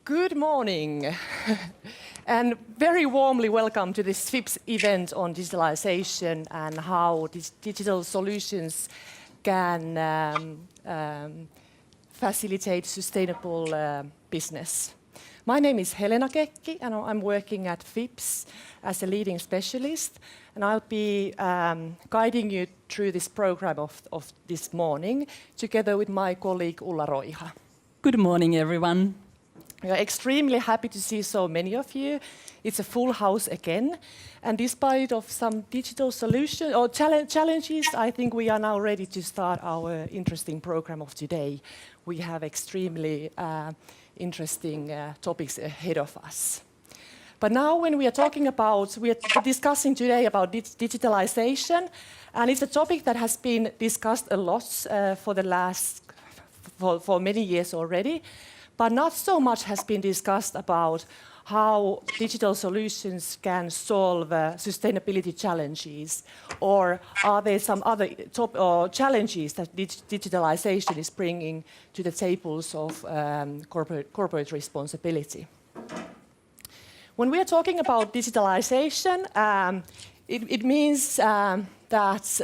Good morning, and very warmly welcome to this FIBS event on digitalization and how digital solutions can facilitate sustainable business. My name is Helena Kekki, and I'm working at FIBS as a leading specialist, and I'll be guiding you through this program of this morning, together with my colleague Ulla Roiha. Good morning, everyone. We are extremely happy to see so many of you. It's a full house again, and despite of some digital solution or challenges, I think we are now ready to start our interesting program of today. We have extremely interesting topics ahead of us. But now when we are discussing today about digitalization, and it's a topic that has been discussed a lot for many years already, but not so much has been discussed about how digital solutions can solve sustainability challenges, or are there some other challenges that digitalization is bringing to the tables of corporate responsibility. When we are talking about digitalization, it means that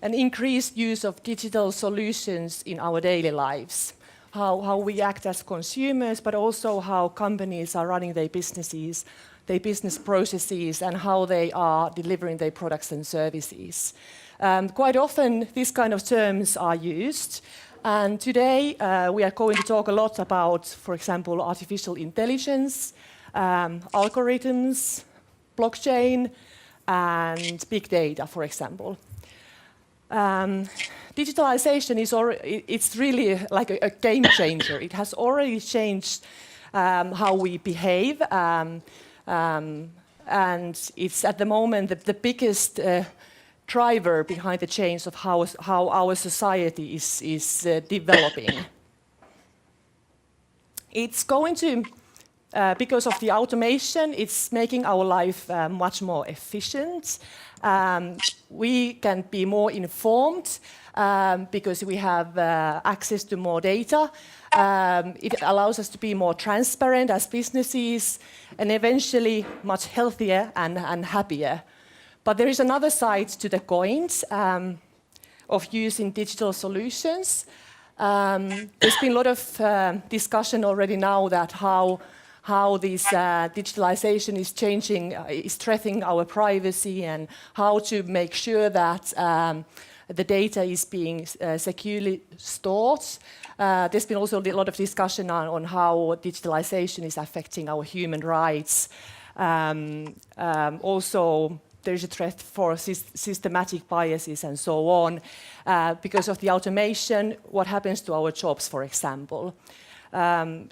an increased use of digital solutions in our daily lives. How we act as consumers, but also how companies are running their businesses, their business processes, and how they are delivering their products and services. Quite often, these kind of terms are used. And today, we are going to talk a lot about, for example, artificial intelligence, algorithms, blockchain, and big data, for example. Digitalization it's really like a game changer. It has already changed how we behave, and it's at the moment the biggest driver behind the change of how our society is developing. It's going to, because of the automation, it's making our life much more efficient. We can be more informed because we have access to more data. It allows us to be more transparent as businesses and eventually much healthier and happier. But there is another side to the coins of using digital solutions. There's been a lot of discussion already now that how this digitalization is changing, is threatening our privacy, and how to make sure that the data is being securely stored. There's been also a lot of discussion on how digitalization is affecting our human rights. Also, there's a threat for systematic biases and so on. Because of the automation, what happens to our jobs, for example?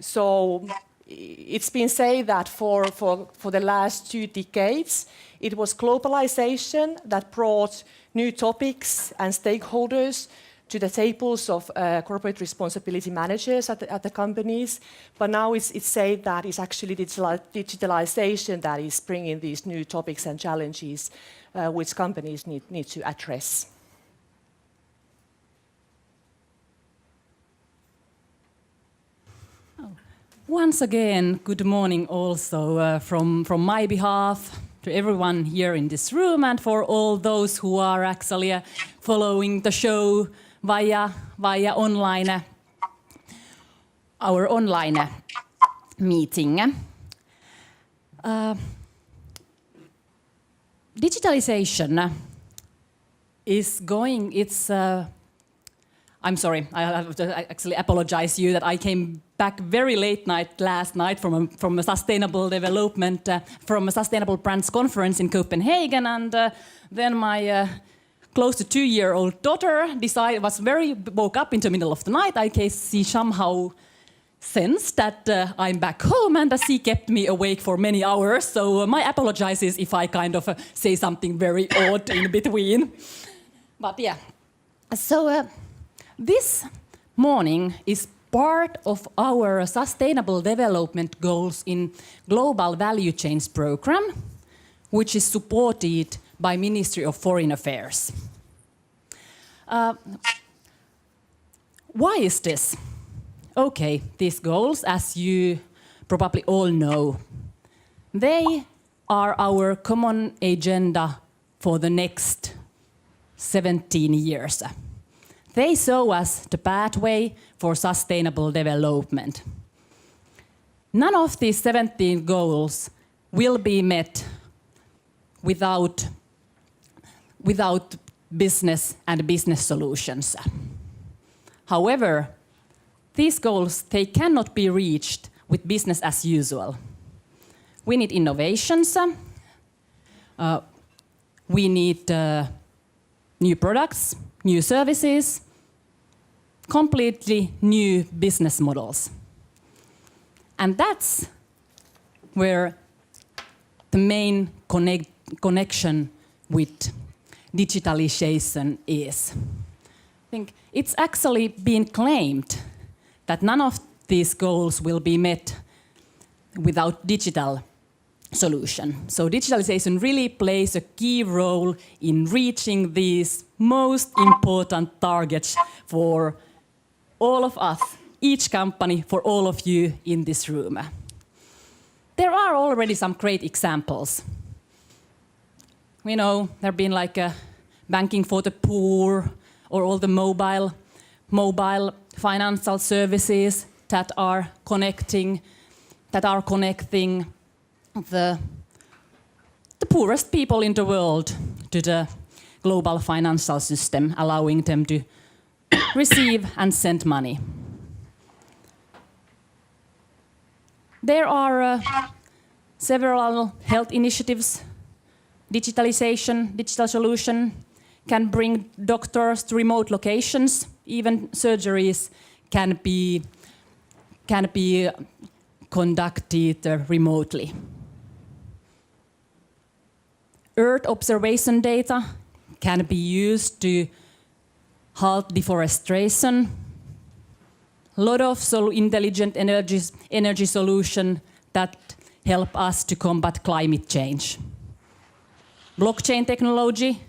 So it's been said that for the last 2 decades, it was globalization that brought new topics and stakeholders to the tables of corporate responsibility managers at the companies. But now it's said that it's actually digitalization that is bringing these new topics and challenges which companies need to address. Once again, good morning also from my behalf to everyone here in this room, and for all those who are actually following the show via online, our online meeting. Digitalization is going, I'm sorry, I have to actually apologize to you that I came back very late night last night from a sustainable development, from a sustainable brands conference in Copenhagen, and then my close to 2-year-old daughter woke up in the middle of the night. I guess she somehow sensed that I'm back home, and she kept me awake for many hours. So my apologies if I kind of say something very odd in between. But yeah, so this morning is part of our Sustainable Development Goals in Global Value Chains program, which is supported by Ministry of Foreign Affairs. Why is this? Okay, these goals, as you probably all know. They are our common agenda for the next 17 years. They show us the pathway for sustainable development. None of these 17 goals will be met without business and business solutions. However, these goals, they cannot be reached with business as usual. We need innovations. We need new products, new services, completely new business models. And that's where the main connection with digitalization is. I think it's actually been claimed that none of these goals will be met without digital solution. So digitalization really plays a key role in reaching these most important targets for all of us, each company, for all of you in this room. There are already some great examples. We know there have been like banking for the poor, or all the mobile financial services that are connecting the poorest people in the world to the global financial system, allowing them to receive and send money. There are several health initiatives. Digitalization, digital solution can bring doctors to remote locations. Even surgeries can be conducted remotely. Earth observation data can be used to halt deforestation. A lot of intelligent energy solutions that help us to combat climate change. Blockchain technology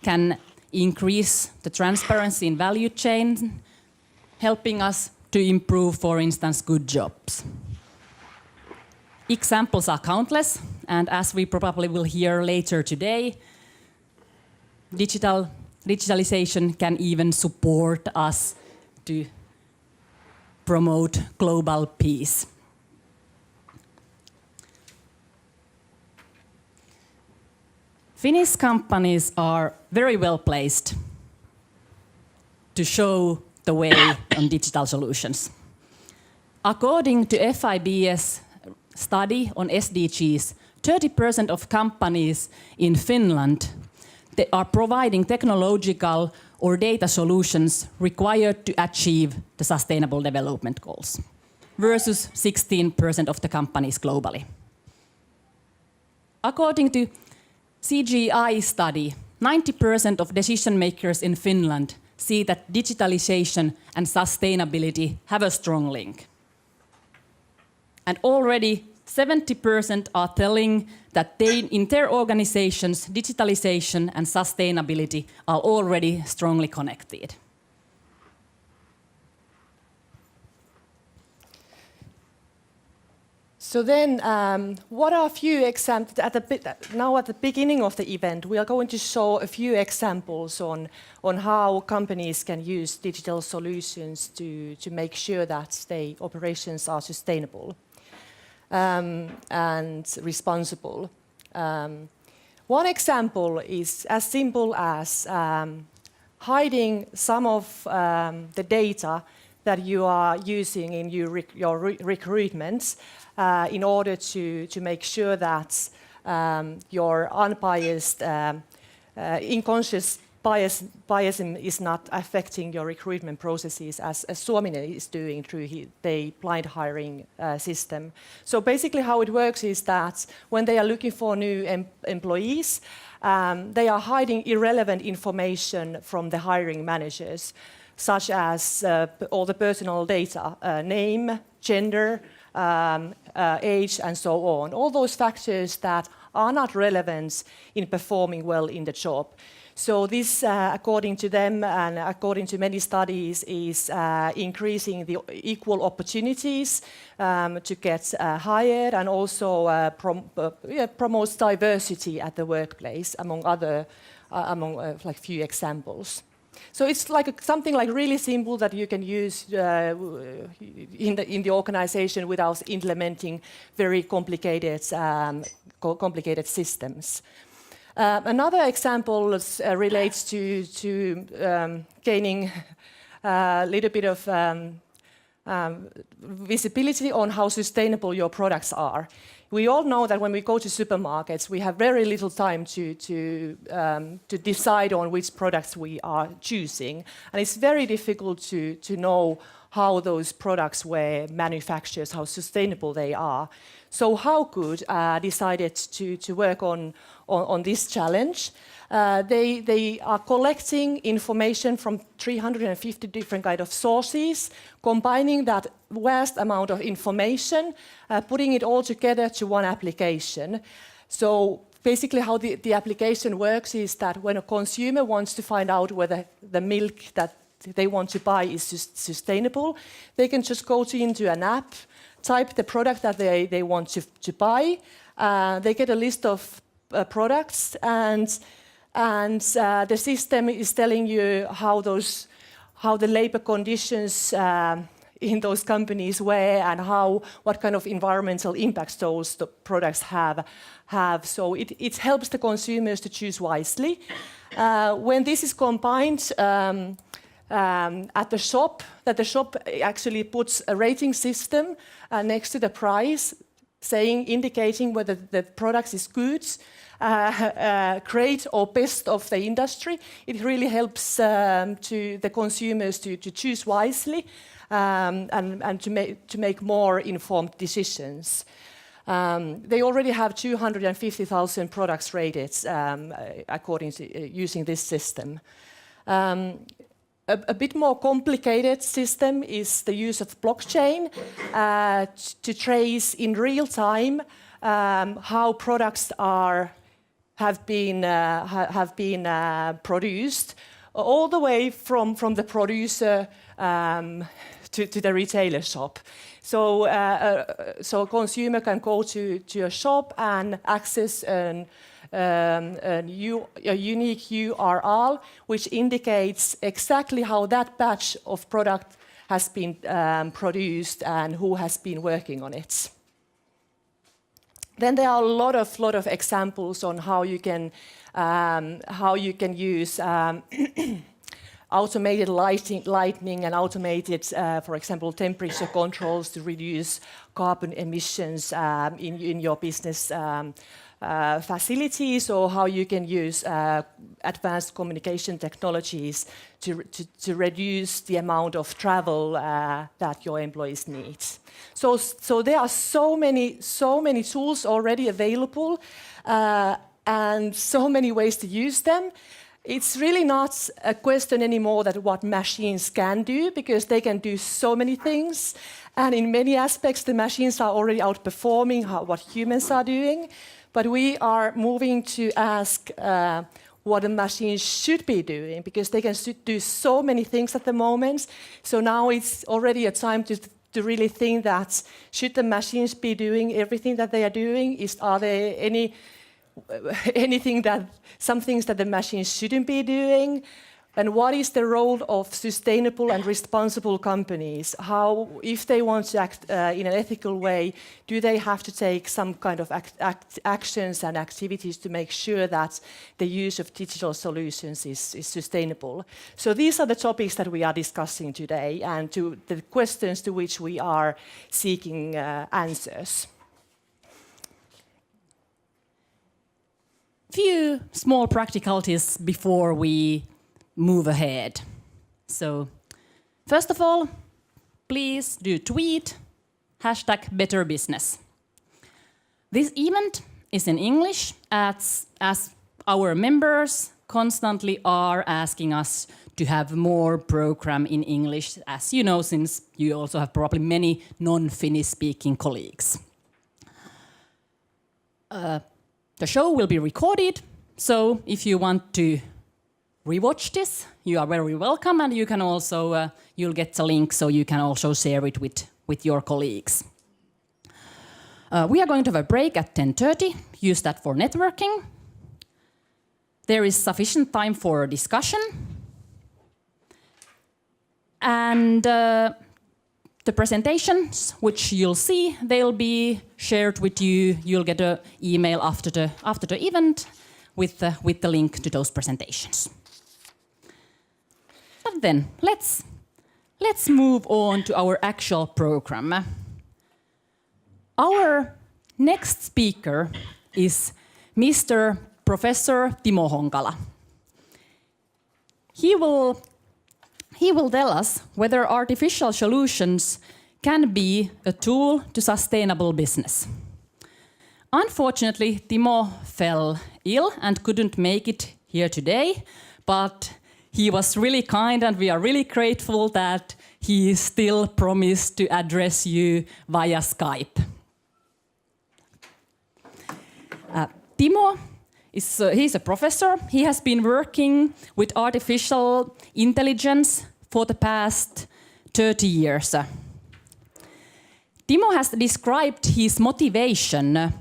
can increase the transparency in value chain, helping us to improve, for instance, good jobs. Examples are countless, and as we probably will hear later today, digitalization can even support us to promote global peace. Finnish companies are very well placed to show the way on digital solutions. According to FIBS study on SDGs, 30% of companies in Finland, they are providing technological or data solutions required to achieve the Sustainable Development Goals, versus 16% of the companies globally. According to CGI study, 90% of decision makers in Finland see that digitalization and sustainability have a strong link. And already 70% are telling that in their organizations, digitalization and sustainability are already strongly connected. So then, what are a few examples? Now at the beginning of the event, we are going to show a few examples on how companies can use digital solutions to make sure that their operations are sustainable and responsible. One example is as simple as hiding some of the data that you are using in your recruitments in order to make sure that your unbiased, unconscious biasing is not affecting your recruitment processes as Suominen is doing through the blind hiring system. So basically how it works is that when they are looking for new employees, they are hiding irrelevant information from the hiring managers, such as all the personal data, name, gender, age, and so on. All those factors that are not relevant in performing well in the job. So this, according to them and according to many studies, is increasing the equal opportunities to get hired, and also promotes diversity at the workplace, among other, like few examples. So it's like something like really simple that you can use in the organization without implementing very complicated systems. Another example relates to gaining a little bit of visibility on how sustainable your products are. We all know that when we go to supermarkets, we have very little time to decide on which products we are choosing. And it's very difficult to know how those products were manufactured, how sustainable they are. So How Good decided to work on this challenge. They are collecting information from 350 different kind of sources, combining that vast amount of information, putting it all together to one application. So basically how the application works is that when a consumer wants to find out whether the milk that they want to buy is sustainable, they can just go into an app, type the product that they want to buy. They get a list of products, and the system is telling you how the labor conditions in those companies were, and what kind of environmental impacts those products have. So it helps the consumers to choose wisely. When this is combined at the shop, that the shop actually puts a rating system next to the price, indicating whether the product is good, great or best of the industry. It really helps to the consumers to choose wisely and to make more informed decisions. They already have 250,000 products rated according to using this system. A bit more complicated system is the use of blockchain to trace in real time how products have been produced, all the way from the producer to the retailer shop. So a consumer can go to a shop and access a unique URL, which indicates exactly how that batch of product has been produced and who has been working on it. Then there are a lot of examples on how you can use automated lighting and automated, for example, temperature controls to reduce carbon emissions in your business facilities, or how you can use advanced communication technologies to reduce the amount of travel that your employees need. So there are so many tools already available and so many ways to use them. It's really not a question anymore that what machines can do, because they can do so many things. And in many aspects, the machines are already outperforming what humans are doing. But we are moving to ask what the machines should be doing, because they can do so many things at the moment. So now it's already a time to really think that should the machines be doing everything that they are doing? Are there some things that the machines shouldn't be doing? And what is the role of sustainable and responsible companies? How, if they want to act in an ethical way, do they have to take some kind of actions and activities to make sure that the use of digital solutions is sustainable? So these are the topics that we are discussing today, and the questions to which we are seeking answers. Few small practicalities before we move ahead. So, first of all, please do tweet #BetterBusiness. This event is in English, as our members constantly are asking us to have more program in English, as you know, since you also have probably many non-Finnish speaking colleagues. The show will be recorded, so if you want to rewatch this, you are very welcome, and you can also you'll get the link so you can also share it with your colleagues. We are going to have a break at 10:30. Use that for networking. There is sufficient time for discussion. And the presentations, which you'll see, they'll be shared with you. You'll get an email after the event with the link to those presentations. But then let's move on to our actual program. Our next speaker is Mr. Professor Timo Honkala. He will tell us whether artificial solutions can be a tool to sustainable business. Unfortunately, Timo fell ill and couldn't make it here today, but he was really kind and we are really grateful that he still promised to address you via Skype. Timo he's a professor. He has been working with artificial intelligence for the past 30 years. Timo has described his motivation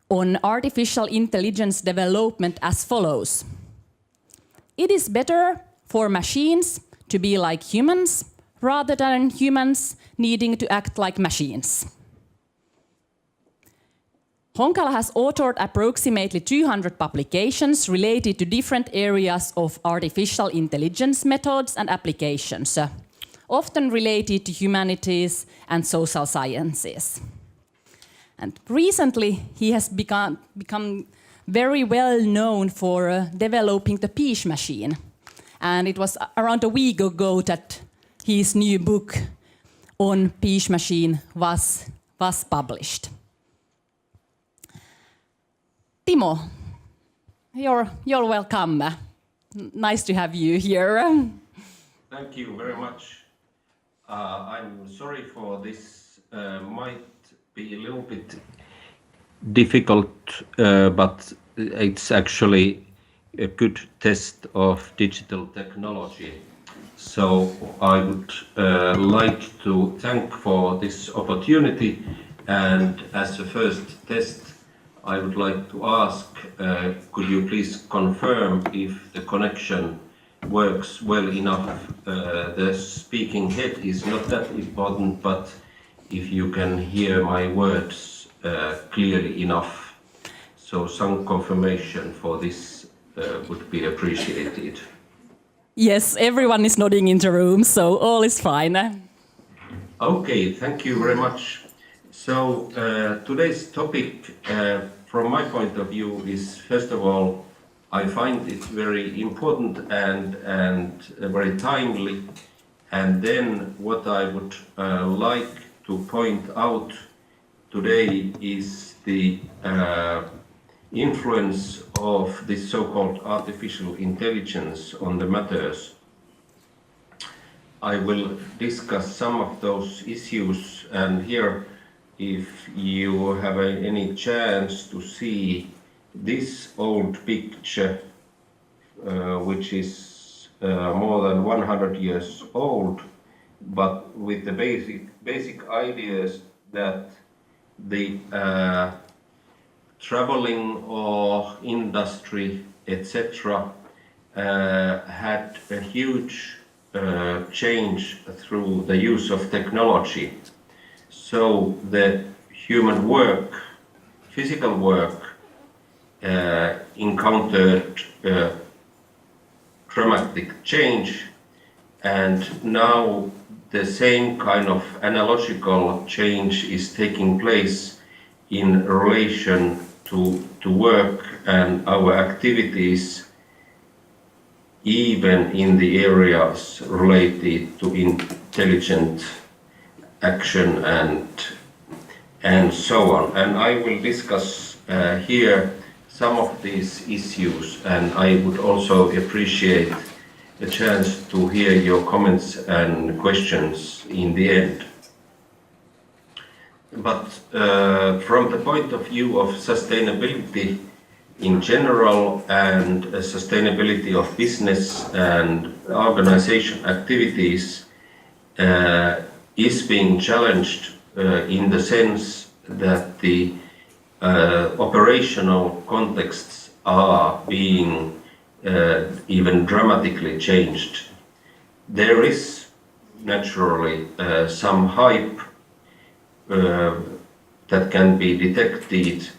on artificial intelligence development as follows. It is better for machines to be like humans rather than humans needing to act like machines. Honkala has authored approximately 200 publications related to different areas of artificial intelligence methods and applications, often related to humanities and social sciences. And recently, he has become very well known for developing the FIBS machine. And it was around a week ago that his new book on FIBS machine was published. Timo, you're welcome. Nice to have you here. Thank you very much. I'm sorry for this. Might be a little bit difficult, but it's actually a good test of digital technology. So I would like to thank for this opportunity, and as a first test, I would like to ask, could you please confirm if the connection works well enough? The speaking head is not that important, but if you can hear my words clearly enough. So some confirmation for this would be appreciated. Yes, everyone is nodding in the room, so all is fine. Okay, thank you very much. So today's topic, from my point of view, is first of all, I find it very important and very timely. And then what I would like to point out today is the influence of this so-called artificial intelligence on the matters. I will discuss some of those issues, and here, if you have any chance to see this old picture, which is more than 100 years old, but with the basic ideas that the traveling or industry, etc., had a huge change through the use of technology. So the human work, physical work, encountered dramatic change, and now the same kind of analogical change is taking place in relation to work and our activities, even in the areas related to intelligent action and so on. And I will discuss here some of these issues, and I would also appreciate a chance to hear your comments and questions in the end. But from the point of view of sustainability, in general and sustainability of business and organization activities is being challenged in the sense that the operational contexts are being even dramatically changed. There is naturally some hype that can be detected,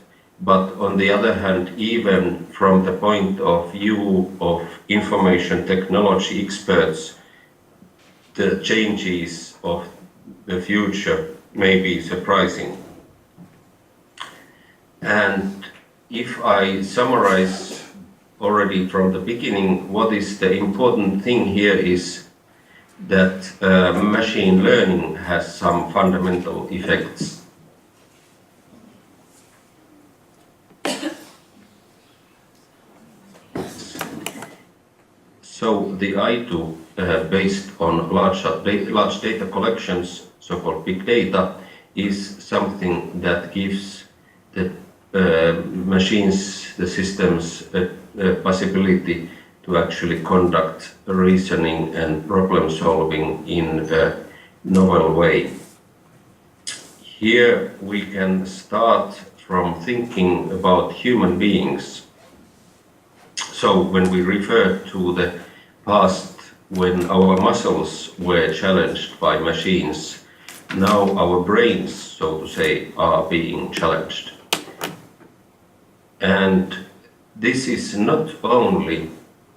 but on the other hand, even from the point of view of information technology experts, the changes of the future may be surprising. And if I summarize already from the beginning, what is the important thing here is that machine learning has some fundamental effects. So the I2 based on large data collections, so-called big data, is something that gives the machines, the systems, a possibility to actually conduct reasoning and problem solving in a novel way. Here we can start from thinking about human beings. So when we refer to the past, when our muscles were challenged by machines, now our brains, so to say, are being challenged. And this is not only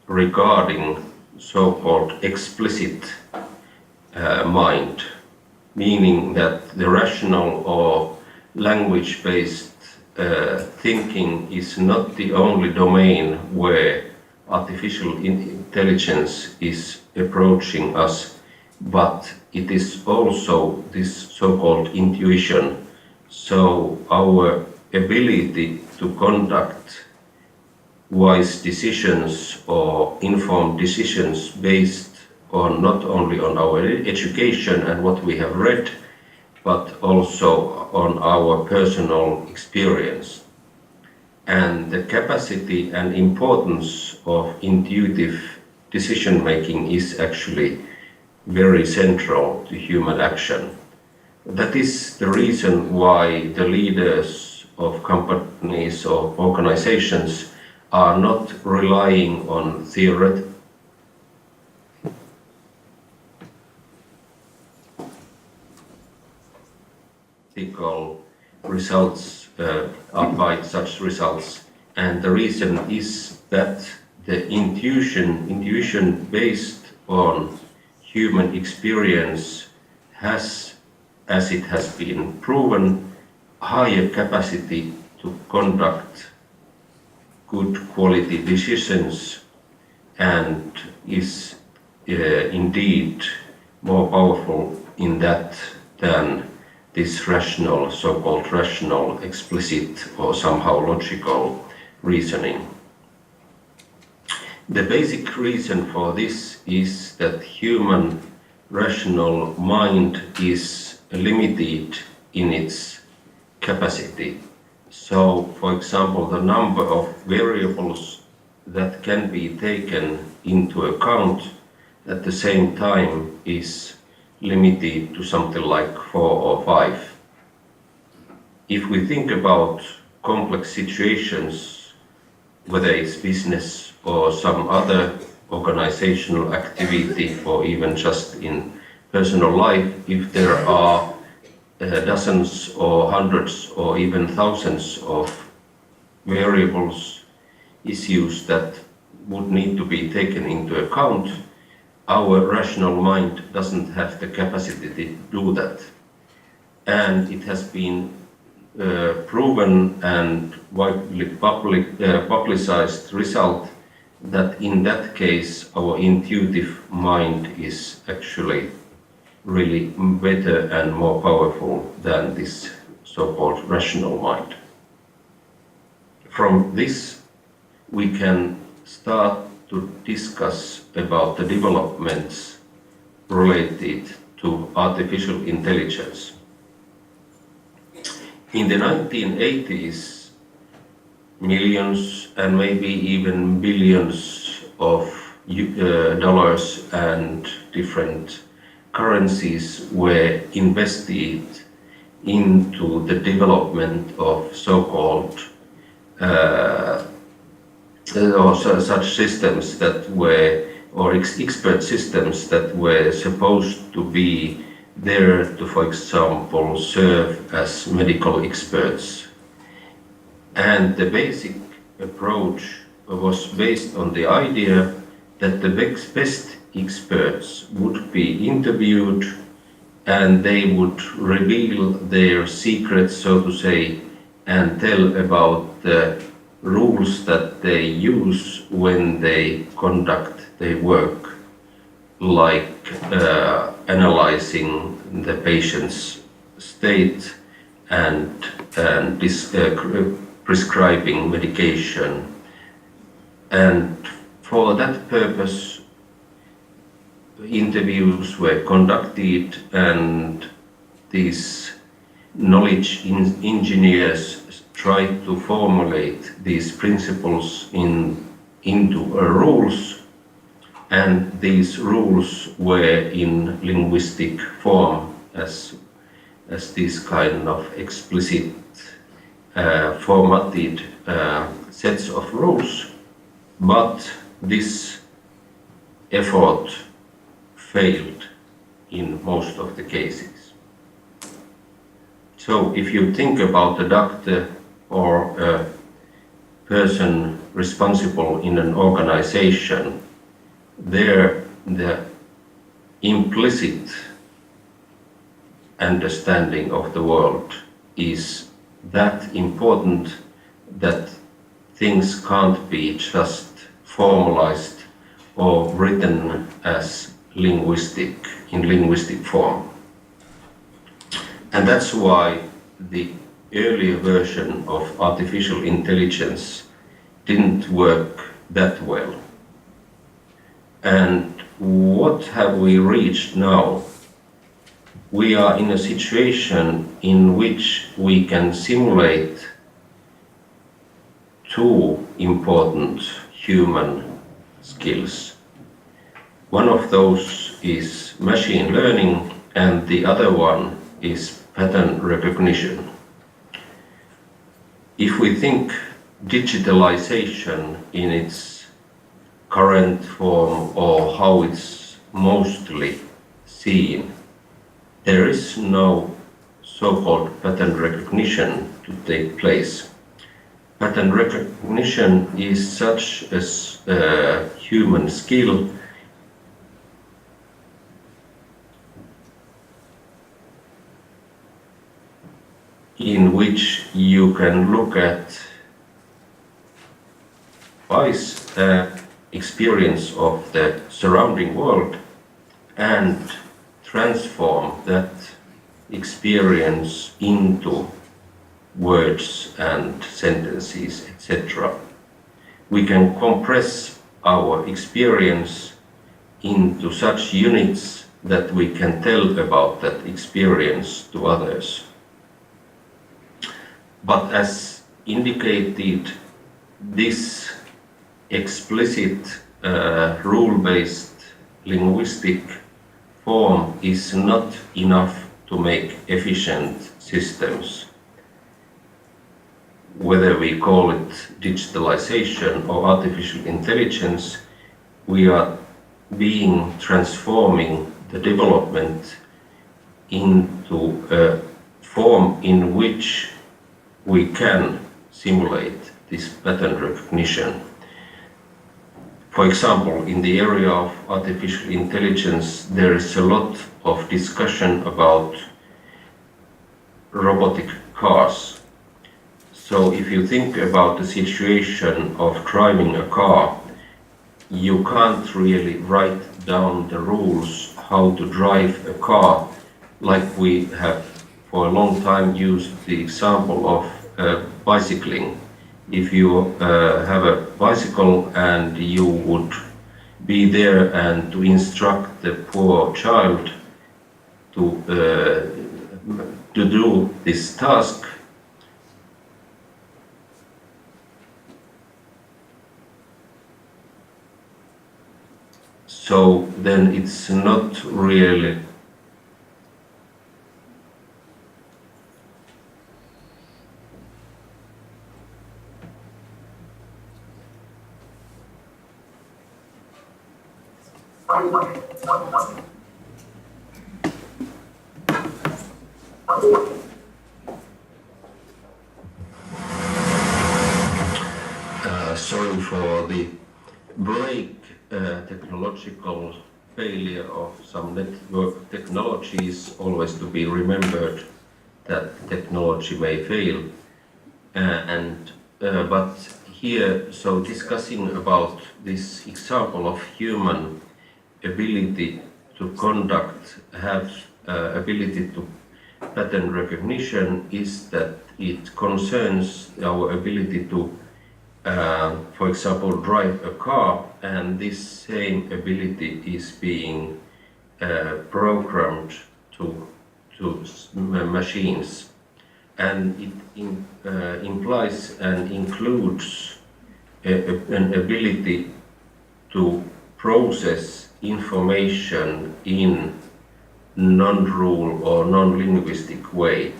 regarding so-called explicit mind, meaning that the rational or language-based thinking is not the only domain where artificial intelligence is approaching us, but it is also this so-called intuition. So our ability to conduct wise decisions or informed decisions based on not only on our education and what we have read, but also on our personal experience. And the capacity and importance of intuitive decision making is actually very central to human action. That is the reason why the leaders of companies or organizations are not relying on theoretical results, applied such results. And the reason is that the intuition based on human experience has, as it has been proven, higher capacity to conduct good quality decisions and is indeed more powerful in that than this rational, so-called rational, explicit or somehow logical reasoning. The basic reason for this is that human rational mind is limited in its capacity. So, for example, the number of variables that can be taken into account at the same time is limited to something like 4 or 5. If we think about complex situations, whether it's business or some other organizational activity or even just in personal life, if there are dozens or hundreds or even thousands of variables, issues that would need to be taken into account, our rational mind doesn't have the capacity to do that. And it has been proven and widely publicized result that in that case our intuitive mind is actually really better and more powerful than this so-called rational mind. From this we can start to discuss about the developments related to artificial intelligence. In the 1980s, millions and maybe even billions of dollars and different currencies were invested into the development of so-called such systems that were, or expert systems that were supposed to be there to, for example, serve as medical experts. And the basic approach was based on the idea that the best experts would be interviewed and they would reveal their secrets, so to say, and tell about the rules that they use when they conduct their work, like analyzing the patient's state and prescribing medication. And for that purpose, interviews were conducted, and these knowledge engineers tried to formulate these principles into rules, and these rules were in linguistic form as these kind of explicit formatted sets of rules. But this effort failed in most of the cases. So if you think about a doctor or a person responsible in an organization, there the implicit understanding of the world is that important that things can't be just formalized or written as in linguistic form. And that's why the earlier version of artificial intelligence didn't work that well. And what have we reached now? We are in a situation in which we can simulate two important human skills. One of those is machine learning, and the other one is pattern recognition. If we think digitalization in its current form, or how it's mostly seen, there is no so-called pattern recognition to take place. Pattern recognition is such a human skill in which you can look at wise experience of the surrounding world and transform that experience into words and sentences, etc. We can compress our experience into such units that we can tell about that experience to others. But as indicated, this explicit rule-based linguistic form is not enough to make efficient systems. Whether we call it digitalization or artificial intelligence, we are transforming the development into a form in which we can simulate this pattern recognition. For example, in the area of artificial intelligence, there is a lot of discussion about robotic cars. So if you think about the situation of driving a car, you can't really write down the rules how to drive a car, like we have for a long time used the example of bicycling. If you have a bicycle and you would be there and to instruct the poor child to do this task, So then it's not really sorry for the break. Technological failure of some network technologies, always to be remembered that technology may fail. But here, so discussing about this example of human ability to have ability to pattern recognition is that it concerns our ability to, for example, drive a car, and this same ability is being programmed to machines, and it implies and includes an ability to process information in non-rule or non-linguistic way.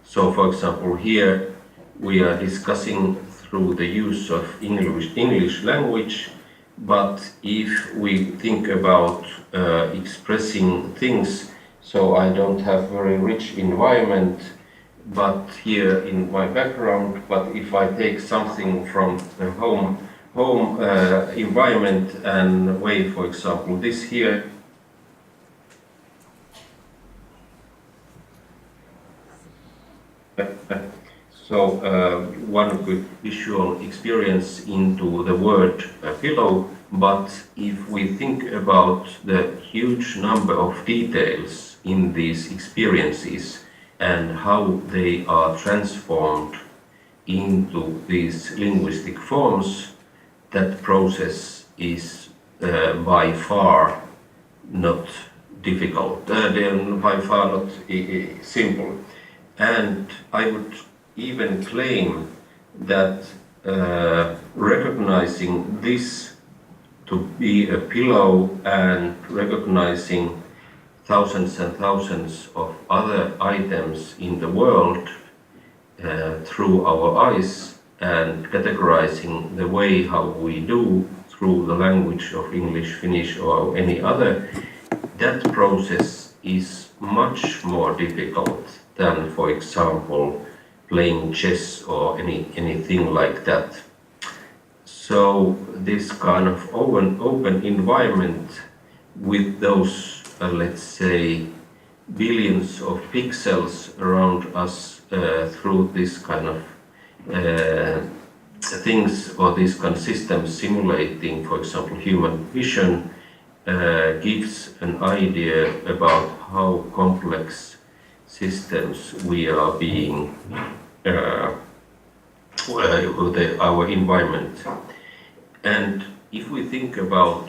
So, for example, here we are discussing through the use of English language, but if we think about expressing things, so I don't have very rich environment, but here in my background, but if I take something from the home environment and way, for example, this here, so one good visual experience into the word pillow, but if we think about the huge number of details in these experiences and how they are transformed into these linguistic forms, that process is by far not difficult, by far not simple. And I would even claim that recognizing this to be a pillow and recognizing thousands and thousands of other items in the world through our eyes and categorizing the way how we do through the language of English, Finnish or any other, that process is much more difficult than, for example, playing chess or anything like that. So this kind of open environment with those, let's say, billions of pixels around us through this kind of things or these kind of systems simulating, for example, human vision, gives an idea about how complex systems we are being our environment. And if we think about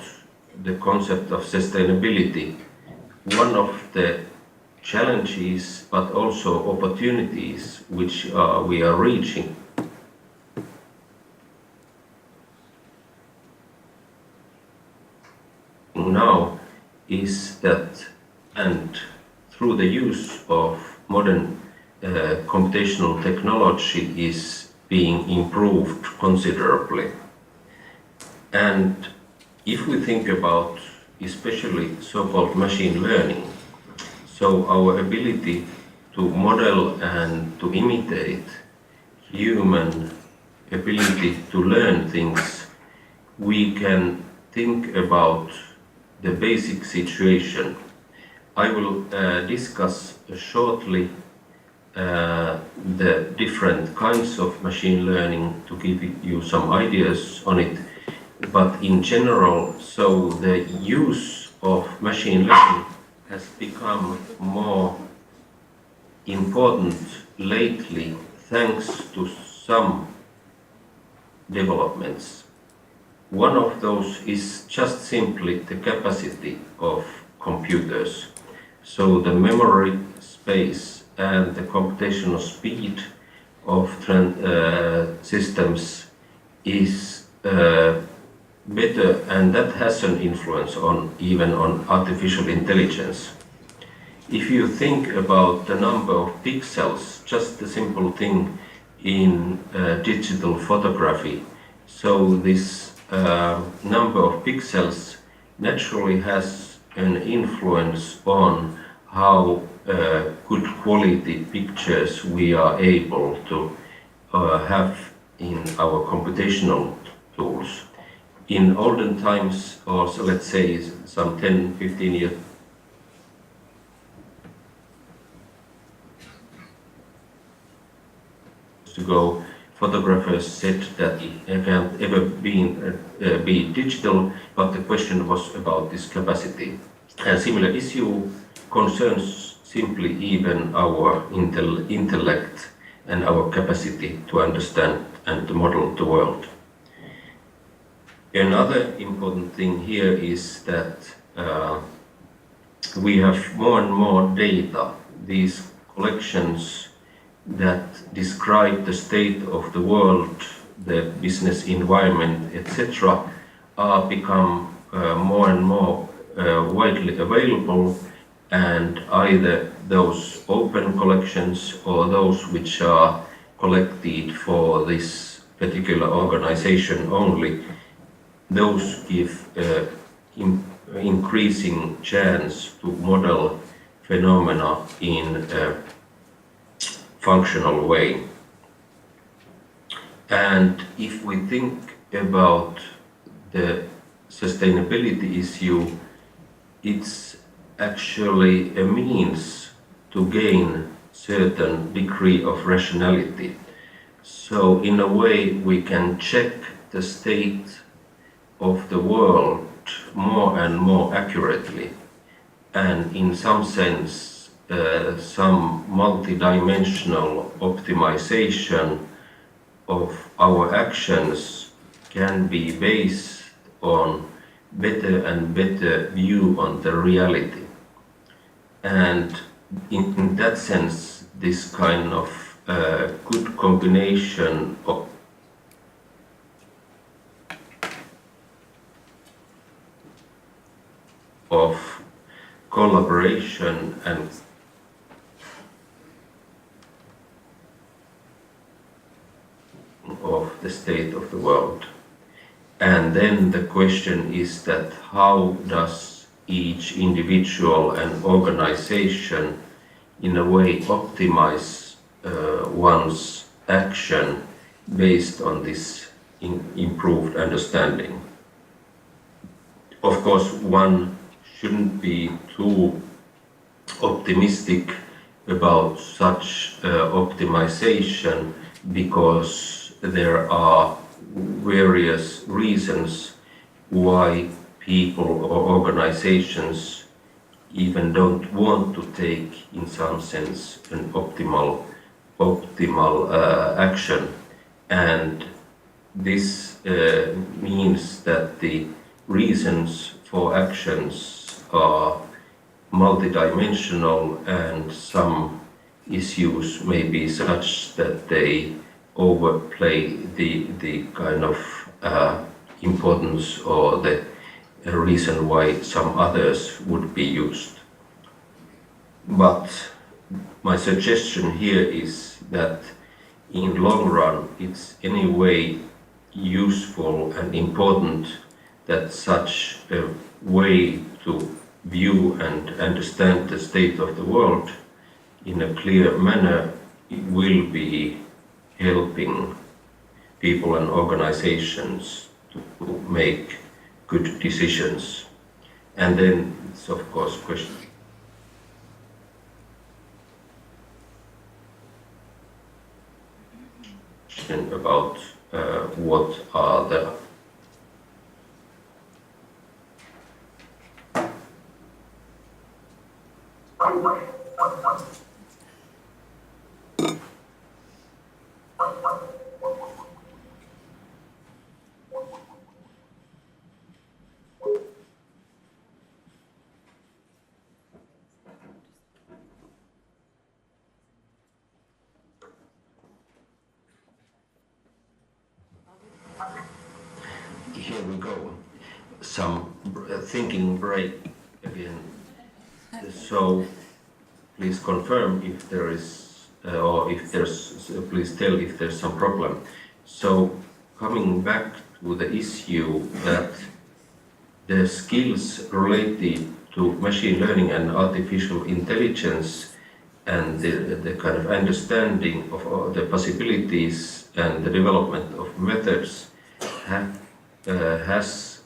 the concept of sustainability, one of the challenges but also opportunities which we are reaching now is that, and through the use of modern computational technology is being improved considerably. And if we think about especially so-called machine learning, so our ability to model and to imitate human ability to learn things, we can think about the basic situation. I will discuss shortly the different kinds of machine learning to give you some ideas on it. But in general, so the use of machine learning has become more important lately thanks to some developments. One of those is just simply the capacity of computers. So the memory space and the computational speed of systems is better, and that has an influence on even on artificial intelligence. If you think about the number of pixels, just the simple thing in digital photography, so this number of pixels naturally has an influence on how good quality pictures we are able to have in our computational tools. In olden times, or so let's say some 10, 15 years ago, photographers said that it can't ever be digital, but the question was about this capacity. A similar issue concerns simply even our intellect and our capacity to understand and to model the world. Another important thing here is that we have more and more data. These collections that describe the state of the world, the business environment, etc., are become more and more widely available, and either those open collections or those which are collected for this particular organization only, those give increasing chance to model phenomena in a functional way. And if we think about the sustainability issue, it's actually a means to gain certain degree of rationality. So in a way we can check the state of the world more and more accurately, and in some sense some multidimensional optimization of our actions can be based on better and better view on the reality. And in that sense, this kind of good combination of collaboration and of the state of the world. And then the question is that how does each individual and organization in a way optimize one's action based on this improved understanding. Of course, one shouldn't be too optimistic about such optimization, because there are various reasons why people or organizations even don't want to take, in some sense, an optimal action. And this means that the reasons for actions are multidimensional, and some issues may be such that they overplay the kind of importance or the reason why some others would be used. But my suggestion here is that in long run it's anyway useful and important that such a way to view and understand the state of the world in a clear manner will be helping people and organizations to make good decisions. And then it's of course question about what are the here we go. some thinking break again. So please confirm if there is, or if there's, please tell if there's some problem. So coming back to the issue that the skills related to machine learning and artificial intelligence and the kind of understanding of the possibilities and the development of methods has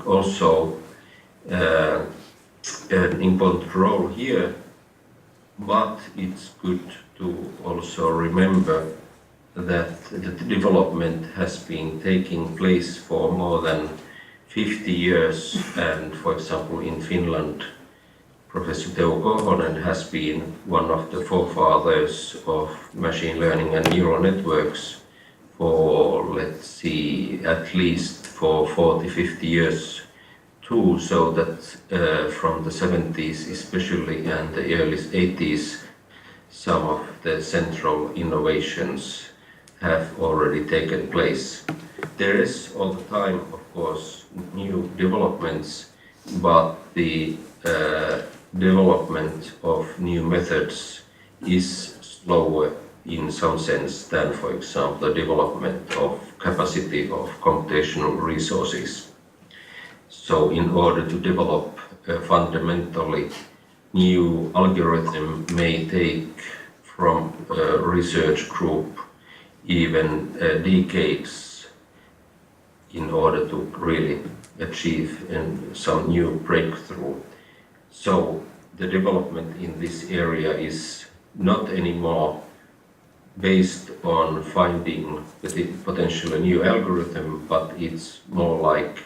also an important role here, but it's good to also remember that the development has been taking place for more than 50 years, and for example in Finland, Professor Teuvo Korhonen has been one of the forefathers of machine learning and neural networks for, let's see, at least for 40-50 years too, so that from the 70s especially and the early 80s, some of the central innovations have already taken place. There is all the time, of course, new developments, but the development of new methods is slower in some sense than, for example, the development of capacity of computational resources. So in order to develop a fundamentally new algorithm may take from a research group even decades in order to really achieve some new breakthrough. So the development in this area is not anymore based on finding the potentially new algorithm, but it's more like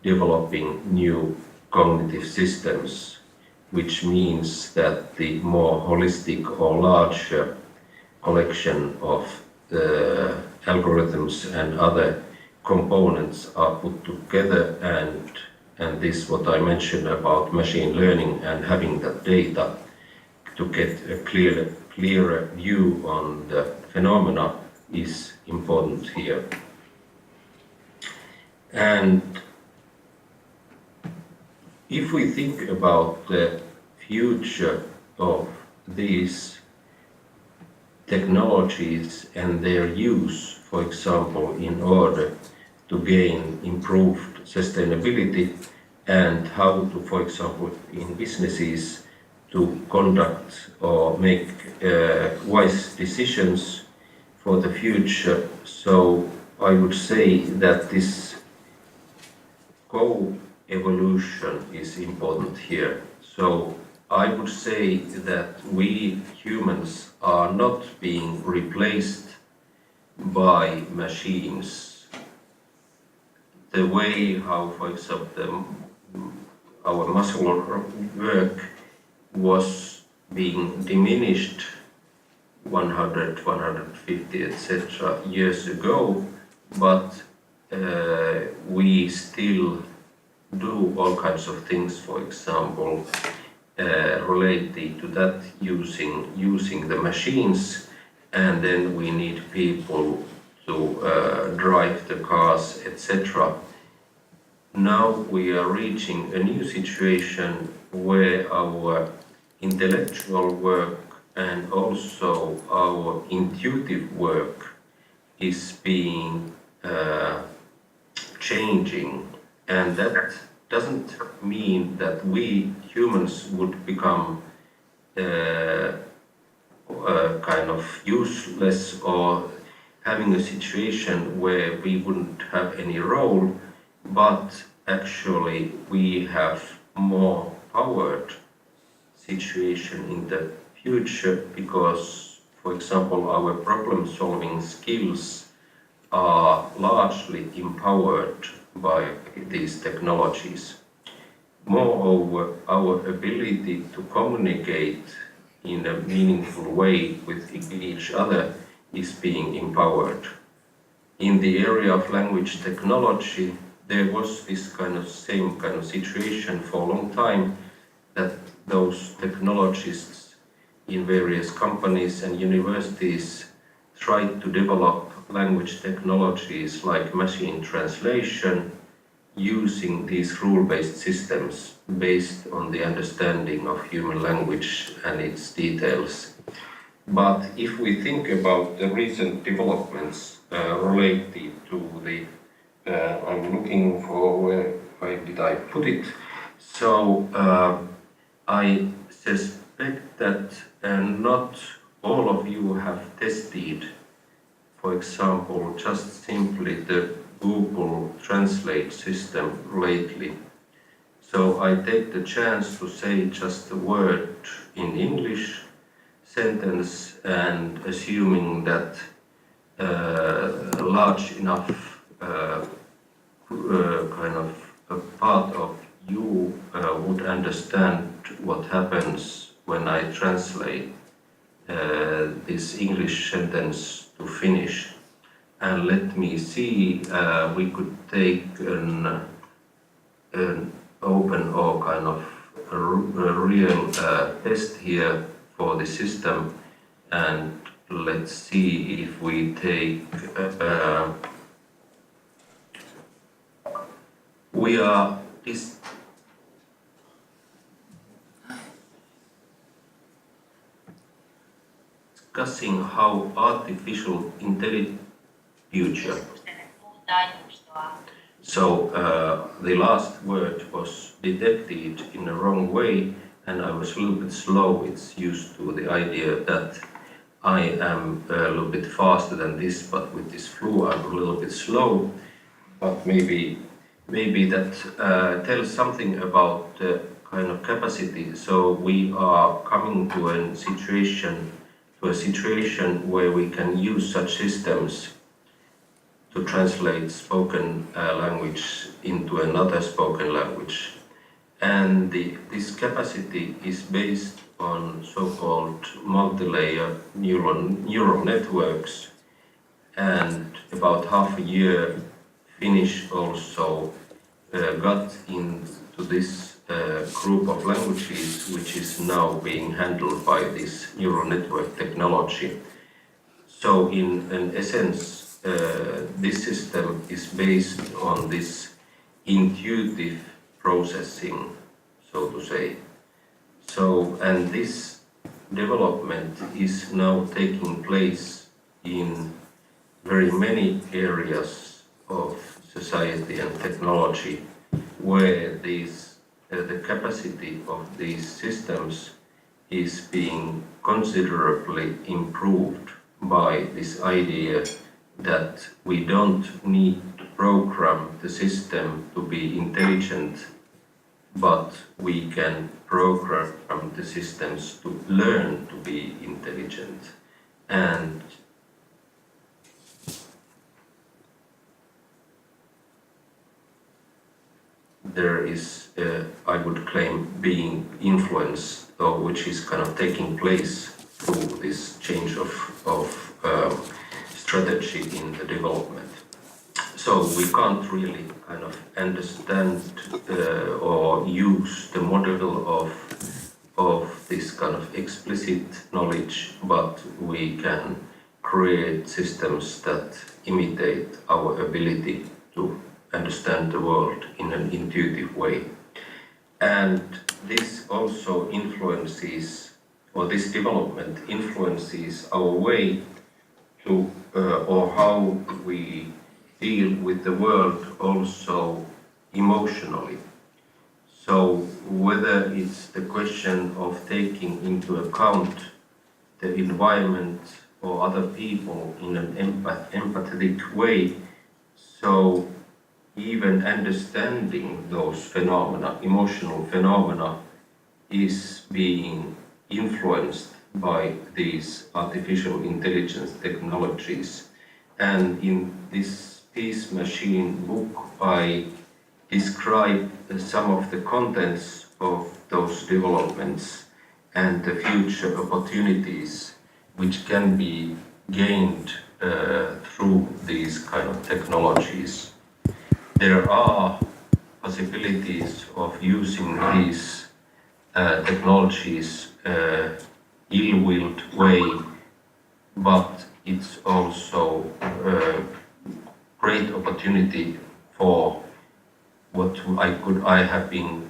developing new cognitive systems, which means that the more holistic or larger collection of the algorithms and other components are put together, and this what I mentioned about machine learning and having that data to get a clearer view on the phenomena is important here. And if we think about the future of these technologies and their use, for example, in order to gain improved sustainability, and how to, for example, in businesses to conduct or make wise decisions for the future. So I would say that this co-evolution is important here. So I would say that we humans are not being replaced by machines. The way how, for example, our muscular work was being diminished 100, 150, etc. years ago, but we still do all kinds of things, for example, related to that using the machines, and then we need people to drive the cars, etc. Now we are reaching a new situation where our intellectual work and also our intuitive work is being changing, and that doesn't mean that we humans would become kind of useless or having a situation where we wouldn't have any role, but actually we have more powered situation in the future because, for example, our problem-solving skills are largely empowered by these technologies. Moreover, our ability to communicate in a meaningful way with each other is being empowered. In the area of language technology, there was this same kind of situation for a long time, that those technologists in various companies and universities tried to develop language technologies like machine translation using these rule-based systems based on the understanding of human language and its details. But if we think about the recent developments related to the, I'm looking for where did I put it? So I suspect that not all of you have tested, for example, just simply the Google Translate system lately. So I take the chance to say just a word in English sentence and assuming that a large enough kind of a part of you would understand what happens when I translate this English sentence to Finnish. And let me see, we could take an open or kind of a real test here for the system, and let's see if we take we are discussing how artificial intelligence future. So the last word was detected in a wrong way, and I was a little bit slow. It's used to the idea that I am a little bit faster than this, but with this flu I'm a little bit slow. But maybe that tells something about the kind of capacity. So we are coming to a situation where we can use such systems to translate spoken language into another spoken language. And this capacity is based on so-called multi-layer neural networks. And about half a year, Finnish also got into this group of languages, which is now being handled by this neural network technology. So in essence, this system is based on this intuitive processing, so to say. So, and this development is now taking place in very many areas of society and technology, where the capacity of these systems is being considerably improved by this idea that we don't need to program the system to be intelligent, but we can program the systems to learn to be intelligent. And there is, I would claim, being influence, which is kind of taking place through this change of strategy in the development. So we can't really kind of understand or use the model of this kind of explicit knowledge, but we can create systems that imitate our ability to understand the world in an intuitive way. And this also influences, or this development influences our way to, or how we deal with the world also emotionally. So whether it's the question of taking into account the environment or other people in an empathetic way, so even understanding those phenomena, emotional phenomena, is being influenced by these artificial intelligence technologies. And in this Peace Machine book, I describe some of the contents of those developments and the future opportunities which can be gained through these kind of technologies. There are possibilities of using these technologies ill-willed way, but it's also a great opportunity for what I have been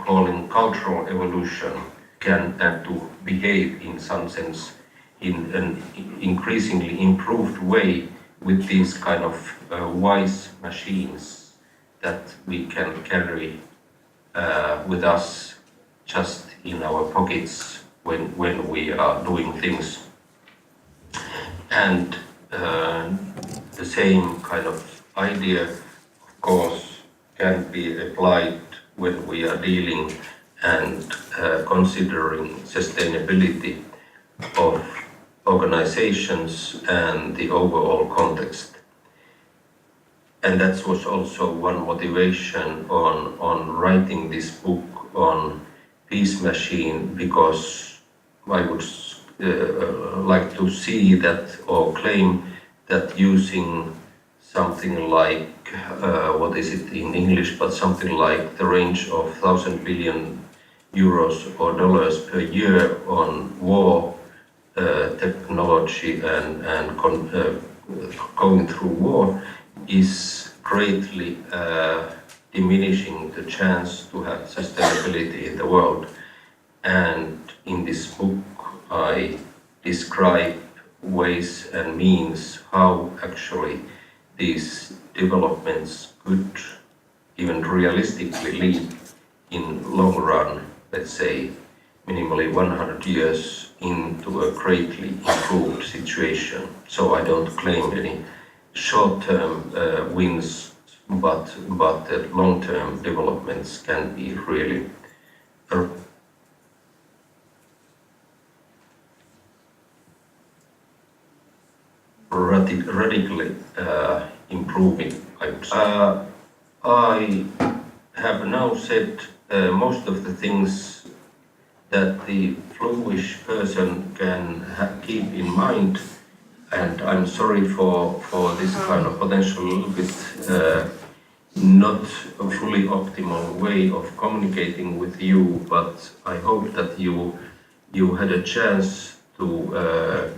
calling cultural evolution can and to behave in some sense in an increasingly improved way with these kind of wise machines that we can carry with us just in our pockets when we are doing things. And the same kind of idea, of course, can be applied when we are dealing and considering sustainability of organizations and the overall context. And that was also one motivation on writing this book on Peace Machine, because I would like to see that or claim that using something like, what is it in English, but something like the range of 1,000 billion euros or dollars per year on war technology and going through war is greatly diminishing the chance to have sustainability in the world. And in this book I describe ways and means how actually these developments could even realistically lead in long run, let's say minimally 100 years, into a greatly improved situation. So I don't claim any short-term wins, but the long-term developments can be really radically improving, I would say. I have now said most of the things that the fluish person can keep in mind, and I'm sorry for this kind of potential little bit not a fully optimal way of communicating with you, but I hope that you had a chance to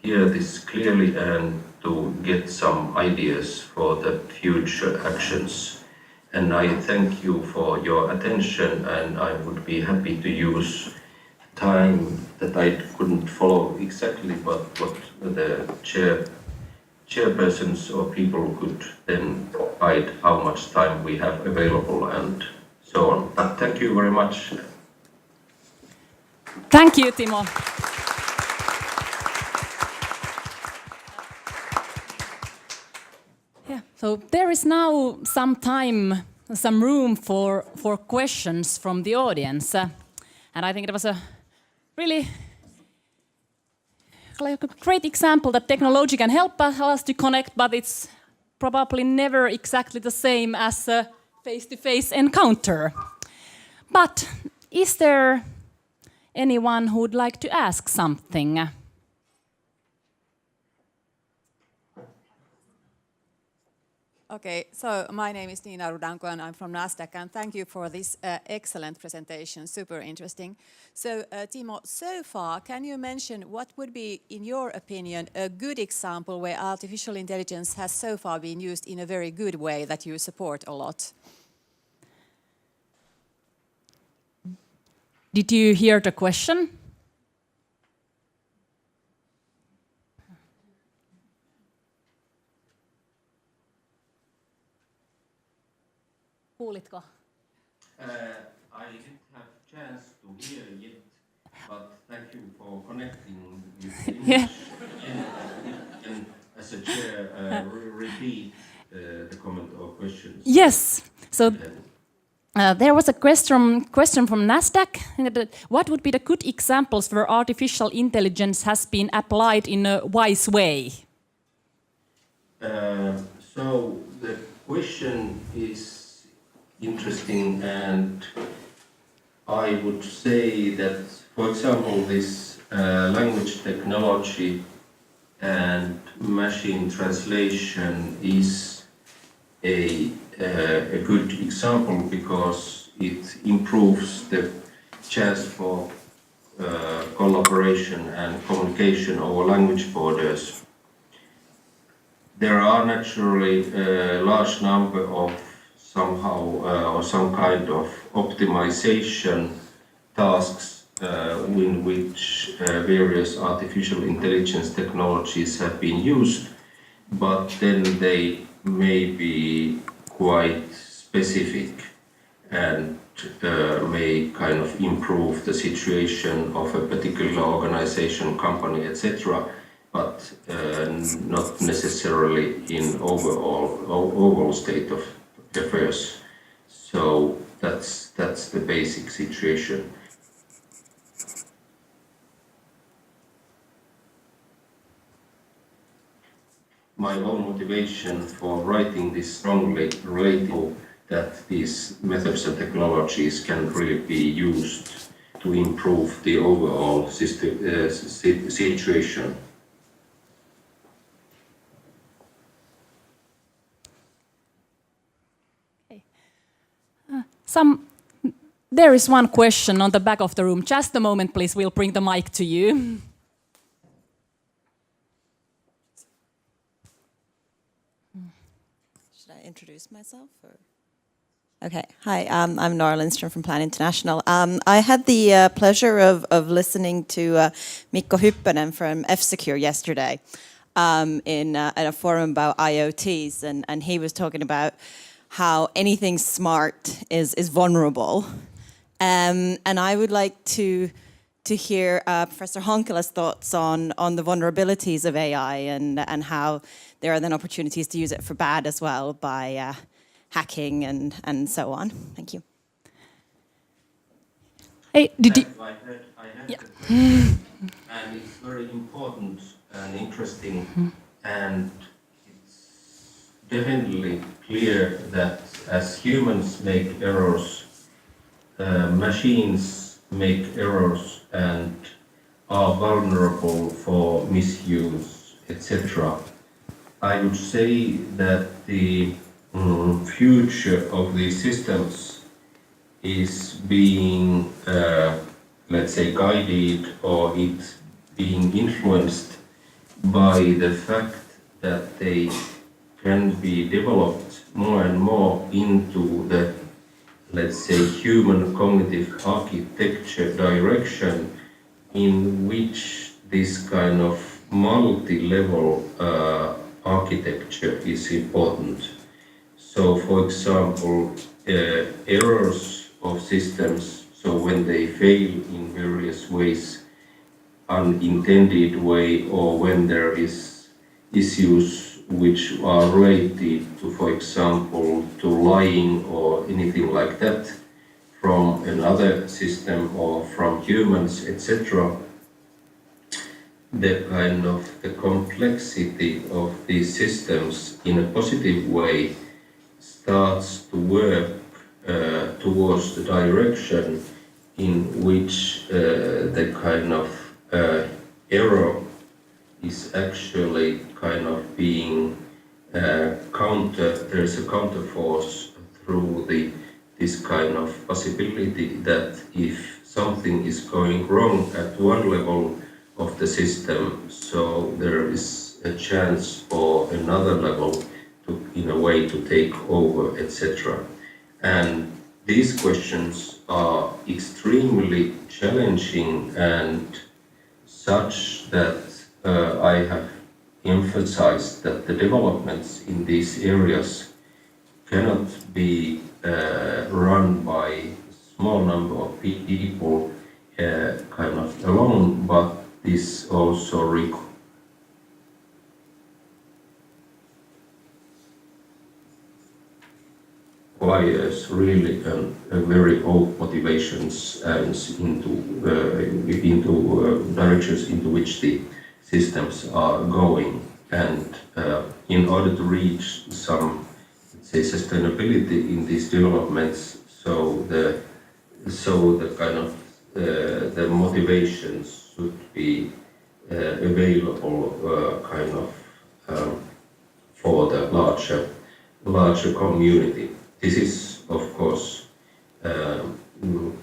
hear this clearly and to get some ideas for the future actions. And I thank you for your attention, and I would be happy to use time that I couldn't follow exactly, but what the chairpersons or people could then guide how much time we have available and so on. But thank you very much. Thank you, Timo. Yeah, so there is now some time, some room for questions from the audience. And I think it was a really like a great example that technology can help us to connect, but it's probably never exactly the same as a face-to-face encounter. But is there anyone who would like to ask something? Okay, so my name is Nina Rudanko and I'm from Nasdaq, and thank you for this excellent presentation, super interesting. So Timo, so far, can you mention what would be, in your opinion, a good example where artificial intelligence has so far been used in a very good way that you support a lot? Did you hear the question? Kuulitko? I didn't have chance to hear yet, but thank you for connecting with English. Yeah. And as a chair, repeat the comment or questions. Yes. So there was a question from Nasdaq. What would be the good examples where artificial intelligence has been applied in a wise way? So the question is interesting, and I would say that, for example, this language technology and machine translation is a good example because it improves the chance for collaboration and communication over language borders. There are naturally a large number of somehow or some kind of optimization tasks in which various artificial intelligence technologies have been used, but then they may be quite specific and may kind of improve the situation of a particular organization, company, etc., but not necessarily in overall state of affairs. So that's the basic situation. My own motivation for writing this strongly related to that these methods and technologies can really be used to improve the overall situation. There is one question on the back of the room. Just a moment, please. We'll bring the mic to you. Should I introduce myself? Or? Okay. Hi, I'm Nora Lindström from Plan International. I had the pleasure of listening to Mikko Hyppönen from F-Secure yesterday at a forum about IoTs, and he was talking about how anything smart is vulnerable. And I would like to hear Professor Honkela's thoughts on the vulnerabilities of AI and how there are then opportunities to use it for bad as well by hacking and so on. Thank you. Hey, did you? I heard the question, and it's very important and interesting, and it's definitely clear that as humans make errors, machines make errors and are vulnerable for misuse, etc. I would say that the future of these systems is being, let's say, guided or it being influenced by the fact that they can be developed more and more into the, let's say, human cognitive architecture direction in which this kind of multi-level architecture is important. So, for example, errors of systems, so when they fail in various ways, unintended way, or when there is issues which are related to, for example, to lying or anything like that from another system or from humans, etc. The kind of the complexity of these systems in a positive way starts to work towards the direction in which the kind of error is actually kind of being there's a counterforce through this kind of possibility that if something is going wrong at one level of the system, so there is a chance for another level to, in a way, to take over, etc. And these questions are extremely challenging and such that I have emphasized that the developments in these areas cannot be run by a small number of people kind of alone, but this also requires really a very old motivations and into directions into which the systems are going, and in order to reach some, let's say, sustainability in these developments, so the kind of the motivations should be available kind of for the larger community. This is, of course,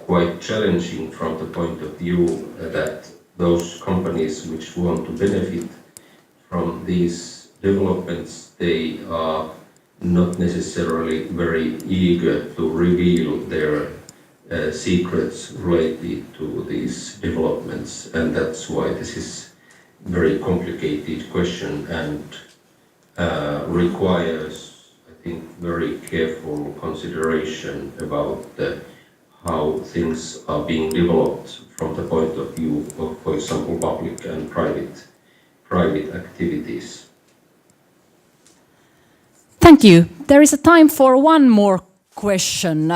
quite challenging from the point of view that those companies which want to benefit from these developments, they are not necessarily very eager to reveal their secrets related to these developments, and that's why this is a very complicated question and requires, I think, very careful consideration about how things are being developed from the point of view of, for example, public and private activities. Thank you. There is a time for one more question.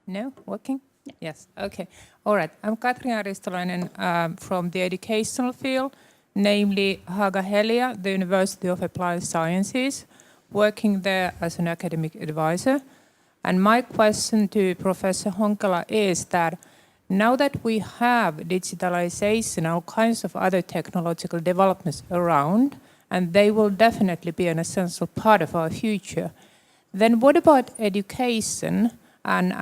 No? Working? Yes. Okay. All right. I'm Katriina Ristolainen from the educational field, namely Haga-Helia, the University of Applied Sciences, working there as an academic advisor. And my question to Professor Honkala is that now that we have digitalization, all kinds of other technological developments around, and they will definitely be an essential part of our future, then what about education and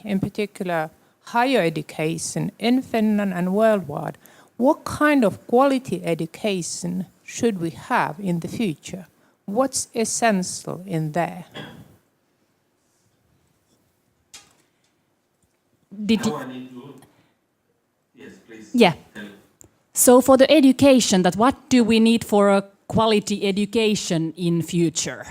in particular higher education in Finland and worldwide? What kind of quality education should we have in the future? What's essential in there? Yes, please. Yeah. So for the education, that what do we need for a quality education in future?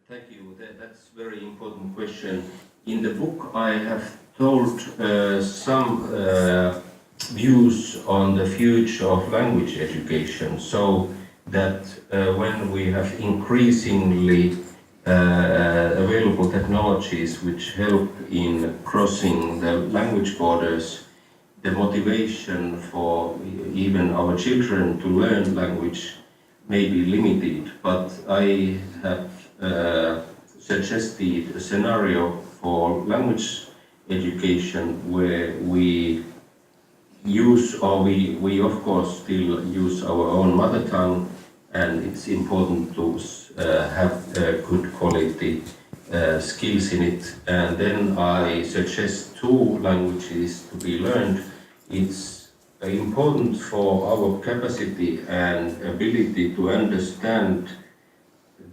Thank you. That's a very important question. In the book, I have told some views on the future of language education, so that when we have increasingly available technologies which help in crossing the language borders, the motivation for even our children to learn language may be limited. But I have suggested a scenario for language education where we use, or we of course still use our own mother tongue, and it's important to have good quality skills in it. And then I suggest two languages to be learned. It's important for our capacity and ability to understand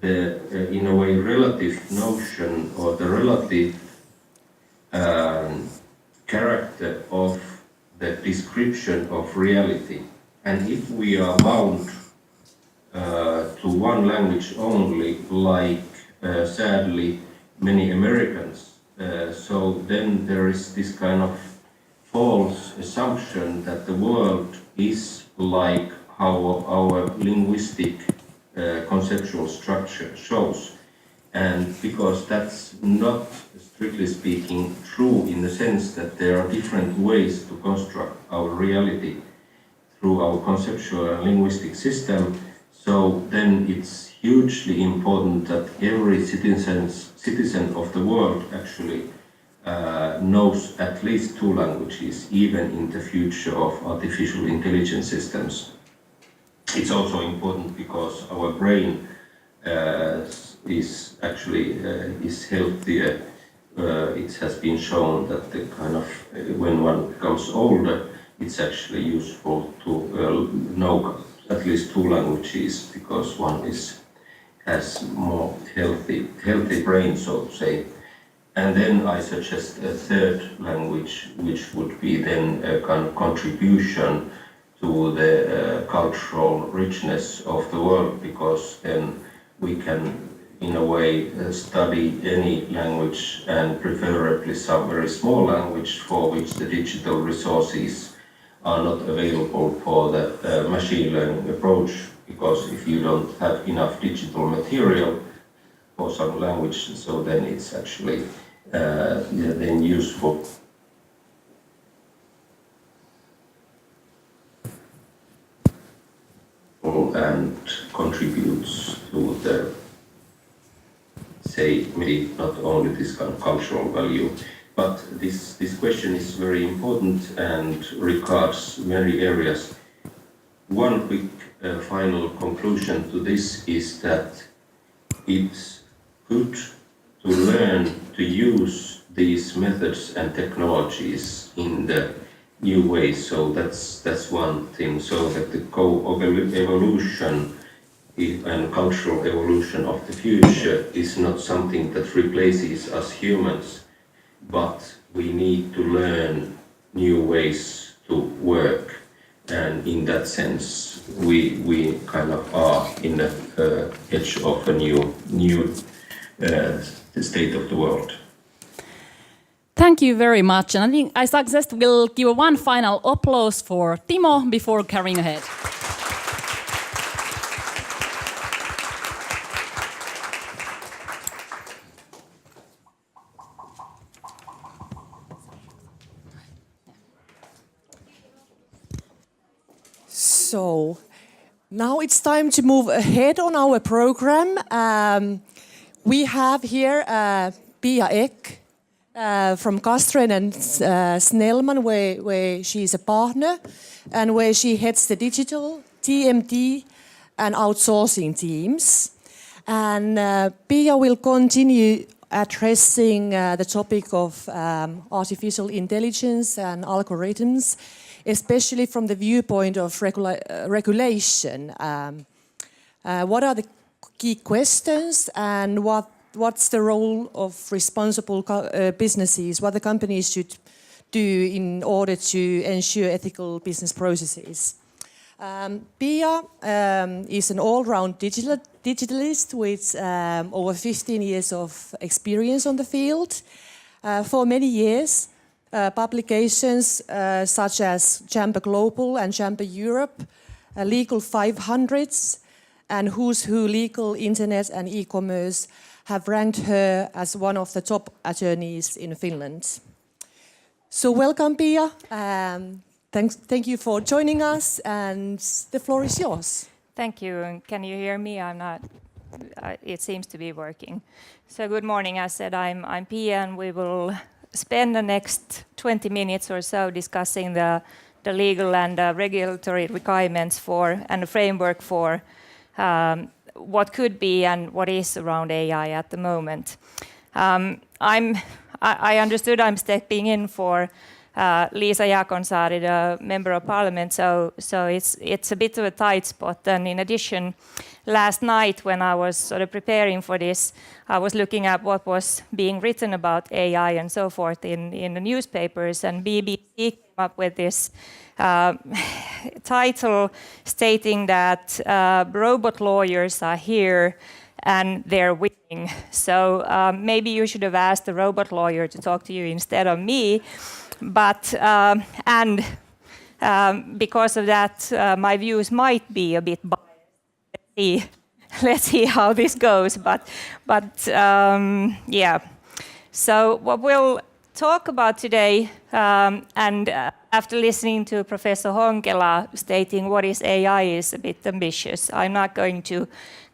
the, in a way, relative notion or the relative character of the description of reality. And if we are bound to one language only, like sadly many Americans, so then there is this kind of false assumption that the world is like how our linguistic conceptual structure shows. And because that's not, strictly speaking, true in the sense that there are different ways to construct our reality through our conceptual and linguistic system, so then it's hugely important that every citizen of the world actually knows at least two languages, even in the future of artificial intelligence systems. It's also important because our brain is actually is healthier. It has been shown that the kind of when one becomes older, it's actually useful to know at least two languages, because one has more healthy brain, so to say. And then I suggest a third language, which would be then a kind of contribution to the cultural richness of the world, because then we can, in a way, study any language, and preferably some very small language for which the digital resources are not available for the machine learning approach, because if you don't have enough digital material for some language, so then it's actually then useful. And contributes to the, say, maybe not only this kind of cultural value, but this question is very important and regards many areas. One quick final conclusion to this is that it's good to learn to use these methods and technologies in the new ways. So that's one thing. So that the co-evolution and cultural evolution of the future is not something that replaces us humans, but we need to learn new ways to work. And in that sense, we kind of are in the edge of a new state of the world. Thank you very much. And I think I suggest we'll give one final applause for Timo before carrying ahead. So now it's time to move ahead on our program. We have here Pia Ek from Castren and Snellman, where she's a partner and where she heads the digital, TMT and outsourcing teams. And Pia will continue addressing the topic of artificial intelligence and algorithms, especially from the viewpoint of regulation. What are the key questions and what's the role of responsible businesses, what the companies should do in order to ensure ethical business processes? Pia is an all-round digitalist with over 15 years of experience on the field. For many years, publications such as Chamber Global and Chamber Europe, Legal 500s, and Who's Who Legal, Internet and E-commerce have ranked her as one of the top attorneys in Finland. So welcome, Pia. Thank you for joining us, and the floor is yours. Thank you. And can you hear me? I'm not. It seems to be working. So good morning. As said, I'm Pia, and we will spend the next 20 minutes or so discussing the legal and regulatory requirements for and the framework for what could be and what is around AI at the moment. I understood I'm stepping in for Liisa Jaakonsaari, the Member of Parliament, so it's a bit of a tight spot. And in addition, last night when I was sort of preparing for this, I was looking at what was being written about AI and so forth in the newspapers, and BBC came up with this title stating that robot lawyers are here and they're winning. So maybe you should have asked the robot lawyer to talk to you instead of me. But because of that, my views might be a bit biased. Let's see how this goes. But yeah. So what we'll talk about today, and after listening to Professor Honkela stating what is AI is a bit ambitious. I'm not going to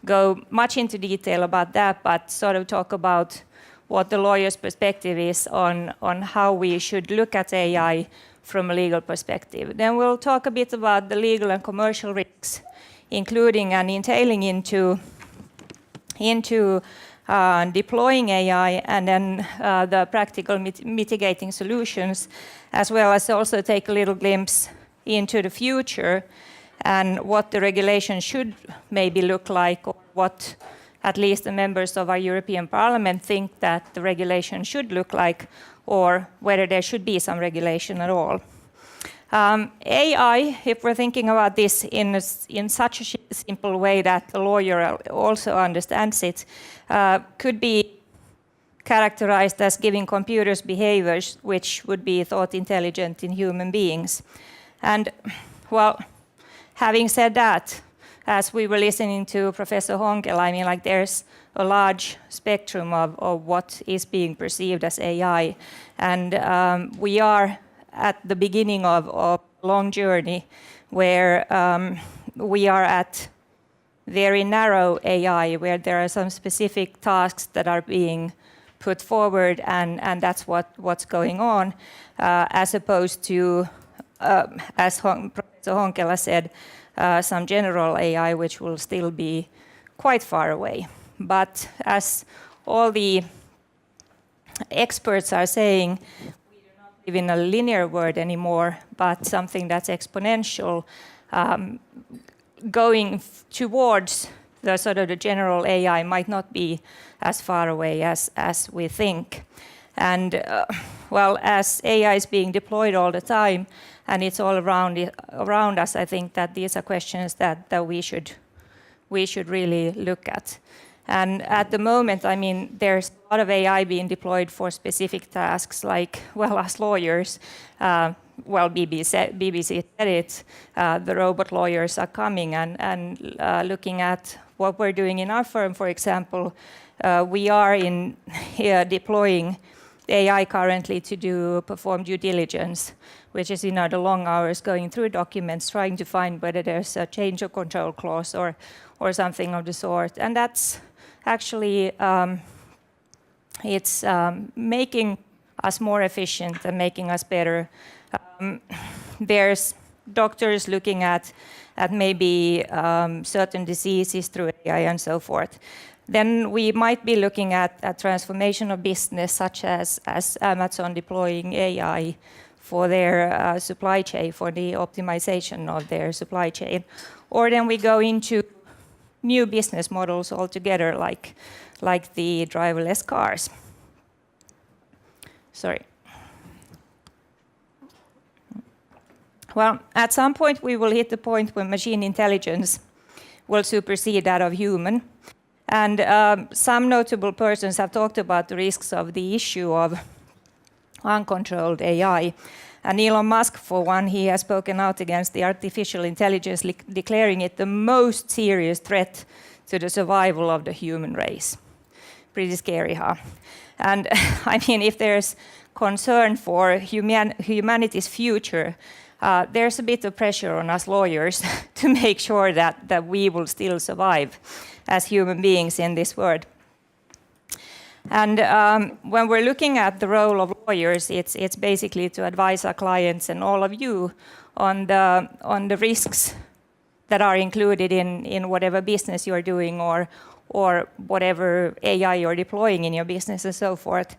go much into detail about that, but sort of talk about what the lawyer's perspective is on how we should look at AI from a legal perspective. Then we'll talk a bit about the legal and commercial risks, including and entailing into deploying AI, and then the practical mitigating solutions, as well as also take a little glimpse into the future and what the regulation should maybe look like, or what at least the members of our European Parliament think that the regulation should look like, or whether there should be some regulation at all. AI, if we're thinking about this in such a simple way that the lawyer also understands it, could be characterized as giving computers behaviors which would be thought intelligent in human beings. And, well, having said that, as we were listening to Professor Honkela, I mean, like, there's a large spectrum of what is being perceived as AI. And we are at the beginning of a long journey where we are at very narrow AI, where there are some specific tasks that are being put forward, and that's what's going on, as opposed to, as Professor Honkela said, some general AI, which will still be quite far away. but as all the experts are saying, we do not live in a linear world anymore, but something that's exponential, going towards the sort of the general AI might not be as far away as we think. And well, as AI is being deployed all the time, and it's all around us, I think that these are questions that we should really look at. And at the moment, I mean, there's a lot of AI being deployed for specific tasks, like, well, as lawyers, well, BBC said it, the robot lawyers are coming, and looking at what we're doing in our firm, for example, we are deploying AI currently to perform due diligence, which is, the long hours going through documents, trying to find whether there's a change of control clause or something of the sort. And that's actually, it's making us more efficient and making us better. There's doctors looking at maybe certain diseases through AI and so forth. Then we might be looking at transformation of business, such as Amazon deploying AI for their supply chain, for the optimization of their supply chain. Or then we go into new business models altogether, like the driverless cars. Sorry. Well, at some point we will hit the point where machine intelligence will supersede that of human. And some notable persons have talked about the risks of the issue of uncontrolled AI. And Elon Musk, for one, he has spoken out against the artificial intelligence, declaring it the most serious threat to the survival of the human race. Pretty scary, huh? And I mean, if there's concern for humanity's future, there's a bit of pressure on us lawyers to make sure that we will still survive as human beings in this world. And when we're looking at the role of lawyers, it's basically to advise our clients and all of you on the risks that are included in whatever business you're doing or whatever AI you're deploying in your business and so forth.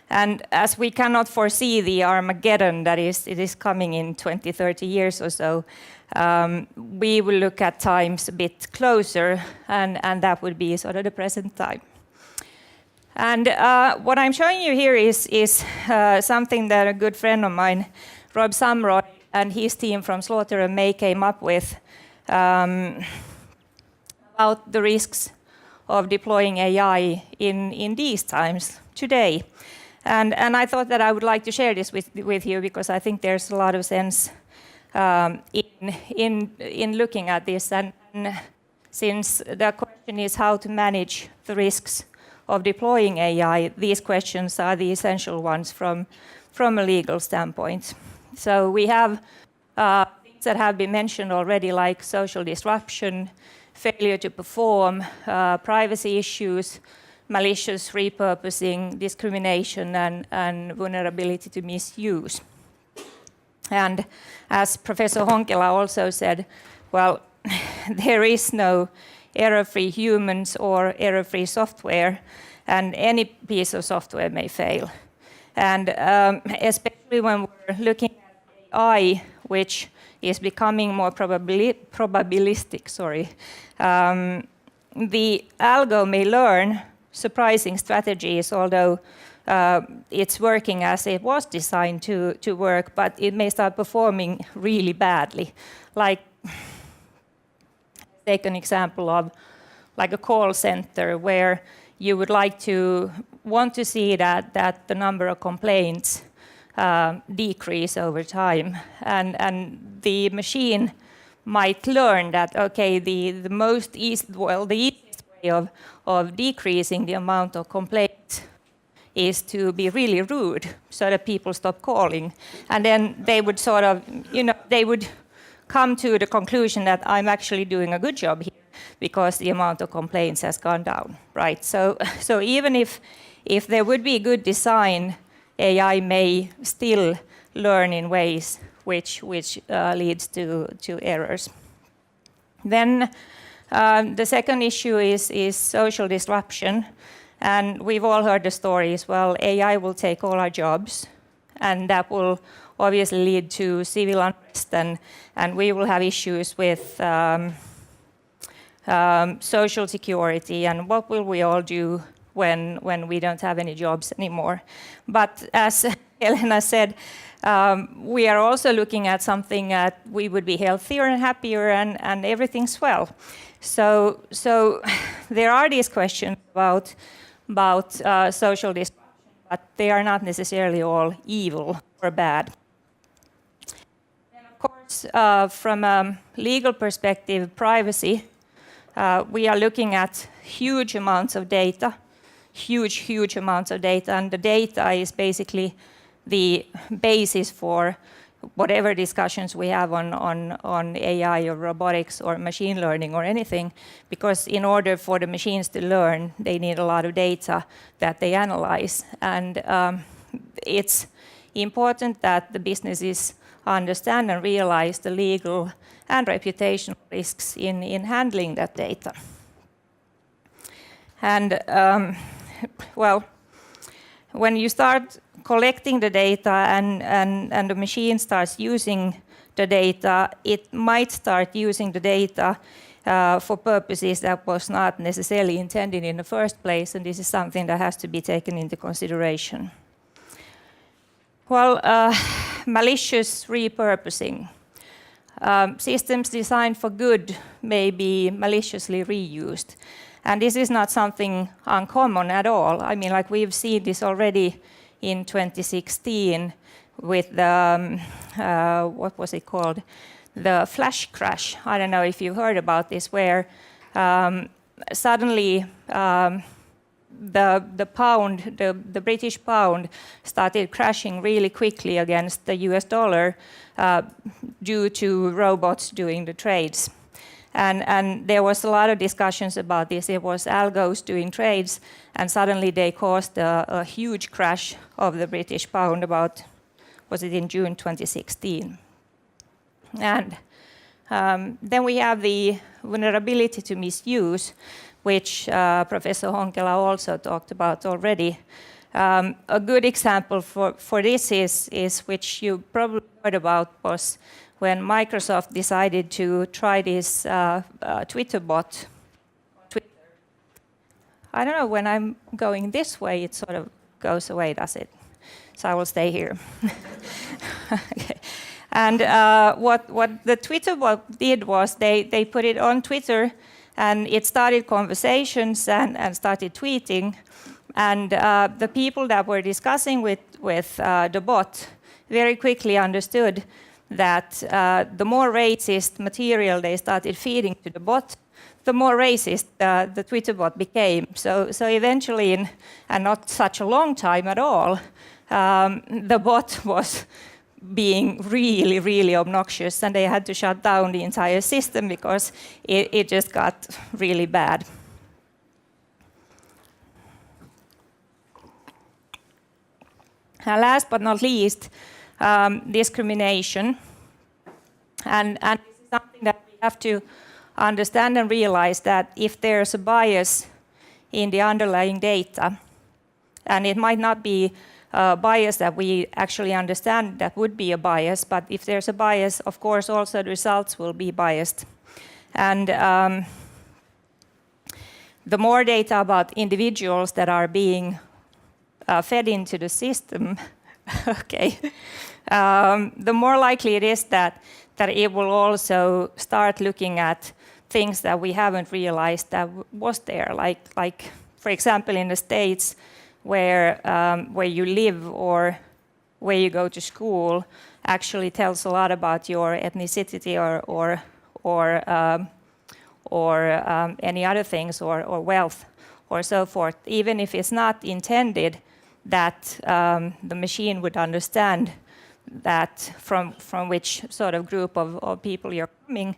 And as we cannot foresee the Armageddon that is coming in 20, 30 years or so, we will look at times a bit closer, and that would be sort of the present time. And what I'm showing you here is something that a good friend of mine, Rob Sumroy, and his team from Slaughter and May came up with about the risks of deploying AI in these times today. And I thought that I would like to share this with you because I think there's a lot of sense in looking at this. And since the question is how to manage the risks of deploying AI, these questions are the essential ones from a legal standpoint. So we have things that have been mentioned already, like social disruption, failure to perform, privacy issues, malicious repurposing, discrimination, and vulnerability to misuse. And as Professor Honkela also said, well, there is no error-free humans or error-free software, and any piece of software may fail. And especially when we're looking at AI, which is becoming more probabilistic, the algo may learn surprising strategies, although it's working as it was designed to work, but it may start performing really badly. Like, take an example of like a call center where you would want to see that the number of complaints decrease over time, and the machine might learn that, okay, the easiest way of decreasing the amount of complaints is to be really rude so that people stop calling. And then they would they would come to the conclusion that I'm actually doing a good job here because the amount of complaints has gone down, right? So even if there would be good design, AI may still learn in ways which leads to errors. Then The second issue is social disruption. And we've all heard the stories, well, AI will take all our jobs, and that will obviously lead to civil unrest, and we will have issues with social security, and what will we all do when we don't have any jobs anymore. But as Elena said, we are also looking at something that we would be healthier and happier, and everything's well. So there are these questions about social disruption, but they are not necessarily all evil or bad. And of course, from a legal perspective, privacy, we are looking at huge amounts of data, huge amounts of data, and the data is basically the basis for whatever discussions we have on AI or robotics or machine learning or anything, because in order for the machines to learn, they need a lot of data that they analyze. And it's important that the businesses understand and realize the legal and reputational risks in handling that data. And well, when you start collecting the data and the machine starts using the data, it might start using the data for purposes that was not necessarily intended in the first place, and this is something that has to be taken into consideration. Well, malicious repurposing. Systems designed for good may be maliciously reused. And this is not something uncommon at all. I mean, like we've seen this already in 2016 with the, what was it called? The flash crash. I don't know if you've heard about this, where suddenly the pound, the British pound, started crashing really quickly against the US dollar due to robots doing the trades. And there was a lot of discussions about this. It was algos doing trades, and suddenly they caused a huge crash of the British pound about, was it in June 2016? And then we have the vulnerability to misuse, which Professor Honkela also talked about already. A good example for this is, which you probably heard about, was when Microsoft decided to try this Twitter bot. I don't know, when I'm going this way, it sort of goes away, does it? So I will stay here. Okay. And what the Twitter bot did was they put it on Twitter, and it started conversations and started tweeting. And the people that were discussing with the bot very quickly understood that the more racist material they started feeding to the bot, the more racist the Twitter bot became. So eventually, and not such a long time at all, the bot was being really, really obnoxious, and they had to shut down the entire system because it just got really bad. And last but not least, discrimination. And this is something that we have to understand and realize, that if there's a bias in the underlying data, and it might not be a bias that we actually understand that would be a bias, but if there's a bias, of course, also the results will be biased. And the more data about individuals that are being fed into the system, okay, the more likely it is that it will also start looking at things that we haven't realized that was there, like for example in the States, where you live or where you go to school actually tells a lot about your ethnicity or any other things, or wealth or so forth, even if it's not intended that the machine would understand that from which sort of group of people you're coming,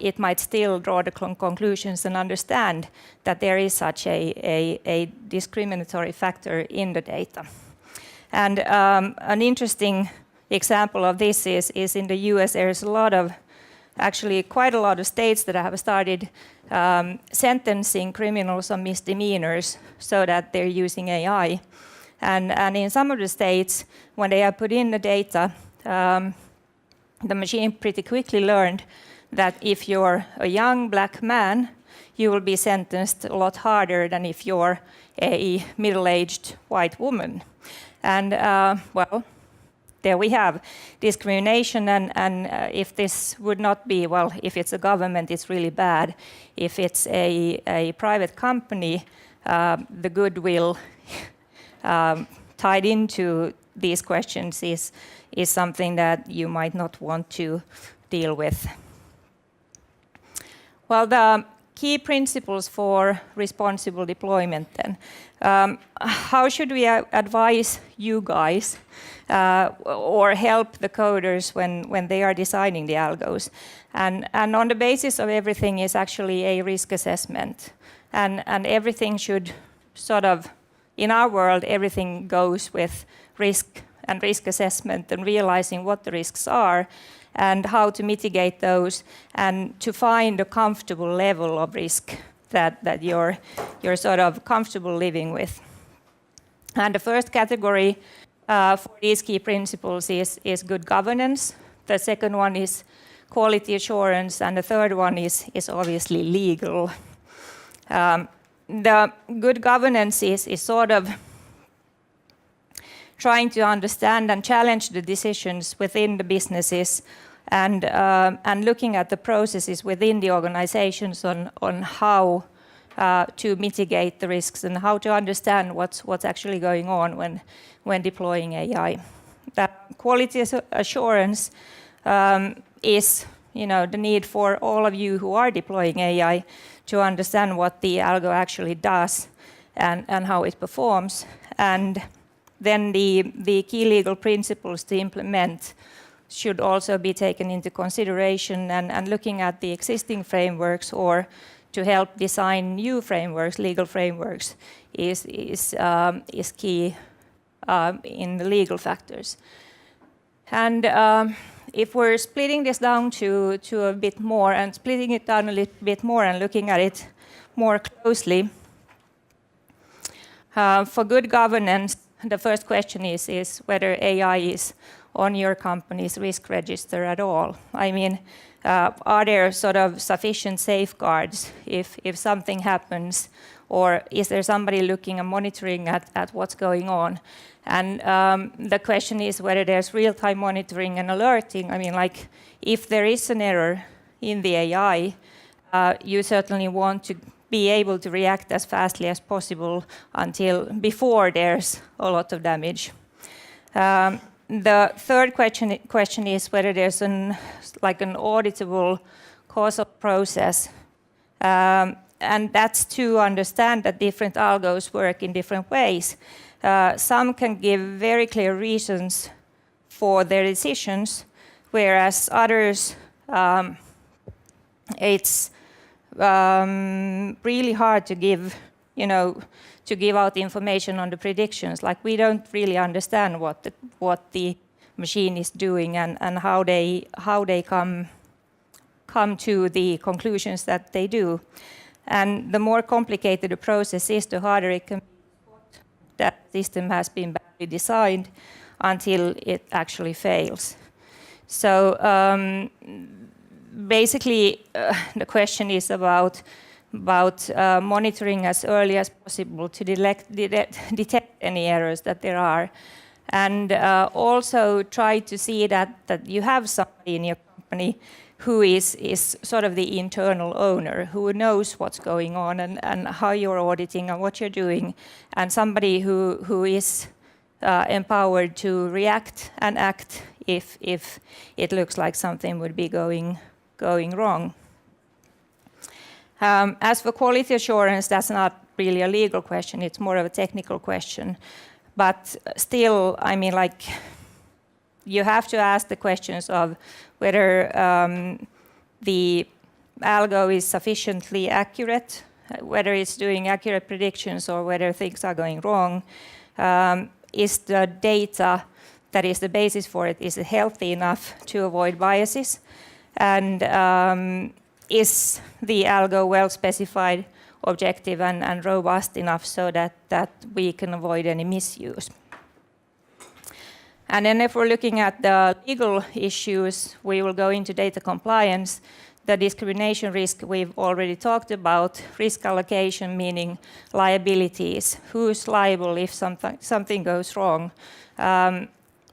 it might still draw the conclusions and understand that there is such a discriminatory factor in the data. And an interesting example of this is in the US. There's a lot of actually quite a lot of states that have started sentencing criminals on misdemeanors so that they're using AI. And in some of the states, when they have put in the data, the machine pretty quickly learned that if you're a young black man, you will be sentenced a lot harder than if you're a middle-aged white woman. And well, there we have discrimination, and if this would not be, well, if it's a government, it's really bad. If it's a private company, the goodwill tied into these questions is something that you might not want to deal with. Well, the key principles for responsible deployment then. How should we advise you guys or help the coders when they are designing the algos? And on the basis of everything is actually a risk assessment. And everything should sort of, in our world, everything goes with risk and risk assessment and realizing what the risks are and how to mitigate those and to find a comfortable level of risk that you're sort of comfortable living with. And the first category for these key principles is good governance. The second one is quality assurance, and the third one is obviously legal. The good governance is sort of trying to understand and challenge the decisions within the businesses and looking at the processes within the organizations on how to mitigate the risks and how to understand what's actually going on when deploying AI. That quality assurance is, the need for all of you who are deploying AI to understand what the algo actually does and how it performs. And then the key legal principles to implement should also be taken into consideration, and looking at the existing frameworks or to help design new frameworks, legal frameworks, is key in the legal factors. And if we're splitting this down to a bit more and splitting it down a little bit more and looking at it more closely, for good governance, the first question is whether AI is on your company's risk register at all. I mean, are there sort of sufficient safeguards if something happens, or is there somebody looking and monitoring at what's going on? And the question is whether there's real-time monitoring and alerting. I mean, like, if there is an error in the AI, you certainly want to be able to react as fastly as possible before there's a lot of damage. The third question is whether there's an auditable causal process. And that's to understand that different algos work in different ways. Some can give very clear reasons for their decisions, whereas others, it's really hard to give, out information on the predictions. Like, we don't really understand what the machine is doing and how they come to the conclusions that they do. And the more complicated the process is, the harder it can be that system has been badly designed until it actually fails. So basically, the question is about monitoring as early as possible to detect any errors that there are, and also try to see that you have somebody in your company who is sort of the internal owner, who knows what's going on and how you're auditing and what you're doing, and somebody who is empowered to react and act if it looks like something would be going wrong. As for quality assurance, that's not really a legal question, it's more of a technical question. But still, I mean, like, you have to ask the questions of whether the algo is sufficiently accurate, whether it's doing accurate predictions or whether things are going wrong. Is the data that is the basis for it, is it healthy enough to avoid biases? And is the algo well specified, objective, and robust enough so that we can avoid any misuse? And then if we're looking at the legal issues, we will go into data compliance. The discrimination risk we've already talked about. Risk allocation, meaning liabilities. Who's liable if something goes wrong?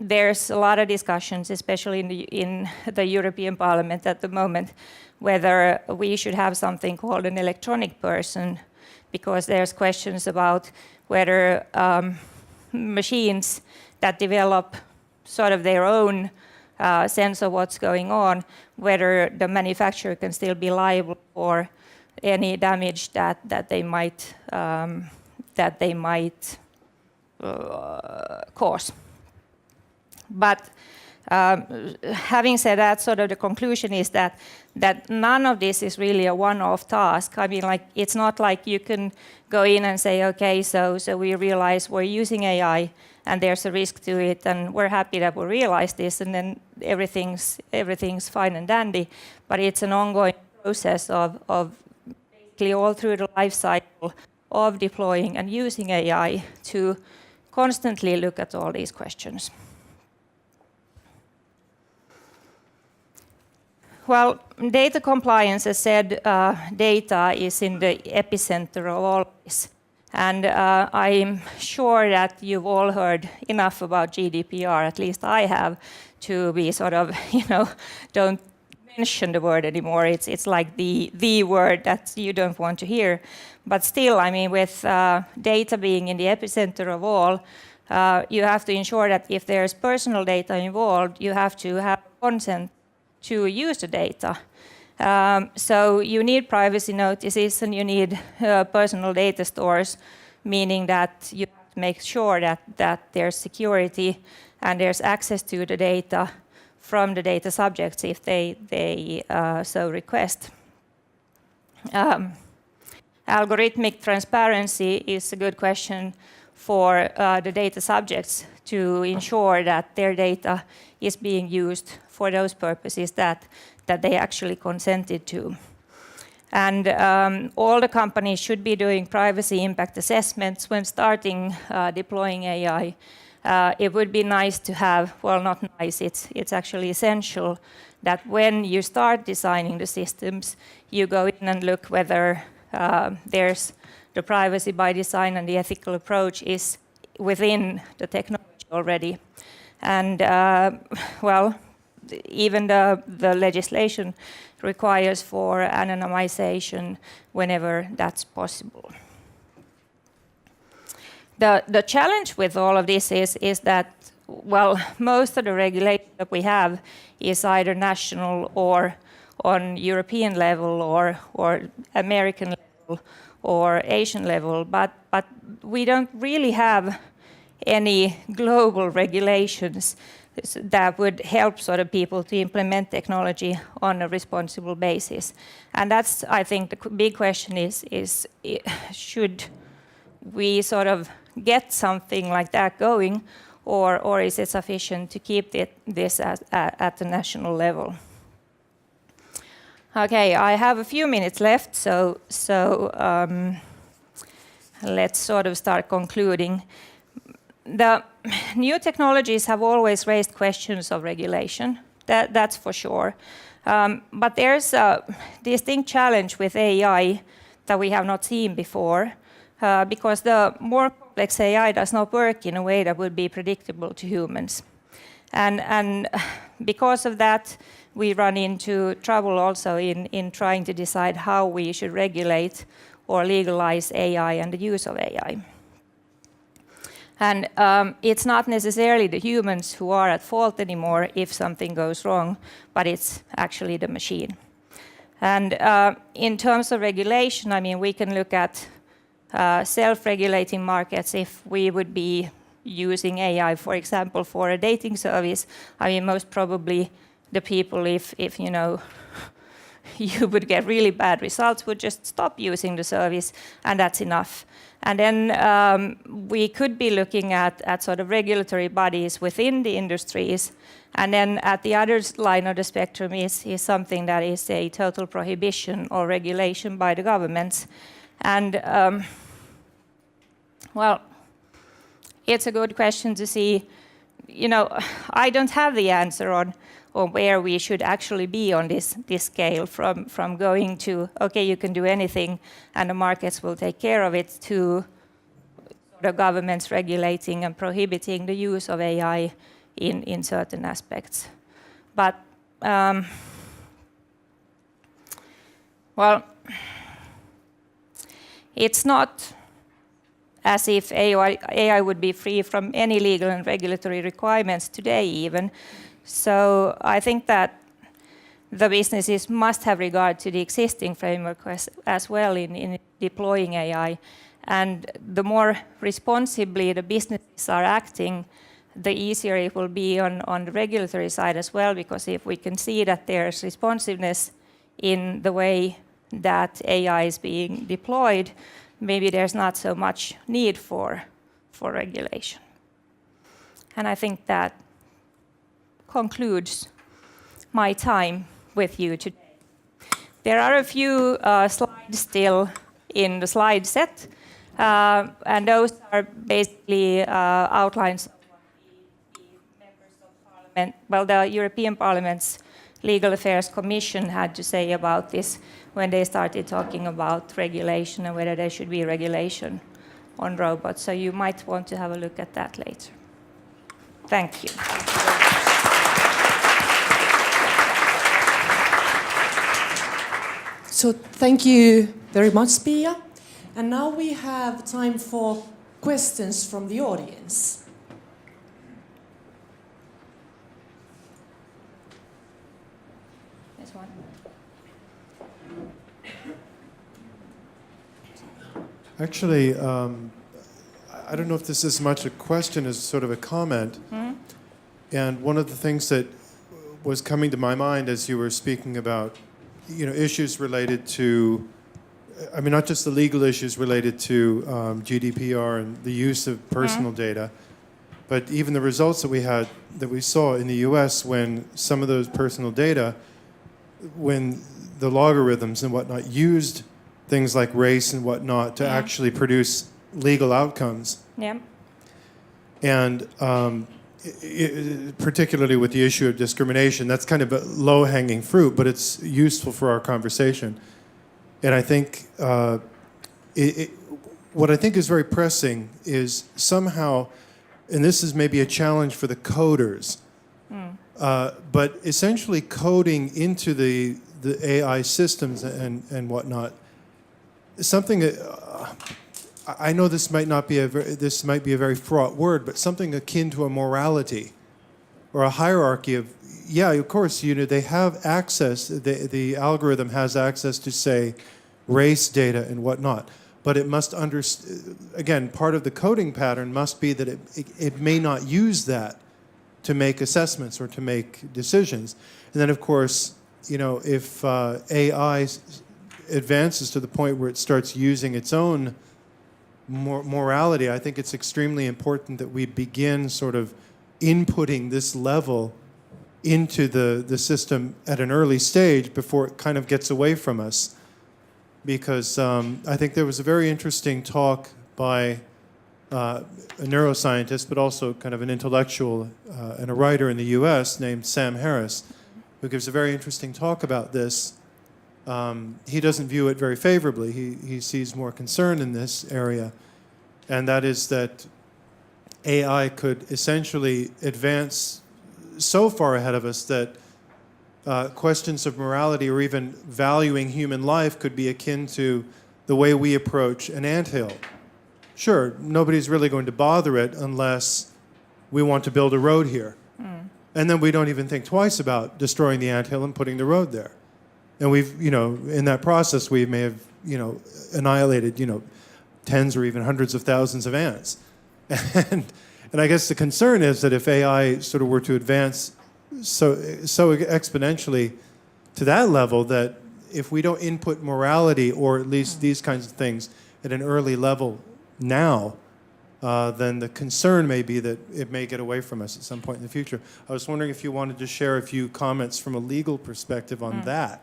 There's a lot of discussions, especially in the European Parliament at the moment, whether we should have something called an electronic person, because there's questions about whether machines that develop sort of their own sense of what's going on, whether the manufacturer can still be liable for any damage that they might cause. But having said that, sort of the conclusion is that none of this is really a one-off task. I mean, like, it's not like you can go in and say, okay, so we realize we're using AI and there's a risk to it, and we're happy that we realize this, and then everything's fine and dandy. But it's an ongoing process of basically all through the life cycle of deploying and using AI to constantly look at all these questions. Well, data compliance, as said, data is in the epicenter of all this. And I'm sure that you've all heard enough about GDPR, at least I have, to be sort of, don't mention the word anymore. It's like the word that you don't want to hear. But still, I mean, with data being in the epicenter of all, you have to ensure that if there's personal data involved, you have to have consent to use the data. So you need privacy notices and you need personal data stores, meaning that you have to make sure that there's security and there's access to the data from the data subjects if they so request. Algorithmic transparency is a good question for the data subjects to ensure that their data is being used for those purposes that they actually consented to. And all the companies should be doing privacy impact assessments when starting deploying AI. It would be nice to have, well, not nice, it's actually essential that when you start designing the systems, you go in and look whether there's the privacy by design and the ethical approach is within the technology already. And well, even the legislation requires for anonymization whenever that's possible. The challenge with all of this is that, well, most of the regulation that we have is either national or on European level or American level or Asian level, but we don't really have any global regulations that would help sort of people to implement technology on a responsible basis. And that's, I think, the big question is should we sort of get something like that going, or is it sufficient to keep this at the national level? Okay, I have a few minutes left, so let's sort of start concluding. The new technologies have always raised questions of regulation, that's for sure. But there's a distinct challenge with AI that we have not seen before, because the more complex AI does not work in a way that would be predictable to humans. And because of that, we run into trouble also in trying to decide how we should regulate or legalize AI and the use of AI. And it's not necessarily the humans who are at fault anymore if something goes wrong, but it's actually the machine. And in terms of regulation, I mean, we can look at self-regulating markets. If we would be using AI, for example, for a dating service, I mean, most probably the people, if you know, you would get really bad results, would just stop using the service, and that's enough. And then we could be looking at sort of regulatory bodies within the industries. And then at the other line of the spectrum is something that is a total prohibition or regulation by the governments. And well, it's a good question to see. You know, I don't have the answer on where we should actually be on this scale, from going to, okay, you can do anything and the markets will take care of it, to the governments regulating and prohibiting the use of AI in certain aspects. But, well, it's not as if AI would be free from any legal and regulatory requirements today even. So I think that the businesses must have regard to the existing framework as well in deploying AI. And the more responsibly the businesses are acting, the easier it will be on the regulatory side as well, because if we can see that there's responsiveness in the way that AI is being deployed, maybe there's not so much need for regulation. And I think that concludes my time with you today. There are a few slides still in the slide set, and those are basically outlines of what the members of Parliament, well, the European Parliament's Legal Affairs Commission had to say about this when they started talking about regulation and whether there should be regulation on robots. So you might want to have a look at that later. Thank you. So thank you very much, Pia. And now we have time for questions from the audience. This one. Actually, I don't know if this is much a question as sort of a comment. Mm-hmm. And one of the things that was coming to my mind as you were speaking about, you know, issues related to, I mean, not just the legal issues related to GDPR and the use of personal data, but even the results that we saw in the US when some of those personal data, when the logarithms and whatnot used things like race and whatnot to actually produce legal outcomes. Yeah. And particularly with the issue of discrimination, that's kind of a low-hanging fruit, but it's useful for our conversation. And I think what I think is very pressing is somehow, and this is maybe a challenge for the coders, but essentially coding into the AI systems and whatnot, something I know this might be a very fraught word, but something akin to a morality or a hierarchy of, yeah, of course, you know, they have access, the algorithm has access to, say, race data and whatnot, but it must again, part of the coding pattern must be that it may not use that to make assessments or to make decisions. And then, of course, you know, if AI advances to the point where it starts using its own morality, I think it's extremely important that we begin sort of inputting this level into the system at an early stage before it kind of gets away from us. Because I think there was a very interesting talk by a neuroscientist, but also kind of an intellectual and a writer in the US named Sam Harris, who gives a very interesting talk about this. He doesn't view it very favorably. He sees more concern in this area, and that is that AI could essentially advance so far ahead of us that questions of morality or even valuing human life could be akin to the way we approach an anthill. Sure, nobody's really going to bother it unless we want to build a road here. And then we don't even think twice about destroying the anthill and putting the road there. And we've, you know, in that process, we may have, you know, annihilated, you know, tens or even hundreds of thousands of ants. And I guess the concern is that if AI sort of were to advance so exponentially to that level, that if we don't input morality, or at least these kinds of things, at an early level now, then the concern may be that it may get away from us at some point in the future. I was wondering if you wanted to share a few comments from a legal perspective on that.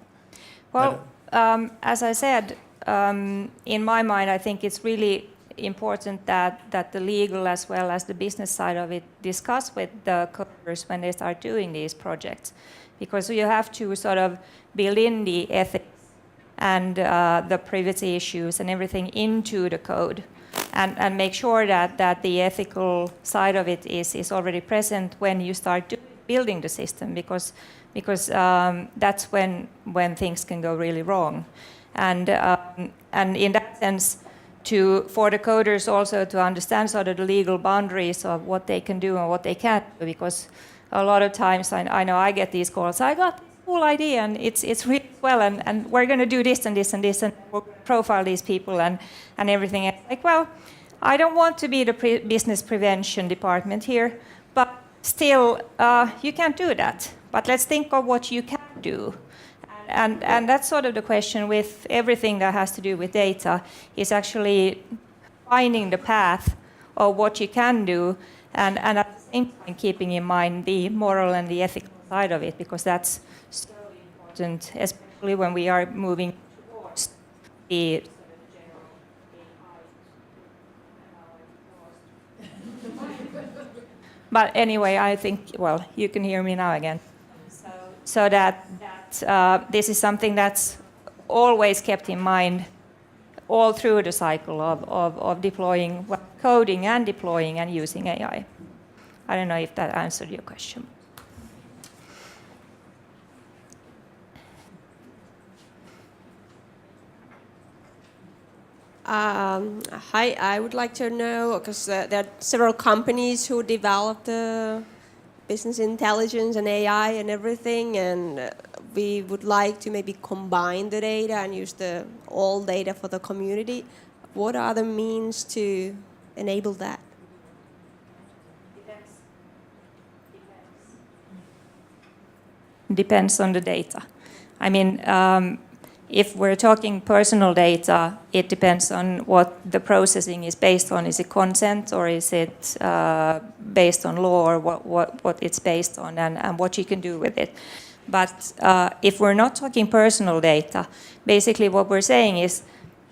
Well, as I said, in my mind, I think it's really important that the legal as well as the business side of it discuss with the coders when they start doing these projects, because you have to sort of build in the ethics and the privacy issues and everything into the code, and make sure that the ethical side of it is already present when you start building the system, because that's when things can go really wrong, and in that sense, for the coders also to understand sort of the legal boundaries of what they can do and what they can't do, because a lot of times I know I get these calls, I got this cool idea and it's really well, and we're going to do this and this and this, and we'll profile these people and everything. Like, well, I don't want to be the business prevention department here, but still, you can't do that. But let's think of what you can do. And that's sort of the question with everything that has to do with data, is actually finding the path of what you can do, and at the same time keeping in mind the moral and the ethical side of it, because that's so important, especially when we are moving towards the But anyway, I think, well, you can hear me now again. So that this is something that's always kept in mind all through the cycle of deploying, coding and deploying and using AI. I don't know if that answered your question. Hi, I would like to know, because there are several companies who develop the business intelligence and AI and everything, and we would like to maybe combine the data and use all data for the community. What are the means to enable that? Depends on the data. I mean, if we're talking personal data, it depends on what the processing is based on. Is it consent, or is it based on law, or what it's based on, and what you can do with it. But if we're not talking personal data, basically what we're saying is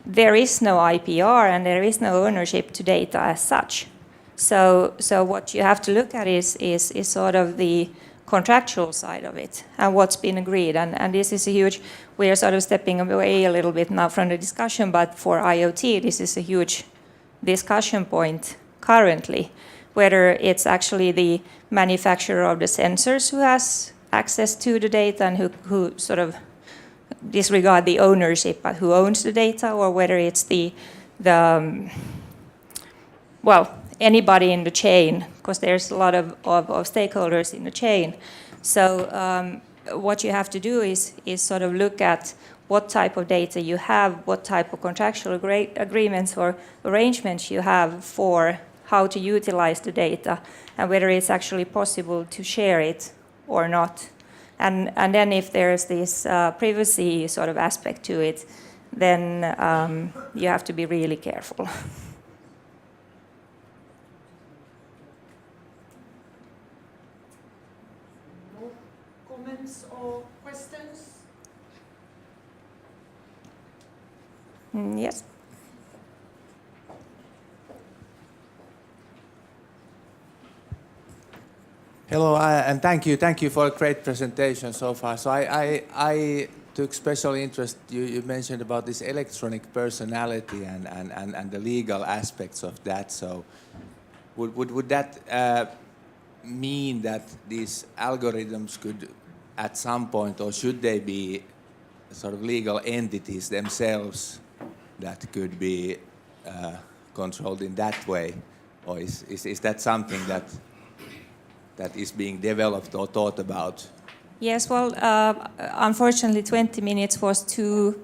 there is no IPR and there is no ownership to data as such. So what you have to look at is sort of the contractual side of it and what's been agreed. And this is a huge, we are sort of stepping away a little bit now from the discussion, but for IoT, this is a huge discussion point currently, whether it's actually the manufacturer of the sensors who has access to the data and who sort of disregard the ownership, but who owns the data, or whether it's anybody in the chain, because there's a lot of stakeholders in the chain. So what you have to do is sort of look at what type of data you have, what type of contractual agreements or arrangements you have for how to utilize the data, and whether it's actually possible to share it or not. And then if there's this privacy sort of aspect to it, then you have to be really careful. Comments or questions? Yes. Hello, and thank you for a great presentation so far. So I took special interest, you mentioned about this electronic personality and the legal aspects of that. So would that mean that these algorithms could at some point, or should they be sort of legal entities themselves that could be controlled in that way? Or is that something that is being developed or thought about? Yes, well, unfortunately 20 minutes was too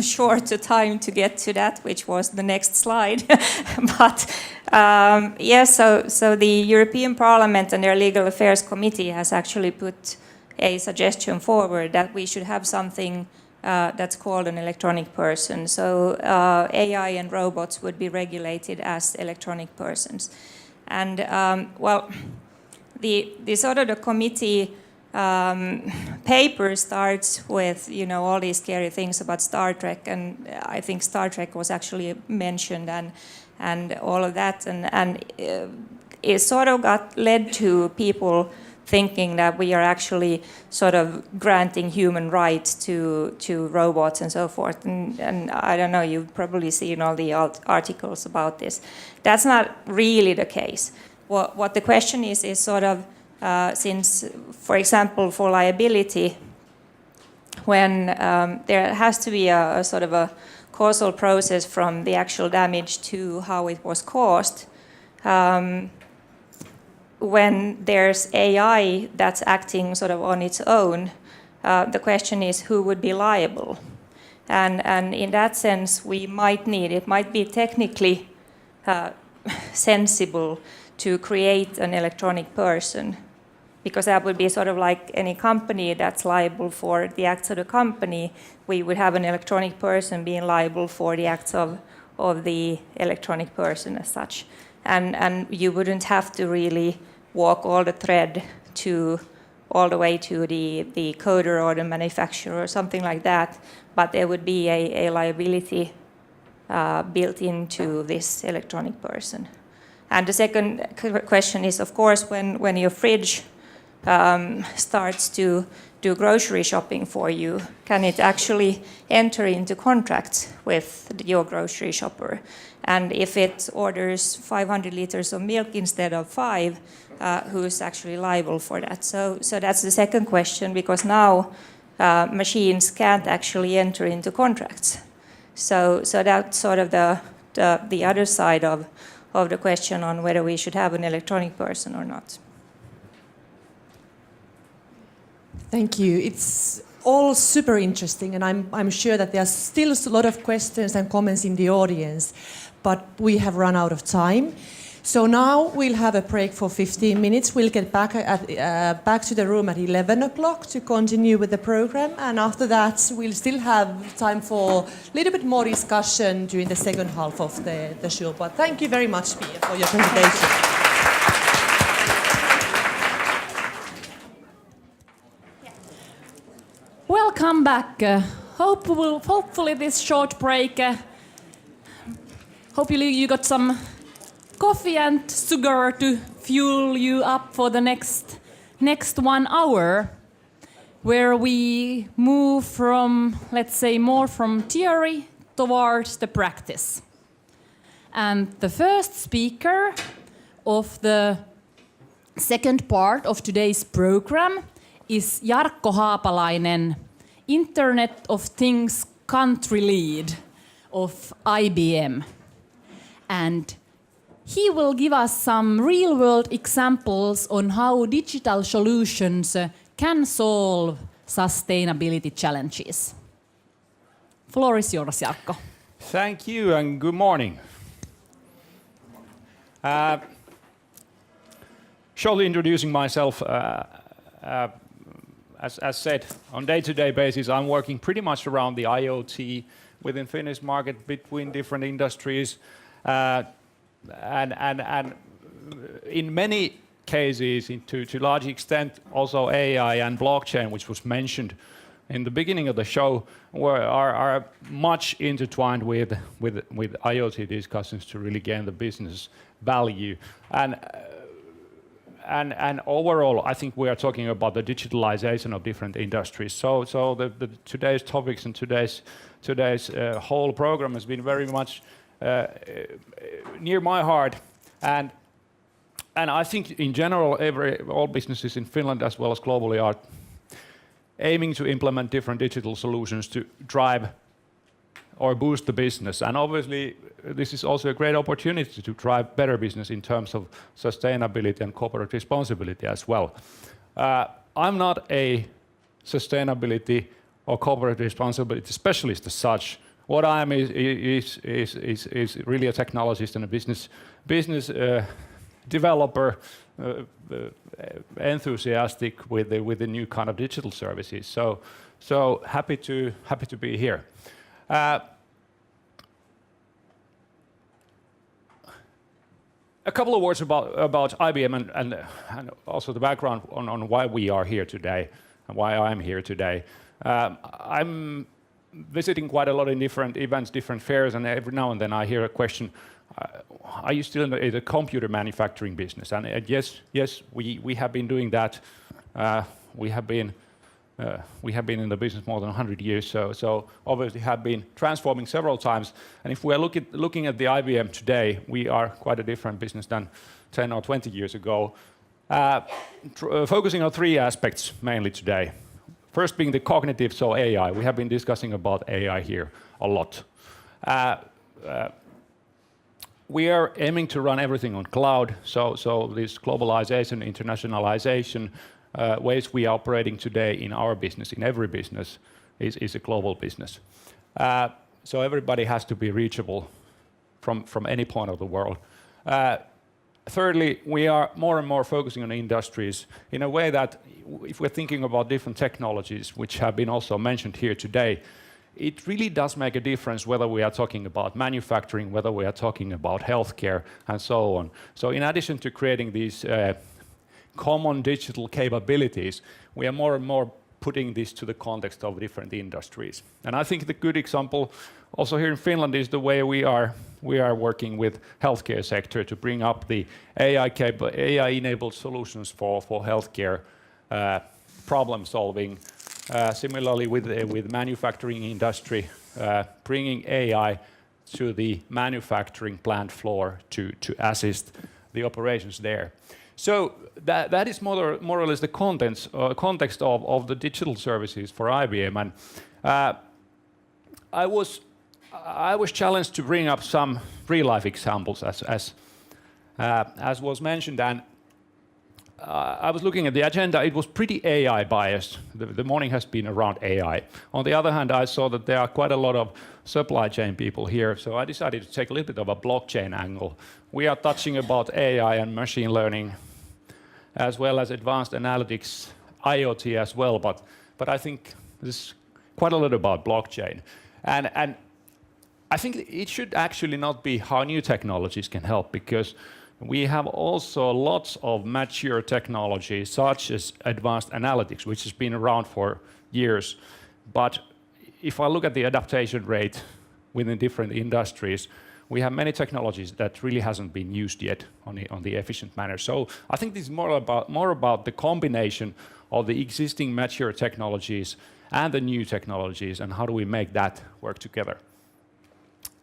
short a time to get to that, which was the next slide. But yes, so the European Parliament and their Legal Affairs Committee has actually put a suggestion forward that we should have something that's called an electronic person. So AI and robots would be regulated as electronic persons. And well, the sort of the committee paper starts with, you know, all these scary things about Star Trek, and I think Star Trek was actually mentioned, and all of that, and it sort of got led to people thinking that we are actually sort of granting human rights to robots and so forth. And I don't know, you've probably seen all the articles about this. That's not really the case. What the question is sort of, since, for example, for liability, when there has to be a sort of a causal process from the actual damage to how it was caused, when there's AI that's acting sort of on its own, the question is who would be liable? And in that sense, we might need, it might be technically sensible to create an electronic person, because that would be sort of like any company that's liable for the acts of the company. We would have an electronic person being liable for the acts of the electronic person as such. And you wouldn't have to really walk all the thread all the way to the coder or the manufacturer or something like that, but there would be a liability built into this electronic person. And the second question is, of course, when your fridge starts to do grocery shopping for you, can it actually enter into contracts with your grocery shopper? And if it orders 500 liters of milk instead of 5, who's actually liable for that? So that's the second question, because now machines can't actually enter into contracts. So that's sort of the other side of the question on whether we should have an electronic person or not. Thank you. It's all super interesting, and I'm sure that there's still a lot of questions and comments in the audience, but we have run out of time. So now we'll have a break for 15 minutes. We'll get back to the room at 11 o'clock to continue with the program, and after that we'll still have time for a little bit more discussion during the second half of the show. But thank you very much, Pia, for your presentation. Welcome back. Hopefully this short break, hopefully you got some coffee and sugar to fuel you up for the next 1 hour, where we move from, let's say, more from theory towards the practice. And the first speaker of the second part of today's program is Jarkko Haapalainen, Internet of Things country lead of IBM. And he will give us some real-world examples on how digital solutions can solve sustainability challenges. Floor is yours, Jarkko. Thank you and good morning. Shortly introducing myself, as said, on day-to-day basis, I'm working pretty much around the IoT within Finnish market between different industries. And in many cases, to large extent, also AI and blockchain, which was mentioned in the beginning of the show, are much intertwined with IoT discussions to really gain the business value. And overall, I think we are talking about the digitalization of different industries. So the today's topics and today's whole program has been very much near my heart, and I think in general all businesses in Finland as well as globally are aiming to implement different digital solutions to drive or boost the business. And obviously this is also a great opportunity to drive better business in terms of sustainability and corporate responsibility as well. I'm not a sustainability or corporate responsibility specialist as such. What I am is really a technologist and a business developer, enthusiastic with the new kind of digital services. So happy to be here. A couple of words about IBM and also the background on why we are here today and why I'm here today. I'm visiting quite a lot in different events, different fairs, and every now and then I hear a question, are you still in the computer manufacturing business? And yes, we have been doing that. We have been in the business more than 100 years, so obviously have been transforming several times. And if we are looking at the IBM today, we are quite a different business than 10 or 20 years ago. Focusing on three aspects mainly today. First being the cognitive, so AI. We have been discussing about AI here a lot. We are aiming to run everything on cloud, so this globalization, internationalization, ways we are operating today in our business, in every business, is a global business. So everybody has to be reachable from any point of the world. Thirdly, we are more and more focusing on industries in a way that if we're thinking about different technologies, which have been also mentioned here today, it really does make a difference whether we are talking about manufacturing, whether we are talking about healthcare, and so on. So in addition to creating these common digital capabilities, we are more and more putting this to the context of different industries. And I think the good example also here in Finland is the way we are working with healthcare sector to bring up the AI-enabled solutions for healthcare problem solving. Similarly with manufacturing industry, bringing AI to the manufacturing plant floor to assist the operations there. So that is more or less the context of the digital services for IBM. And I was challenged to bring up some real-life examples as was mentioned. And I was looking at the agenda. It was pretty AI biased. The morning has been around AI. On the other hand, I saw that there are quite a lot of supply chain people here, so I decided to take a little bit of a blockchain angle. We are touching about AI and machine learning, as well as advanced analytics, IoT as well, but I think there's quite a lot about blockchain. And I think it should actually not be how new technologies can help, because we have also lots of mature technologies, such as advanced analytics, which has been around for years. But if I look at the adaptation rate within different industries, we have many technologies that really hasn't been used yet on the efficient manner. So I think this is more about the combination of the existing mature technologies and the new technologies, and how do we make that work together.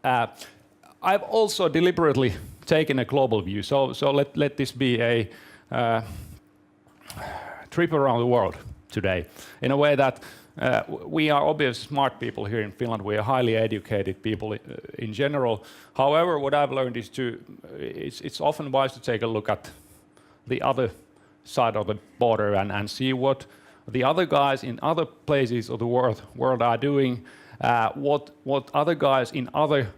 I've also deliberately taken a global view, so let this be a trip around the world today, in a way that we are obviously smart people here in Finland. We are highly educated people in general. However, what I've learned is it's often wise to take a look at the other side of the border and see what the other guys in other places of the world are doing, what other guys in other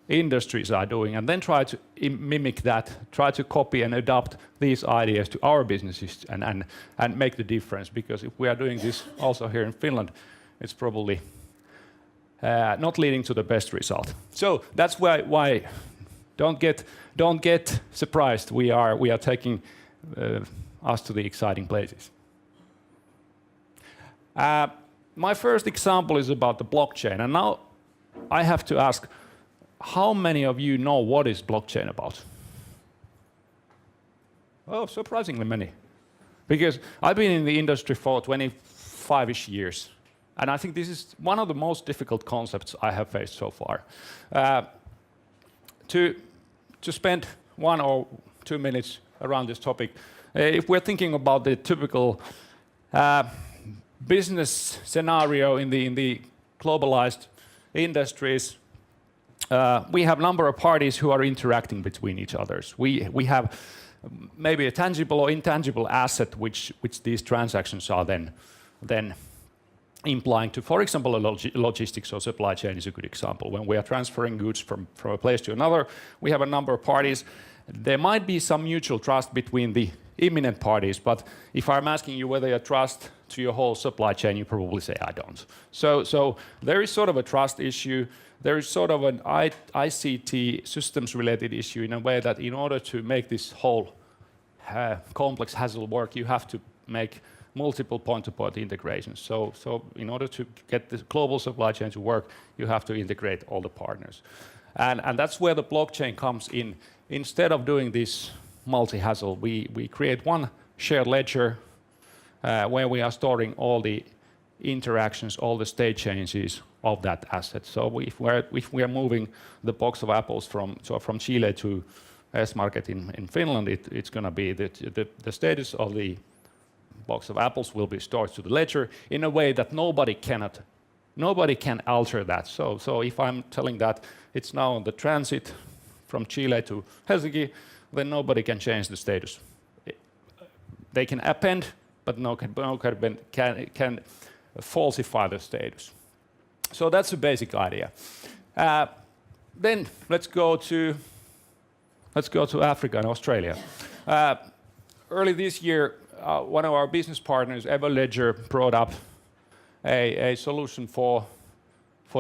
industries are doing, and then try to mimic that, try to copy and adopt these ideas to our businesses and make the difference. Because if we are doing this also here in Finland, it's probably not leading to the best result. So that's why don't get surprised. We are taking us to the exciting places. My first example is about the blockchain, and now I have to ask, how many of you know what is blockchain about? Oh, surprisingly many. Because I've been in the industry for 25-ish years, and I think this is one of the most difficult concepts I have faced so far. To spend 1 or 2 minutes around this topic, if we're thinking about the typical business scenario in the globalized industries, we have a number of parties who are interacting between each other. We have maybe a tangible or intangible asset which these transactions are then implying to. For example, logistics or supply chain is a good example. When we are transferring goods from a place to another, we have a number of parties. There might be some mutual trust between the imminent parties, but if I'm asking you whether you trust to your whole supply chain, you probably say, I don't. So there is sort of a trust issue. There is sort of an ICT systems related issue in a way that in order to make this whole complex hassle work, you have to make multiple point-to-point integrations. So in order to get the global supply chain to work, you have to integrate all the partners. And that's where the blockchain comes in. Instead of doing this multi-hassle, we create one shared ledger where we are storing all the interactions, all the state changes of that asset. So if we are moving the box of apples from Chile to S-Market in Finland, it's going to be the status of the box of apples will be stored to the ledger in a way that nobody can alter that. So if I'm telling that it's now on the transit from Chile to Helsinki, then nobody can change the status. They can append, but no can falsify the status. So that's the basic idea. Then let's go to Africa and Australia. Early this year, one of our business partners, Everledger, brought up a solution for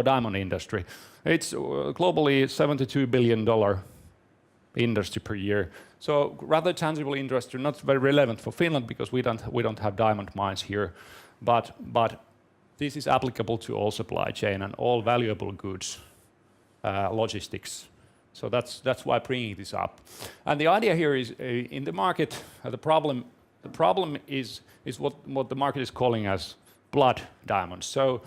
diamond industry. It's globally $72 billion industry per year. So rather tangible industry, not very relevant for Finland because we don't have diamond mines here, but this is applicable to all supply chain and all valuable goods, logistics. So that's why bringing this up. And the idea here is in the market, the problem is what the market is calling as blood diamonds. So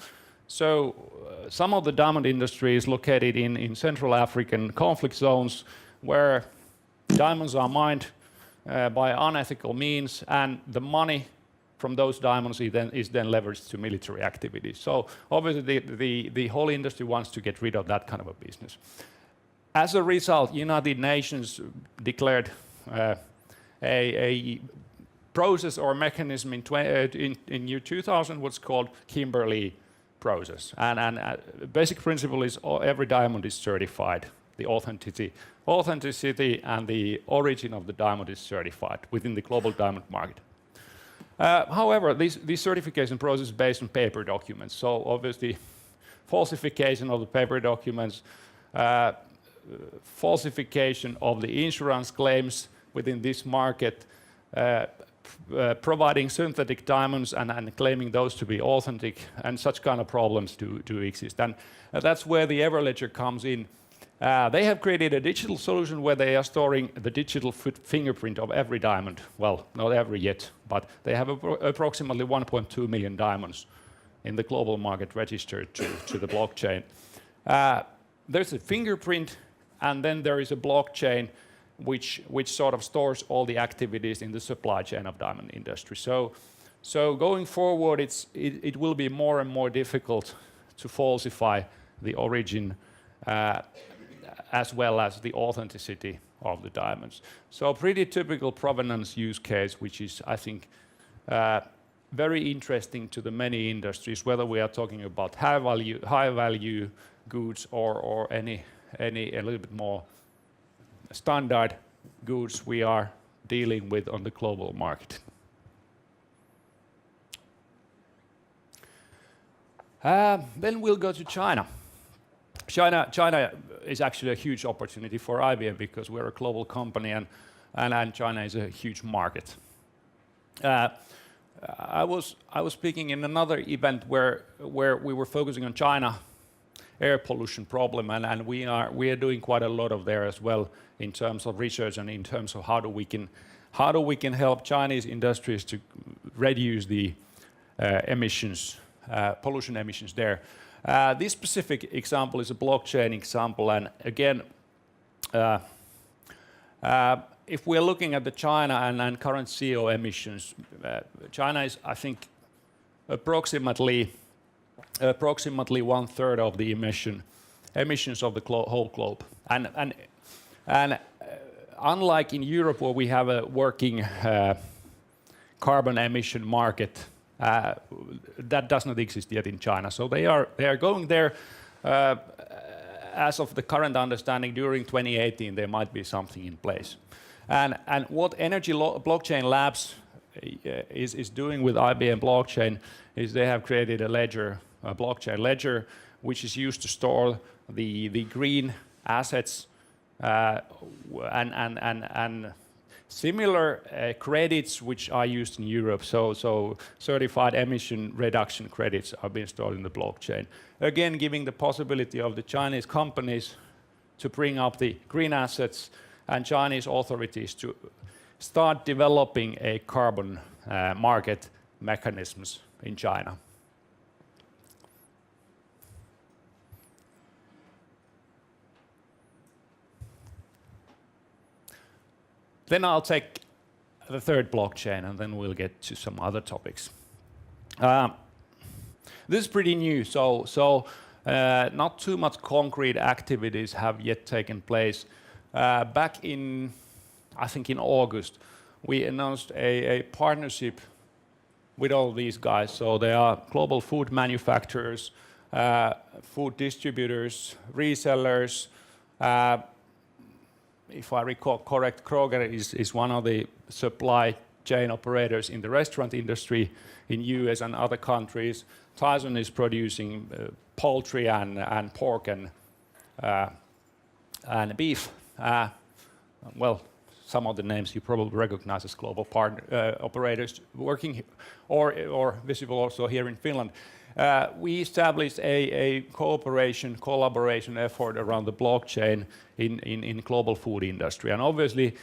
some of the diamond industry is located in Central African conflict zones where diamonds are mined by unethical means, and the money from those diamonds is then leveraged to military activities. So obviously the whole industry wants to get rid of that kind of a business. As a result, United Nations declared a process or mechanism in year 2000, what's called Kimberley process. And basic principle is every diamond is certified. The authenticity and the origin of the diamond is certified within the global diamond market. However, this certification process is based on paper documents. So obviously, falsification of the paper documents, falsification of the insurance claims within this market, providing synthetic diamonds and claiming those to be authentic, and such kind of problems do exist. And that's where the Everledger comes in. They have created a digital solution where they are storing the digital fingerprint of every diamond. Well, not every yet, but they have approximately 1.2 million diamonds in the global market registered to the blockchain. There's a fingerprint, and then there is a blockchain which sort of stores all the activities in the supply chain of diamond industry. So going forward, it will be more and more difficult to falsify the origin as well as the authenticity of the diamonds. So pretty typical provenance use case, which is, I think, very interesting to the many industries, whether we are talking about high value goods or any a little bit more standard goods we are dealing with on the global market. Then we'll go to China. China is actually a huge opportunity for IBM because we're a global company and China is a huge market. I was speaking in another event where we were focusing on China air pollution problem, and we are doing quite a lot of there as well in terms of research and in terms of how do we can help Chinese industries to reduce the emissions, pollution emissions there. This specific example is a blockchain example, and again, if we're looking at the China and current CO emissions, China is, I think, approximately 1/3 of the emissions of the whole globe. And unlike in Europe where we have a working carbon emission market, that does not exist yet in China. So they are going there. As of the current understanding, during 2018 there might be something in place. And what Energy Blockchain Labs is doing with IBM blockchain is they have created a ledger, a blockchain ledger, which is used to store the green assets and similar credits which are used in Europe. So certified emission reduction credits are being stored in the blockchain. Again, giving the possibility of the Chinese companies to bring up the green assets and Chinese authorities to start developing a carbon market mechanisms in China. Then I'll take the third blockchain and then we'll get to some other topics. This is pretty new, so not too much concrete activities have yet taken place. Back in, I think in August, we announced a partnership with all these guys. So they are global food manufacturers, food distributors, resellers. If I recall correct, Kroger is one of the supply chain operators in the restaurant industry in US and other countries. Tyson is producing poultry and pork and beef. Well, some of the names you probably recognize as global partner operators working or visible also here in Finland. We established a collaboration effort around the blockchain in global food industry. And obviously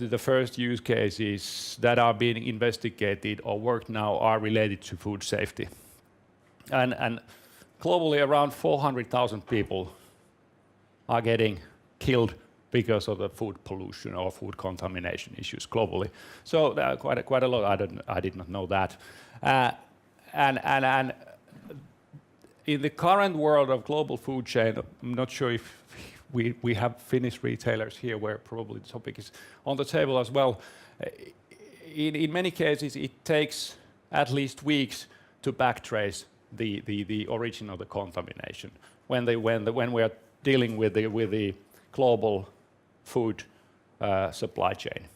the first use cases that are being investigated or worked now are related to food safety. And globally around 400,000 people are getting killed because of the food pollution or food contamination issues globally. So quite a lot. I did not know that. And in the current world of global food chain, I'm not sure if we have Finnish retailers here where probably the topic is on the table as well. In many cases, it takes at least weeks to backtrace the origin of the contamination when we are dealing with the global food supply chain.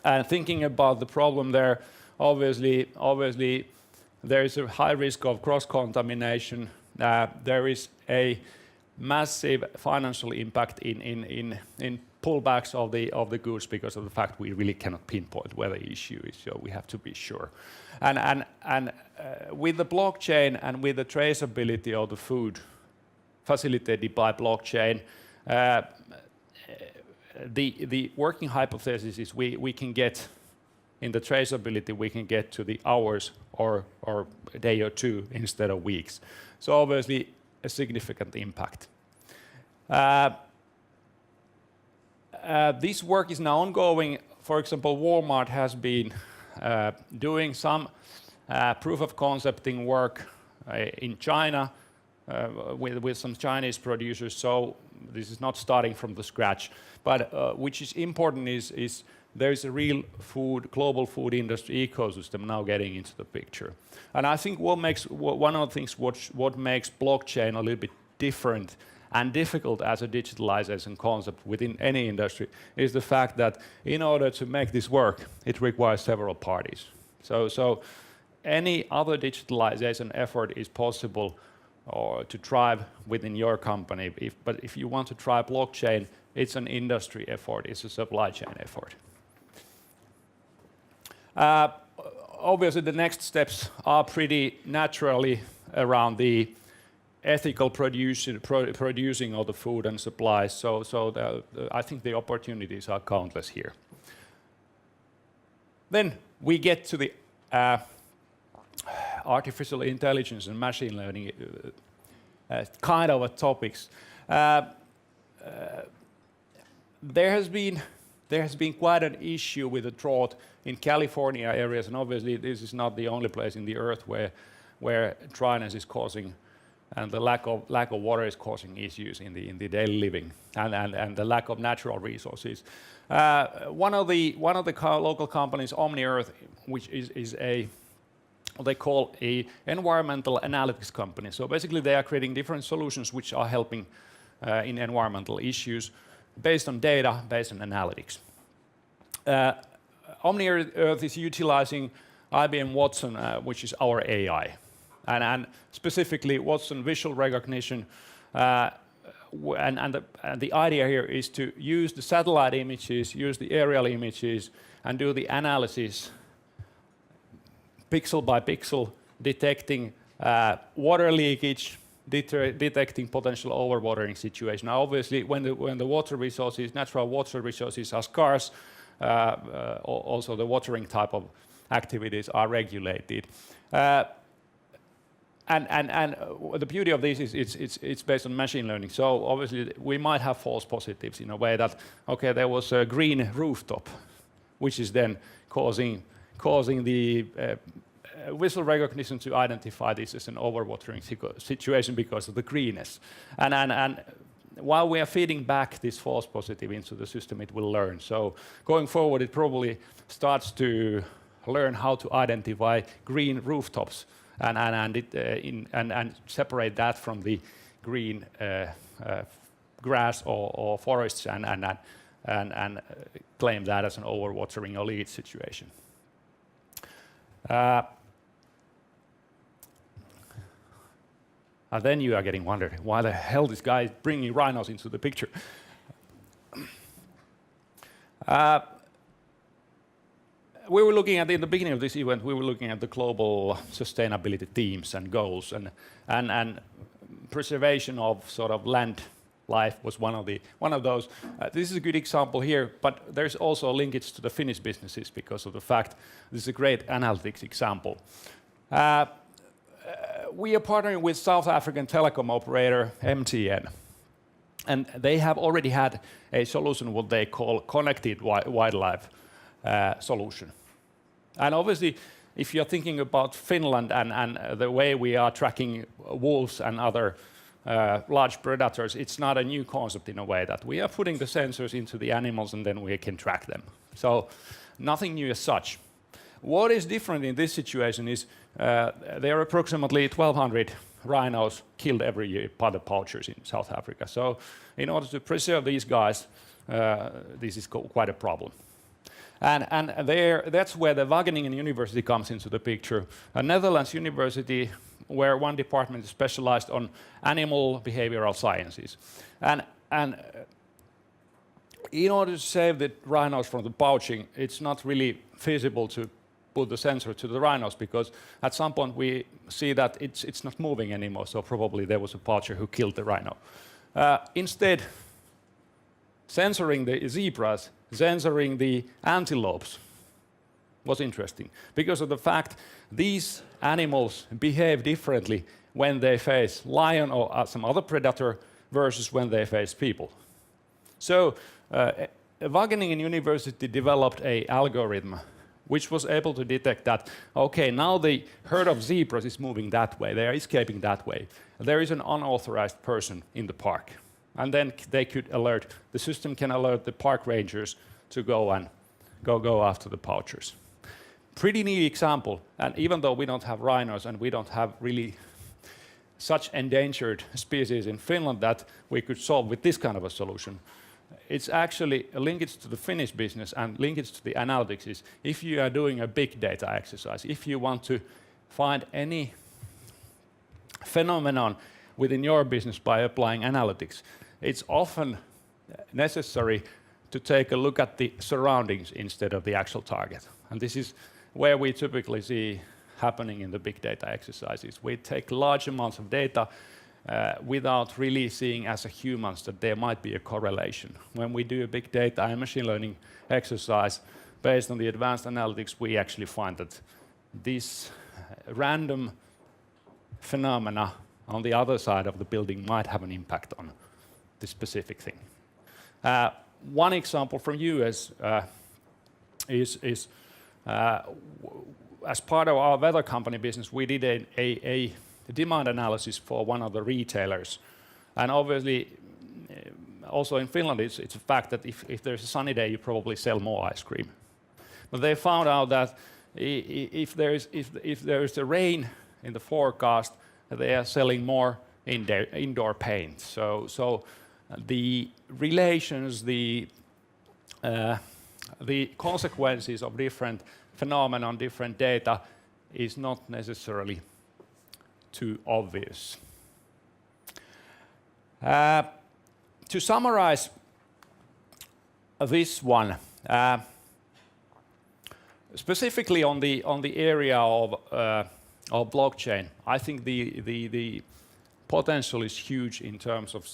And thinking about the problem there, obviously there is a high risk of cross-contamination. There is a massive financial impact in pullbacks of the goods because of the fact we really cannot pinpoint where the issue is, so we have to be sure. And with the blockchain and with the traceability of the food facilitated by blockchain, the working hypothesis is we can get in the traceability, we can get to the hours or a day or two instead of weeks. So obviously a significant impact. This work is now ongoing. For example, Walmart has been doing some proof of concepting work in China with some Chinese producers. So this is not starting from the scratch. But which is important is there is a real global food industry ecosystem now getting into the picture. And I think one of the things what makes blockchain a little bit different and difficult as a digitalization concept within any industry is the fact that in order to make this work, it requires several parties. So any other digitalization effort is possible or to drive within your company. But if you want to try blockchain, it's an industry effort, it's a supply chain effort. Obviously, the next steps are pretty naturally around the ethical producing of the food and supplies. So I think the opportunities are countless here. Then we get to the artificial intelligence and machine learning kind of topics. There has been quite an issue with the drought in California areas, and obviously this is not the only place in the earth where dryness is causing, and the lack of water is causing issues in the daily living, and the lack of natural resources. One of the local companies, OmniEarth, which is what they call a environmental analytics company. So basically, they are creating different solutions which are helping in environmental issues based on data, based on analytics. Omni Earth is utilizing IBM Watson, which is our AI. And specifically Watson visual recognition. And the idea here is to use the satellite images, use the aerial images, and do the analysis pixel by pixel, detecting water leakage, detecting potential overwatering situation. Now, obviously, when the water resources, natural water resources are scarce, also the watering type of activities are regulated. And the beauty of this is it's based on machine learning. So obviously we might have false positives in a way that, okay, there was a green rooftop, which is then causing the visual recognition to identify this as an overwatering situation because of the greenness. And while we are feeding back this false positive into the system, it will learn. So going forward, it probably starts to learn how to identify green rooftops and separate that from the green grass or forests and claim that as an overwatering or lead situation. And then you are getting wondering, why the hell this guy is bringing rhinos into the picture? We were looking at, in the beginning of this event, we were looking at the global sustainability themes and goals, and preservation of sort of land life was one of those. This is a good example here, but there's also a linkage to the Finnish businesses because of the fact this is a great analytics example. We are partnering with South African telecom operator MTN, and they have already had a solution what they call connected wildlife solution. And obviously, if you're thinking about Finland and the way we are tracking wolves and other large predators, it's not a new concept in a way that we are putting the sensors into the animals and then we can track them. So nothing new as such. What is different in this situation is there are approximately 1,200 rhinos killed every year by the poachers in South Africa. So in order to preserve these guys, this is quite a problem. And that's where the Wageningen University comes into the picture. A Netherlands university where one department is specialized on animal behavioral sciences. And in order to save the rhinos from the poaching, it's not really feasible to put the sensor to the rhinos because at some point we see that it's not moving anymore, so probably there was a poacher who killed the rhino. Instead, censoring the zebras, censoring the antelopes was interesting because of the fact these animals behave differently when they face lion or some other predator versus when they face people. So Wageningen University developed an algorithm which was able to detect that, okay, now the herd of zebras is moving that way, they are escaping that way. There is an unauthorized person in the park. And then they could alert, the system can alert the park rangers to go after the poachers. Pretty neat example, and even though we don't have rhinos and we don't have really such endangered species in Finland that we could solve with this kind of a solution, it's actually a linkage to the Finnish business and linkage to the analytics is if you are doing a big data exercise, if you want to find any phenomenon within your business by applying analytics, it's often necessary to take a look at the surroundings instead of the actual target. And this is where we typically see happening in the big data exercises. We take large amounts of data without really seeing as a humans that there might be a correlation. When we do a big data and machine learning exercise based on the advanced analytics, we actually find that these random phenomena on the other side of the building might have an impact on this specific thing. One example from US is as part of our weather company business, we did a demand analysis for one of the retailers. And obviously, also in Finland, it's a fact that if there's a sunny day, you probably sell more ice cream. But they found out that if there's a rain in the forecast, they are selling more indoor paint. So the relations, the the consequences of different phenomena on different data is not necessarily too obvious. To summarize this one, specifically on the area of blockchain, I think the potential is huge in terms of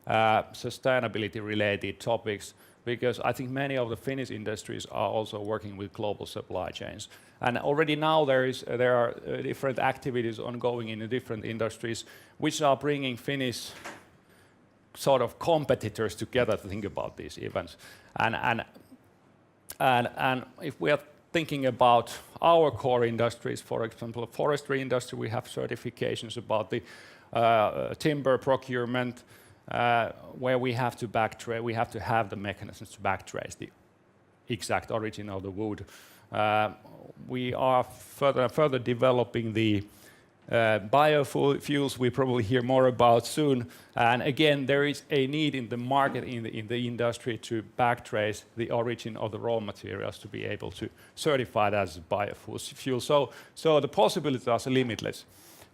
sustainability-related topics, because I think many of the Finnish industries are also working with global supply chains. And already now there are different activities ongoing in the different industries which are bringing Finnish sort of competitors together to think about these events. And if we are thinking about our core industries, for example, forestry industry, we have certifications about the timber procurement, where we have to backtrace, we have to have the mechanisms to backtrace the exact origin of the wood. We are further developing the biofuels we probably hear more about soon. And again, there is a need in the market, in the industry, to backtrace the origin of the raw materials to be able to certify that as biofuel. So the possibilities are limitless.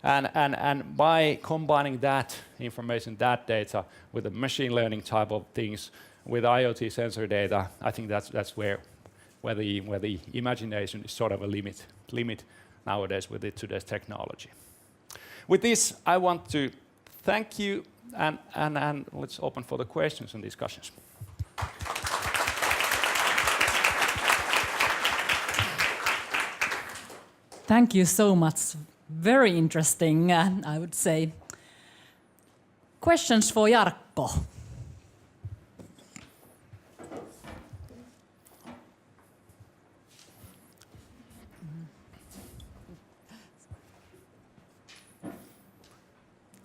And by combining that information, that data, with the machine learning type of things, with IoT sensor data, I think that's where the imagination is sort of a limit nowadays with today's technology. With this, I want to thank you, and let's open for the questions and discussions. Thank you so much. Very interesting, I would say. Questions for Jarkko?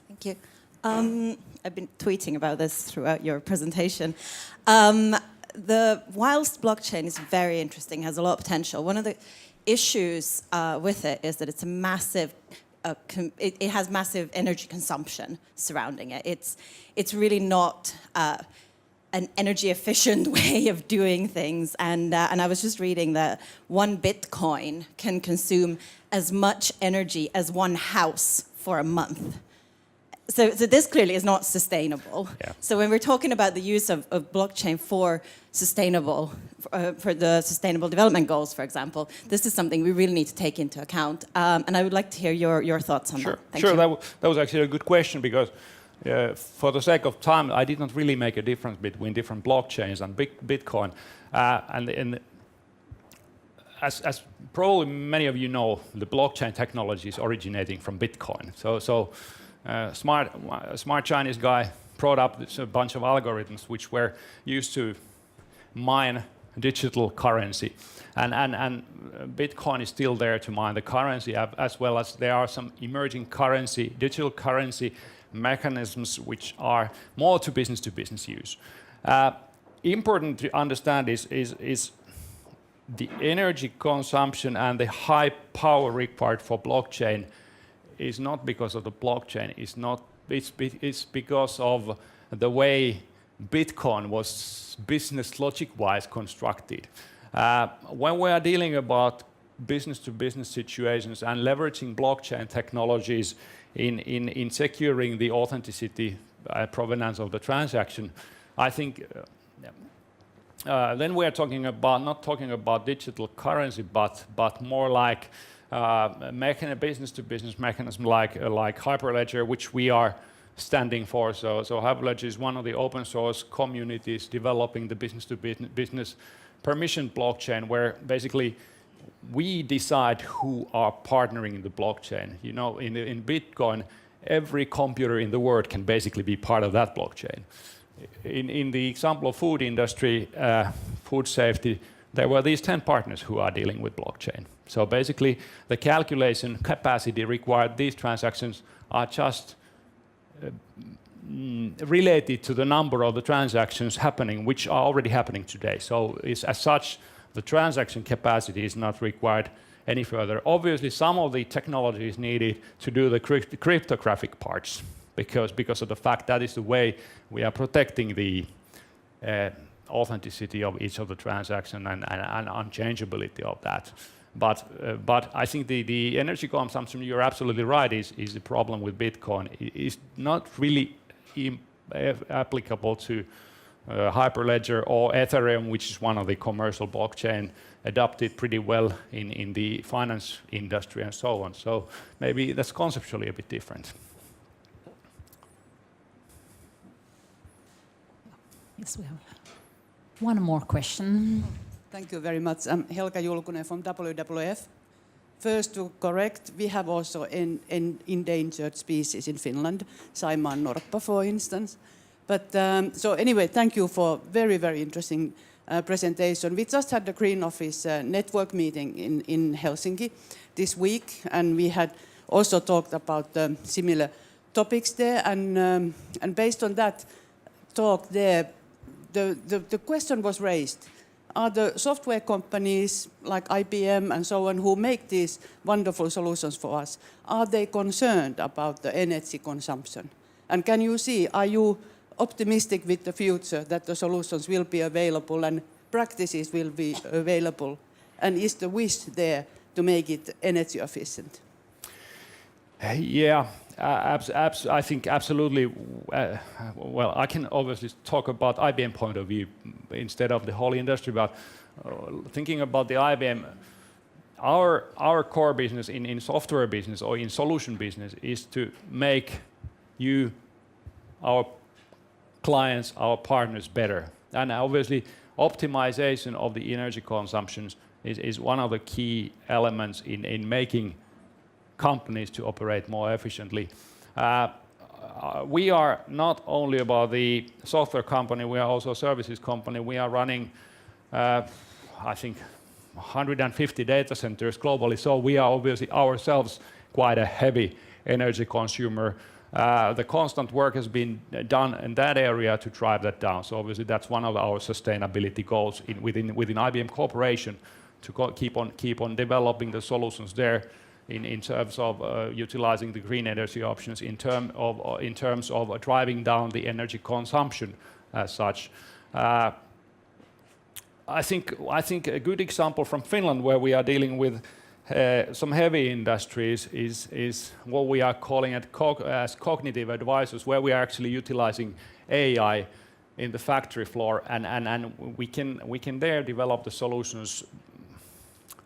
Thank you. I've been tweeting about this throughout your presentation. Whilst blockchain is very interesting, has a lot of potential, one of the issues with it is that it's a massive, it has massive energy consumption surrounding it. It's really not an energy efficient way of doing things. And I was just reading that 1 Bitcoin can consume as much energy as 1 house for a month. So this clearly is not sustainable. Yeah. So when we're talking about the use of blockchain for the Sustainable Development Goals, for example, this is something we really need to take into account. And I would like to hear your thoughts on that. Thank you. That was actually a good question, because for the sake of time, I did not really make a difference between different blockchains and Bitcoin. And as probably many of you know, the blockchain technology is originating from Bitcoin. So smart Chinese guy brought up a bunch of algorithms which were used to mine digital currency, and Bitcoin is still there to mine the currency, as well as there are some emerging digital currency mechanisms which are more to business use. Important to understand is the energy consumption and the high power required for blockchain is not because of the blockchain. It's because of the way Bitcoin was business logic-wise constructed. When we are dealing about business-to-business situations and leveraging blockchain technologies in securing the authenticity provenance of the transaction, I think then we are not talking about digital currency, but more like business-to-business mechanism like Hyperledger, which we are standing for. So Hyperledger is one of the open source communities developing the business-to-business permission blockchain, where basically we decide who are partnering in the blockchain. You know, in Bitcoin, every computer in the world can basically be part of that blockchain. In the example of food industry, food safety, there were these 10 partners who are dealing with blockchain. So basically, the calculation capacity required, these transactions are just related to the number of the transactions happening, which are already happening today. So as such, the transaction capacity is not required any further. Obviously, some of the technology is needed to do the cryptographic parts, because of the fact that is the way we are protecting the authenticity of each of the transaction and unchangeability of that. But I think the energy consumption, you're absolutely right, is the problem with Bitcoin. It is not really applicable to Hyperledger or Ethereum, which is one of the commercial blockchain adopted pretty well in the finance industry and so on. So maybe that's conceptually a bit different. Yes, we have one more question. Thank you very much. I'm Helga Julkunen from WWF. First, to correct, we have also endangered species in Finland, Saimaannorppa, for instance. But so anyway, thank you for very, very interesting presentation. We just had the Green Office network meeting in Helsinki this week, and we had also talked about similar topics there. And based on that talk there, the question was raised: are the software companies like IBM and so on who make these wonderful solutions for us, are they concerned about the energy consumption? And can you see, are you optimistic with the future that the solutions will be available and practices will be available? And is the wish there to make it energy efficient? Yeah, I think absolutely. Well, I can obviously talk about IBM point of view instead of the whole industry, but thinking about the IBM, our core business in software business or in solution business is to make you, our clients, our partners better. And obviously optimization of the energy consumptions is one of the key elements in making companies to operate more efficiently. We are not only about the software company, we are also a services company. We are running, I think, 150 data centers globally, so we are obviously ourselves quite a heavy energy consumer. The constant work has been done in that area to drive that down. So obviously that's one of our sustainability goals within IBM Corporation, to keep on developing the solutions there in terms of utilizing the green energy options, in terms of driving down the energy consumption as such. I think a good example from Finland, where we are dealing with some heavy industries, is what we are calling as cognitive advisors, where we are actually utilizing AI in the factory floor, and we can there develop the solutions.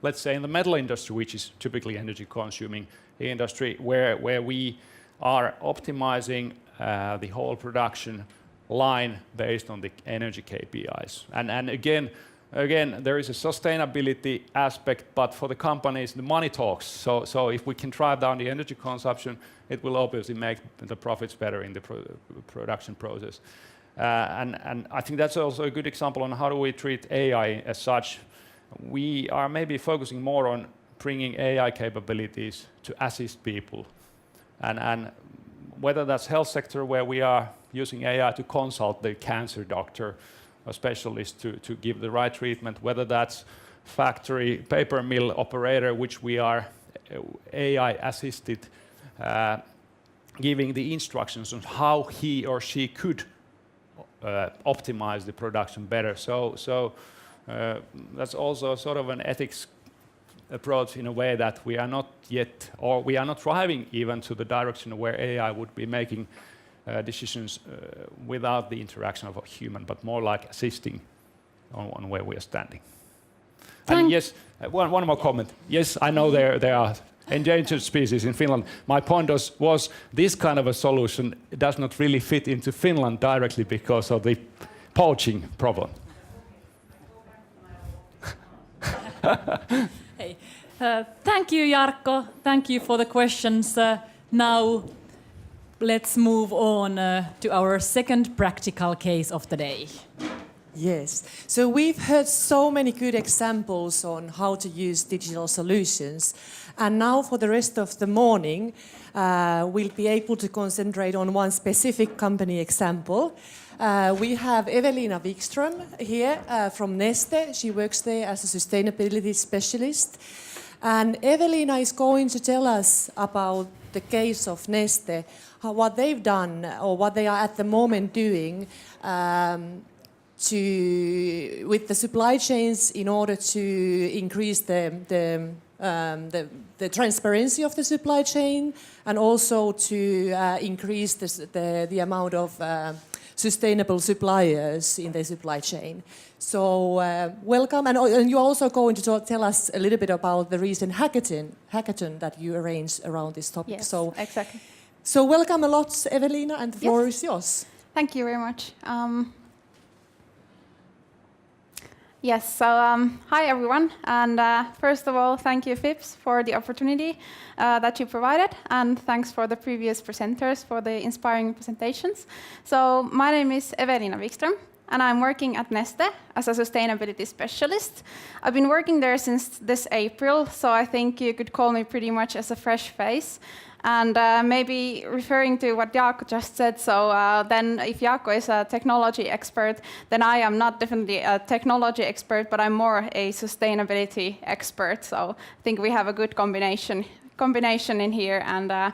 Let's say in the metal industry, which is typically energy consuming industry, where we are optimizing the whole production line based on the energy KPIs. And again, there is a sustainability aspect, but for the companies, the money talks. So if we can drive down the energy consumption, it will obviously make the profits better in the production process. And I think that's also a good example on how do we treat AI as such. We are maybe focusing more on bringing AI capabilities to assist people. And whether that's health sector, where we are using AI to consult the cancer doctor or specialist to give the right treatment, whether that's factory paper mill operator, which we are AI assisted, giving the instructions on how he or she could optimize the production better. So that's also sort of an ethics approach in a way that we are not yet, or we are not driving even to the direction where AI would be making decisions without the interaction of a human, but more like assisting on where we are standing. And yes, one more comment. Yes, I know there are endangered species in Finland. My point was this kind of a solution does not really fit into Finland directly because of the poaching problem. Hey. Thank you, Jarkko. Thank you for the questions. Now let's move on to our second practical case of the day. Yes. So we've heard so many good examples on how to use digital solutions. And now for the rest of the morning, we'll be able to concentrate on one specific company example. We have Evelina Wikström here from Neste. She works there as a sustainability specialist. And Evelina is going to tell us about the case of Neste, what they've done or what they are at the moment doing with the supply chains in order to increase the transparency of the supply chain, and also to increase the amount of sustainable suppliers in the supply chain. So welcome, and you're also going to tell us a little bit about the recent hackathon that you arranged around this topic. Yes, so exactly. So welcome a lot, Evelina, and the floor is yours. Thank you very much. Yes, so hi everyone, and first of all, thank you FIBS for the opportunity that you provided, and thanks for the previous presenters for the inspiring presentations. So my name is Evelina Wikström, and I'm working at Neste as a sustainability specialist. I've been working there since this April, so I think you could call me pretty much as a fresh face. And maybe referring to what Jaakko just said, so then if Jaakko is a technology expert, then I am not definitely a technology expert, but I'm more a sustainability expert. So I think we have a good combination in here. And a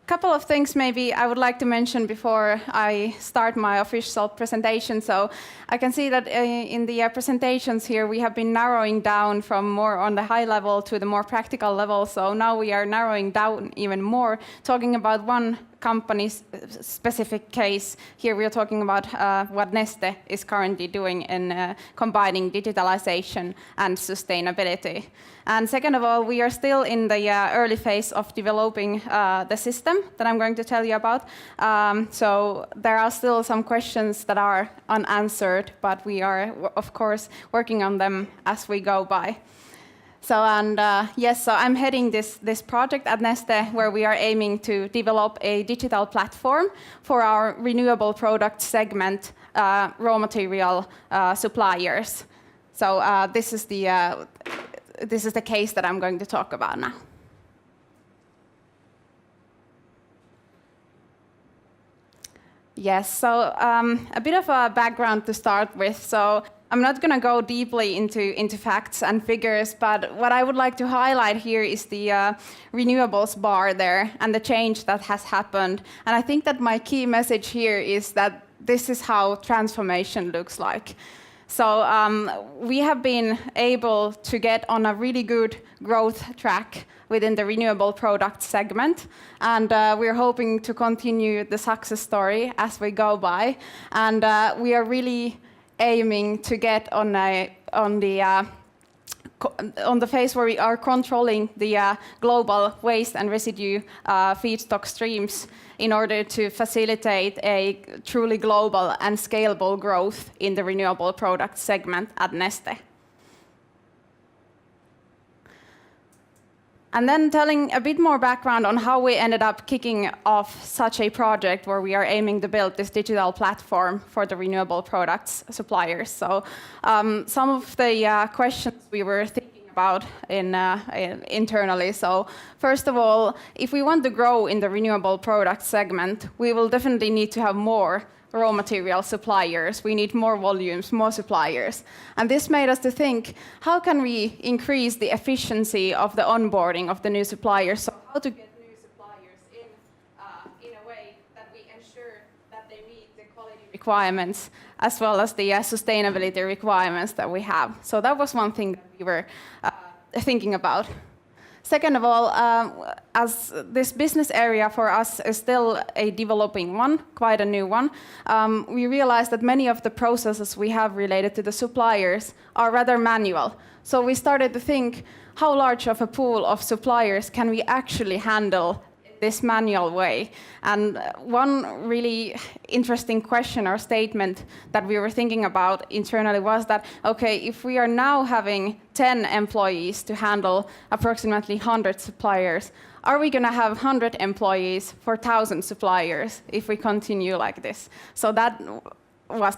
couple of things maybe I would like to mention before I start my official presentation. So I can see that in the presentations here, we have been narrowing down from more on the high level to the more practical level. So now we are narrowing down even more, talking about one company's specific case. Here we are talking about what Neste is currently doing in combining digitalization and sustainability. And second of all, we are still in the early phase of developing the system that I'm going to tell you about. So there are still some questions that are unanswered, but we are, of course, working on them as we go by. So, and yes, so I'm heading this project at Neste, where we are aiming to develop a digital platform for our renewable product segment, raw material suppliers. So this is the case that I'm going to talk about now. Yes, so a bit of a background to start with. So I'm not going to go deeply into facts and figures, but what I would like to highlight here is the renewables bar there and the change that has happened. And I think that my key message here is that this is how transformation looks like. So we have been able to get on a really good growth track within the renewable product segment, and we're hoping to continue the success story as we go by. And we are really aiming to get on the phase where we are controlling the global waste and residue feedstock streams in order to facilitate a truly global and scalable growth in the renewable product segment at Neste. And then telling a bit more background on how we ended up kicking off such a project where we are aiming to build this digital platform for the renewable products suppliers. So some of the questions we were thinking about internally. So first of all, if we want to grow in the renewable product segment, we will definitely need to have more raw material suppliers. We need more volumes, more suppliers. And this made us to think, how can we increase the efficiency of the onboarding of the new suppliers? So how to get new suppliers in a way that we ensure that they meet the quality requirements as well as the sustainability requirements that we have. So that was one thing that we were thinking about. Second of all, as this business area for us is still a developing one, quite a new one, we realized that many of the processes we have related to the suppliers are rather manual. So we started to think, how large of a pool of suppliers can we actually handle this manual way? And one really interesting question or statement that we were thinking about internally was that, okay, if we are now having 10 employees to handle approximately 100 suppliers, are we going to have 100 employees for 1,000 suppliers if we continue like this? So that was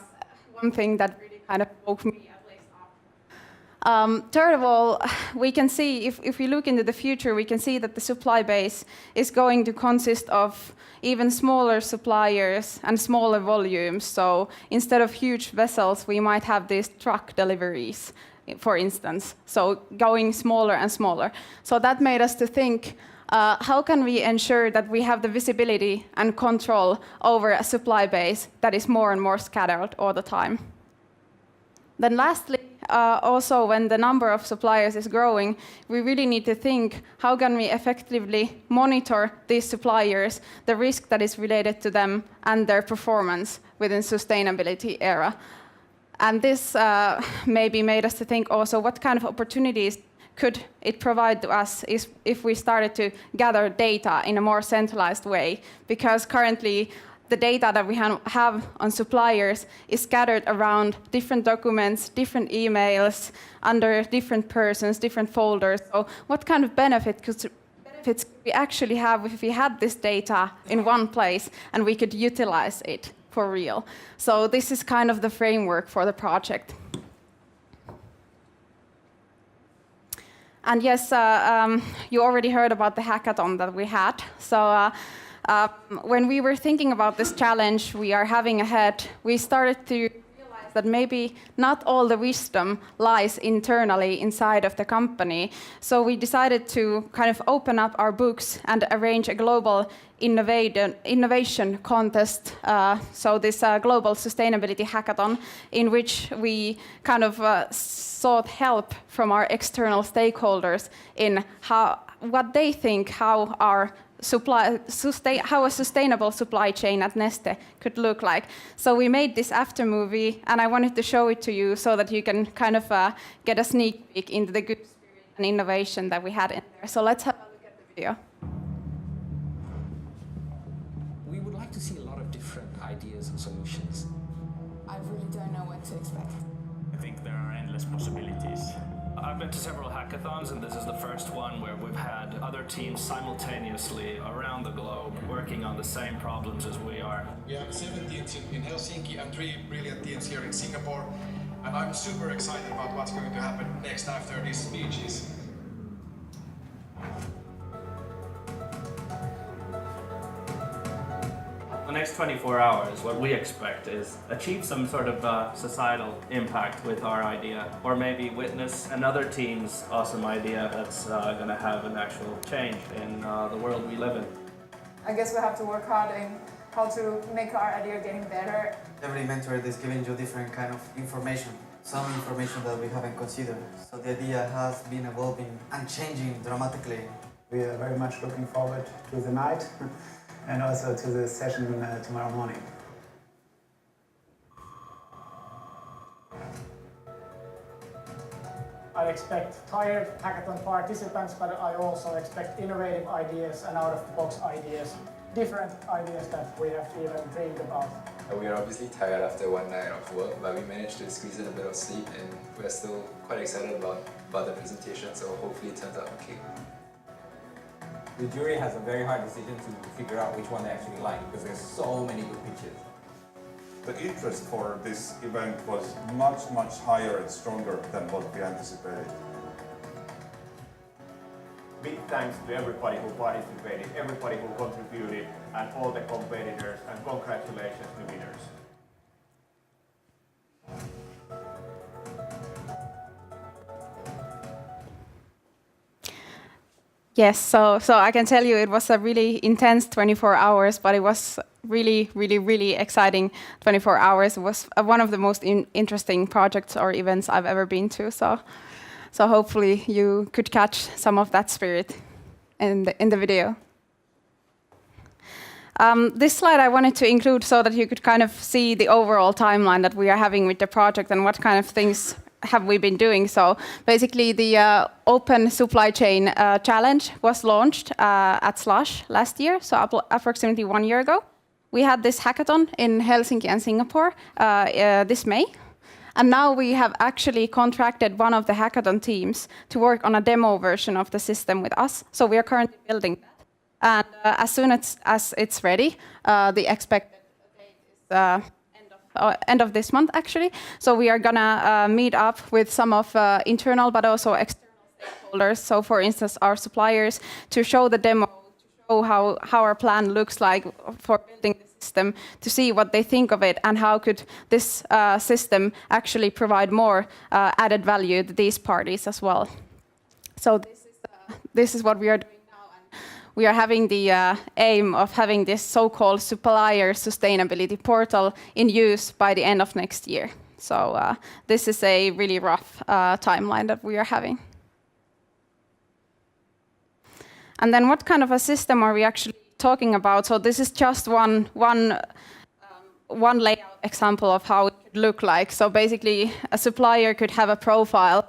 one thing that really kind of woke me at least up. Third of all, we can see, if we look into the future, we can see that the supply base is going to consist of even smaller suppliers and smaller volumes. So instead of huge vessels, we might have these truck deliveries, for instance, so going smaller and smaller. So that made us to think, how can we ensure that we have the visibility and control over a supply base that is more and more scattered all the time? Then lastly, also when the number of suppliers is growing, we really need to think how can we effectively monitor these suppliers, the risk that is related to them and their performance within sustainability era. And this maybe made us to think also what kind of opportunities could it provide to us if we started to gather data in a more centralized way, because currently the data that we have on suppliers is scattered around different documents, different emails, under different persons, different folders. So what kind of benefits could we actually have if we had this data in one place and we could utilize it for real? So this is kind of the framework for the project. And yes, you already heard about the hackathon that we had. So when we were thinking about this challenge we are having ahead, we started to realize that maybe not all the wisdom lies internally inside of the company. So we decided to kind of open up our books and arrange a global innovation contest, so this global sustainability hackathon, in which we kind of sought help from our external stakeholders in what they think how a sustainable supply chain at Neste could look like. So we made this after movie, and I wanted to show it to you so that you can kind of get a sneak peek into the good spirit and innovation that we had in there. So let's have a look at the video. We would like to see a lot of different ideas and solutions. I really don't know what to expect. I think there are endless possibilities. I've been to several hackathons, and this is the first one where we've had other teams simultaneously around the globe working on the same problems as we are. We have 7 teams in Helsinki and 3 brilliant teams here in Singapore, and I'm super excited about what's going to happen next after these speeches. The next 24 hours, what we expect is achieve some sort of societal impact with our idea, or maybe witness another team's awesome idea that's going to have an actual change in the world we live in. I guess we have to work hard in how to make our idea getting better. Every mentor is giving you different kind of information, some information that we haven't considered. So the idea has been evolving and changing dramatically. We are very much looking forward to the night and also to the session tomorrow morning. I expect tired hackathon participants, but I also expect innovative ideas and out-of-the-box ideas, different ideas that we have even dreamed about. We are obviously tired after one night of work, but we managed to squeeze in a bit of sleep, and we're still quite excited about the presentation, so hopefully it turns out okay. The jury has a very hard decision to figure out which one they actually like, because there's so many good pitches. The interest for this event was much, much higher and stronger than what we anticipated. Big thanks to everybody who participated, everybody who contributed, and all the competitors, and congratulations to winners. Yes, so I can tell you it was a really intense 24 hours, but it was really exciting 24 hours. It was one of the most interesting projects or events I've ever been to. So hopefully you could catch some of that spirit in the video. This slide I wanted to include so that you could kind of see the overall timeline that we are having with the project and what kind of things have we been doing. So basically the Open Supply Chain Challenge was launched at Slush last year, so approximately 1 year ago. We had this hackathon in Helsinki and Singapore this May. And now we have actually contracted one of the hackathon teams to work on a demo version of the system with us. So we are currently building that. And as soon as it's ready, the expected date is end of this month, actually. So we are gonna meet up with some of internal but also external stakeholders. So for instance, our suppliers, to show the demo, to show how our plan looks like for building the system, to see what they think of it and how could this system actually provide more added value to these parties as well. So this is what we are doing. We are having the aim of having this so-called supplier sustainability portal in use by the end of next year. So this is a really rough timeline that we are having. And then what kind of a system are we actually talking about? So this is just one layout example of how it could look like. So basically, a supplier could have a profile.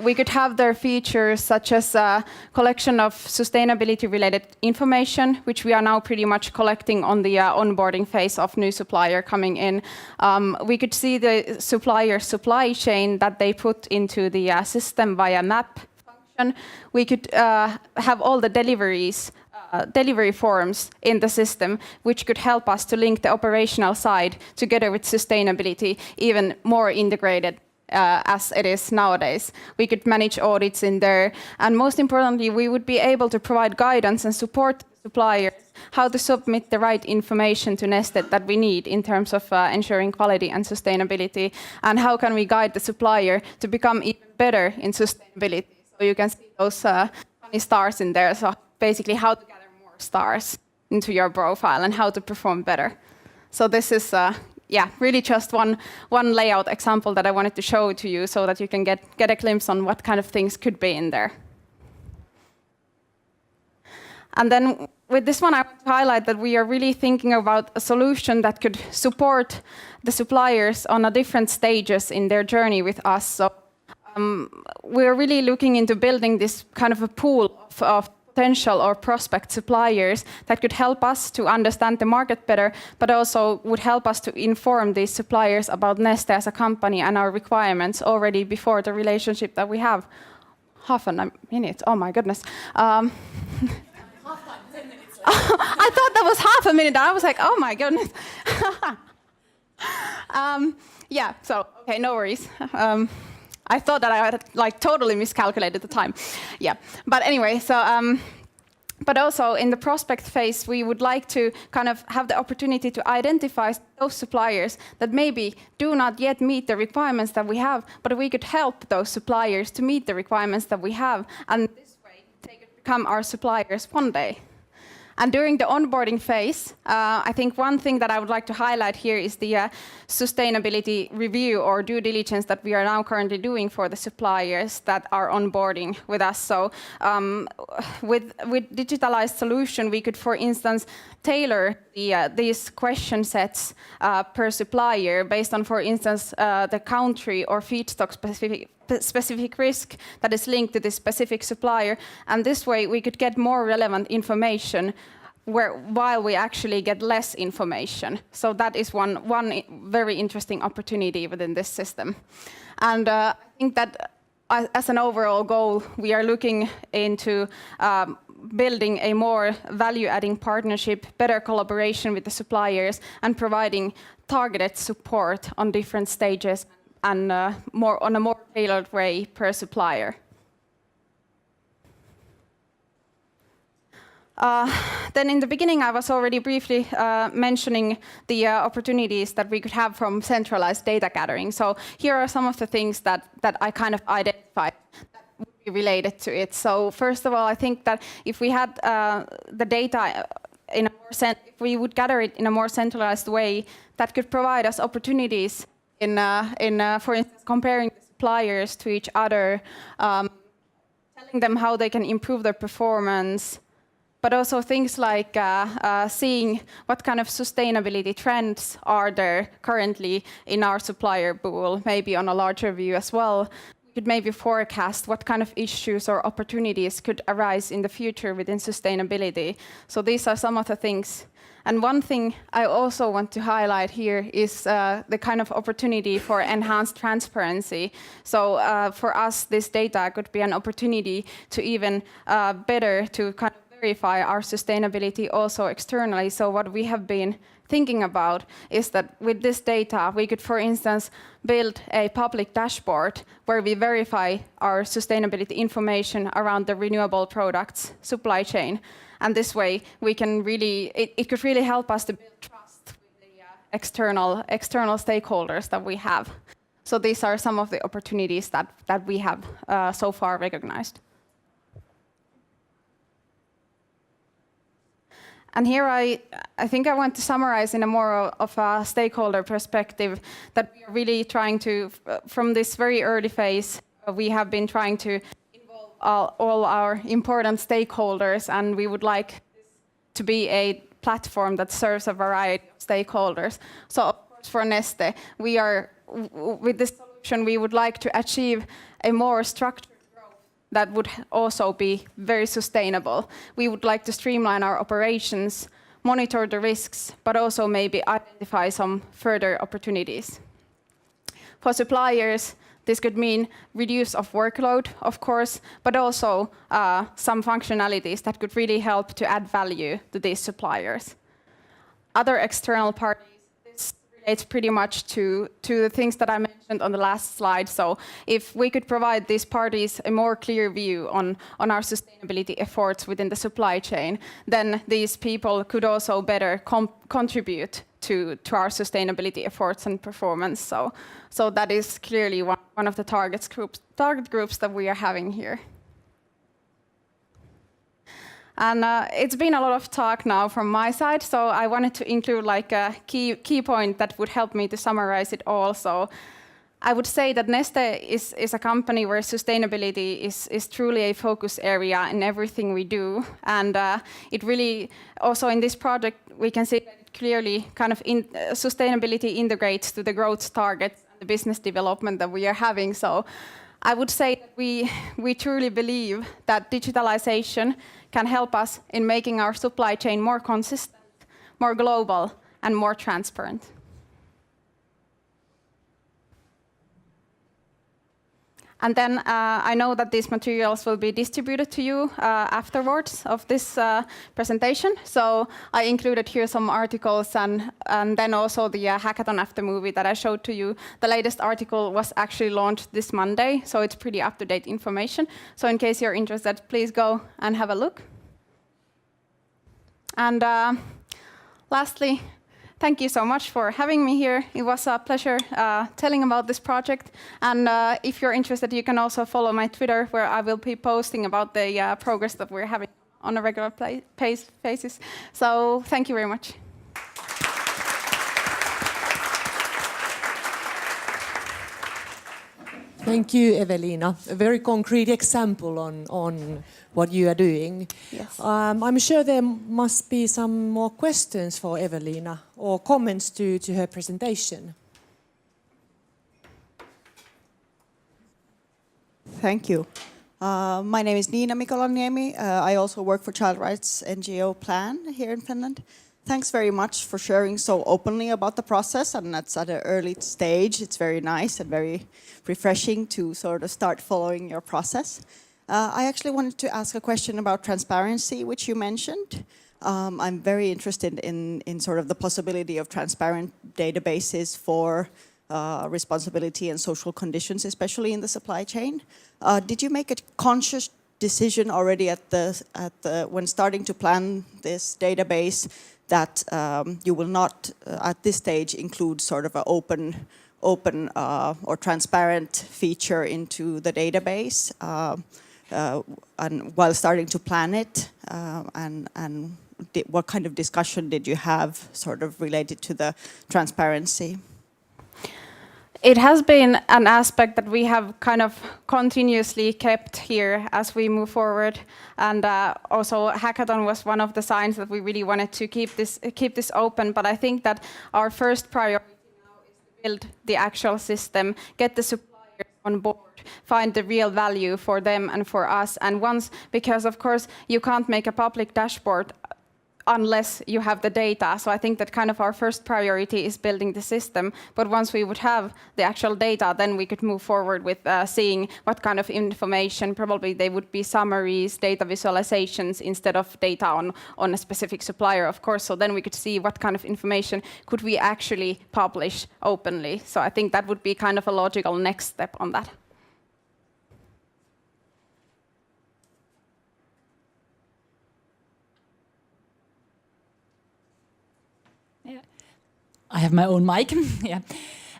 We could have their features such as a collection of sustainability-related information, which we are now pretty much collecting on the onboarding phase of new supplier coming in. We could see the supplier supply chain that they put into the system via map function. We could have all the delivery forms in the system, which could help us to link the operational side together with sustainability even more integrated as it is nowadays. We could manage audits in there, and most importantly, we would be able to provide guidance and support suppliers how to submit the right information to Nested that we need in terms of ensuring quality and sustainability, and how can we guide the supplier to become even better in sustainability. So you can see those funny stars in there. So basically how to gather more stars into your profile and how to perform better. So this is really just one layout example that I wanted to show to you so that you can get a glimpse on what kind of things could be in there. And then with this one, I want to highlight that we are really thinking about a solution that could support the suppliers on a different stages in their journey with us. So we're really looking into building this kind of a pool of potential or prospect suppliers that could help us to understand the market better, but also would help us to inform these suppliers about Neste as a company and our requirements already before the relationship that we have. Half a minute, oh my goodness. I thought that was half a minute, and I was like, oh my goodness. Okay, no worries. I thought that I had totally miscalculated the time. Yeah, but anyway, but also in the prospect phase, we would like to kind of have the opportunity to identify those suppliers that maybe do not yet meet the requirements that we have, but we could help those suppliers to meet the requirements that we have, and this way they could become our suppliers one day. And during the onboarding phase, I think one thing that I would like to highlight here is the sustainability review or due diligence that we are now currently doing for the suppliers that are onboarding with us. So with digitalized solution, we could, for instance, tailor these question sets per supplier based on, for instance, the country or feedstock specific risk that is linked to this specific supplier, and this way we could get more relevant information while we actually get less information. So that is one very interesting opportunity within this system. And I think that as an overall goal, we are looking into building a more value-adding partnership, better collaboration with the suppliers, and providing targeted support on different stages and on a more tailored way per supplier. Then in the beginning, I was already briefly mentioning the opportunities that we could have from centralized data gathering. So here are some of the things that I kind of identified that would be related to it. So first of all, I think that if we had the data if we would gather it in a more centralized way, that could provide us opportunities in for instance, comparing the suppliers to each other, telling them how they can improve their performance, but also things like seeing what kind of sustainability trends are there currently in our supplier pool, maybe on a larger view as well. We could maybe forecast what kind of issues or opportunities could arise in the future within sustainability. So these are some of the things. And one thing I also want to highlight here is the kind of opportunity for enhanced transparency. So for us, this data could be an opportunity to even better to kind of verify our sustainability also externally. So what we have been thinking about is that with this data, we could, for instance, build a public dashboard where we verify our sustainability information around the renewable products supply chain. And this way, we can really, it could really help us to build trust with the external stakeholders that we have. So these are some of the opportunities that we have so far recognized. And here I think I want to summarize in a more of a stakeholder perspective that we are really trying to, from this very early phase, we have been trying to involve all our important stakeholders, and we would like to be a platform that serves a variety of stakeholders. So of course for Neste, we are, with this solution, we would like to achieve a more structured growth that would also be very sustainable. We would like to streamline our operations, monitor the risks, but also maybe identify some further opportunities. For suppliers, this could mean reduce of workload, of course, but also some functionalities that could really help to add value to these suppliers. Other external parties, this relates pretty much to the things that I mentioned on the last slide. So if we could provide these parties a more clear view on our sustainability efforts within the supply chain, then these people could also better contribute to our sustainability efforts and performance. So that is clearly one of the target groups that we are having here. And it's been a lot of talk now from my side, so I wanted to include like a key point that would help me to summarize it all. So I would say that Neste is a company where sustainability is truly a focus area in everything we do. And it really, also in this project, we can see that it clearly kind of sustainability integrates to the growth targets and the business development that we are having. So I would say that we truly believe that digitalization can help us in making our supply chain more consistent, more global, and more transparent. And then I know that these materials will be distributed to you afterwards of this presentation. So I included here some articles and then also the Hackathon After movie that I showed to you. The latest article was actually launched this Monday, so it's pretty up-to-date information. So in case you're interested, please go and have a look. And lastly, thank you so much for having me here. It was a pleasure telling about this project. And if you're interested, you can also follow my Twitter, where I will be posting about the progress that we're having on a regular basis. So thank you very much. Thank you, Evelina. A very concrete example on what you are doing. Yes. I'm sure there must be some more questions for Evelina or comments to her presentation. Thank you. My name is Niina Mikolaniemi. I also work for Child Rights NGO Plan here in Finland. Thanks very much for sharing so openly about the process, and that's at an early stage. It's very nice and very refreshing to sort of start following your process. I actually wanted to ask a question about transparency, which you mentioned. I'm very interested in sort of the possibility of transparent databases for responsibility and social conditions, especially in the supply chain. Did you make a conscious decision already when starting to plan this database that you will not at this stage include sort of an open or transparent feature into the database, and while starting to plan it, and what kind of discussion did you have sort of related to the transparency? It has been an aspect that we have kind of continuously kept here as we move forward, and also Hackathon was one of the signs that we really wanted to keep this open. But I think that our first priority now is to build the actual system, get the suppliers on board, find the real value for them and for us. And because of course you can't make a public dashboard unless you have the data. So I think that kind of our first priority is building the system. But once we would have the actual data, then we could move forward with seeing what kind of information. Probably they would be summaries, data visualizations instead of data on a specific supplier, of course. So then we could see what kind of information could we actually publish openly. So I think that would be kind of a logical next step on that. I have my own mic. Yeah.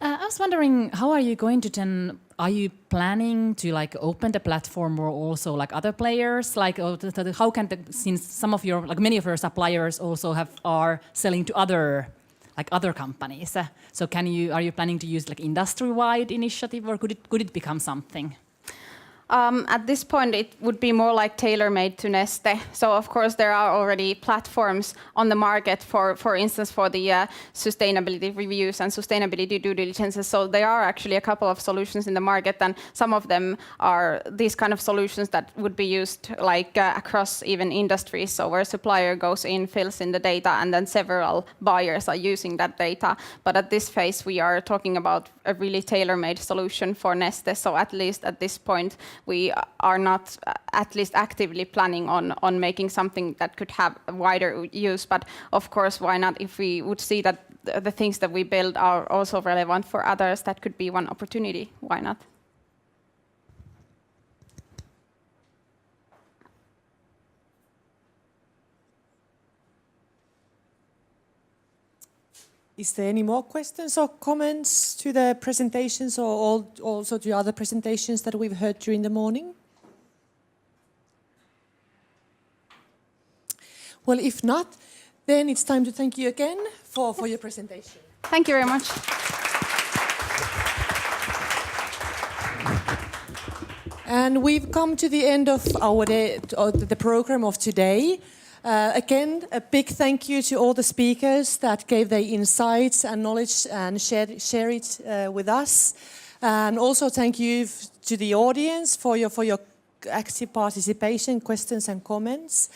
I was wondering, how are you going to then are you planning to like open the platform or also like other players? Like, how can since some of your like many of your suppliers also are selling to other companies? So are you planning to use like industry-wide initiative, or could it become something? At this point, it would be more like tailor-made to Neste. So, of course, there are already platforms on the market for instance, for the sustainability reviews and sustainability due diligences. So there are actually a couple of solutions in the market, and some of them are these kind of solutions that would be used like across even industries. So where a supplier goes in, fills in the data, and then several buyers are using that data. But at this phase, we are talking about a really tailor-made solution for Neste. So at least at this point, we are not at least actively planning on making something that could have a wider use. But of course, why not? If we would see that the things that we build are also relevant for others, that could be one opportunity. Why not? Is there any more questions or comments to the presentations, or also to other presentations that we've heard during the morning? Well, if not, then it's time to thank you again for your presentation. Thank you very much. And we've come to the end of the program of today. Again, a big thank you to all the speakers that gave their insights and knowledge and share it with us. And also thank you to the audience for your active participation, questions and comments.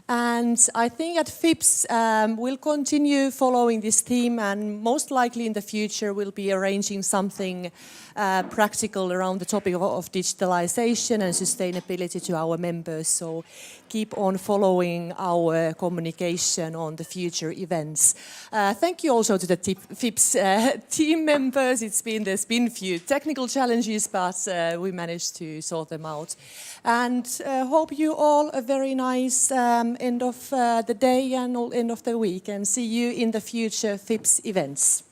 And I think at FIBS we'll continue following this theme, and most likely in the future we'll be arranging something practical around the topic of digitalization and sustainability to our members. So keep on following our communication on the future events. Thank you also to the FIBS team members. There's been a few technical challenges, but we managed to sort them out. And hope you all a very nice end of the day and end of the week, and see you in the future FIBS events.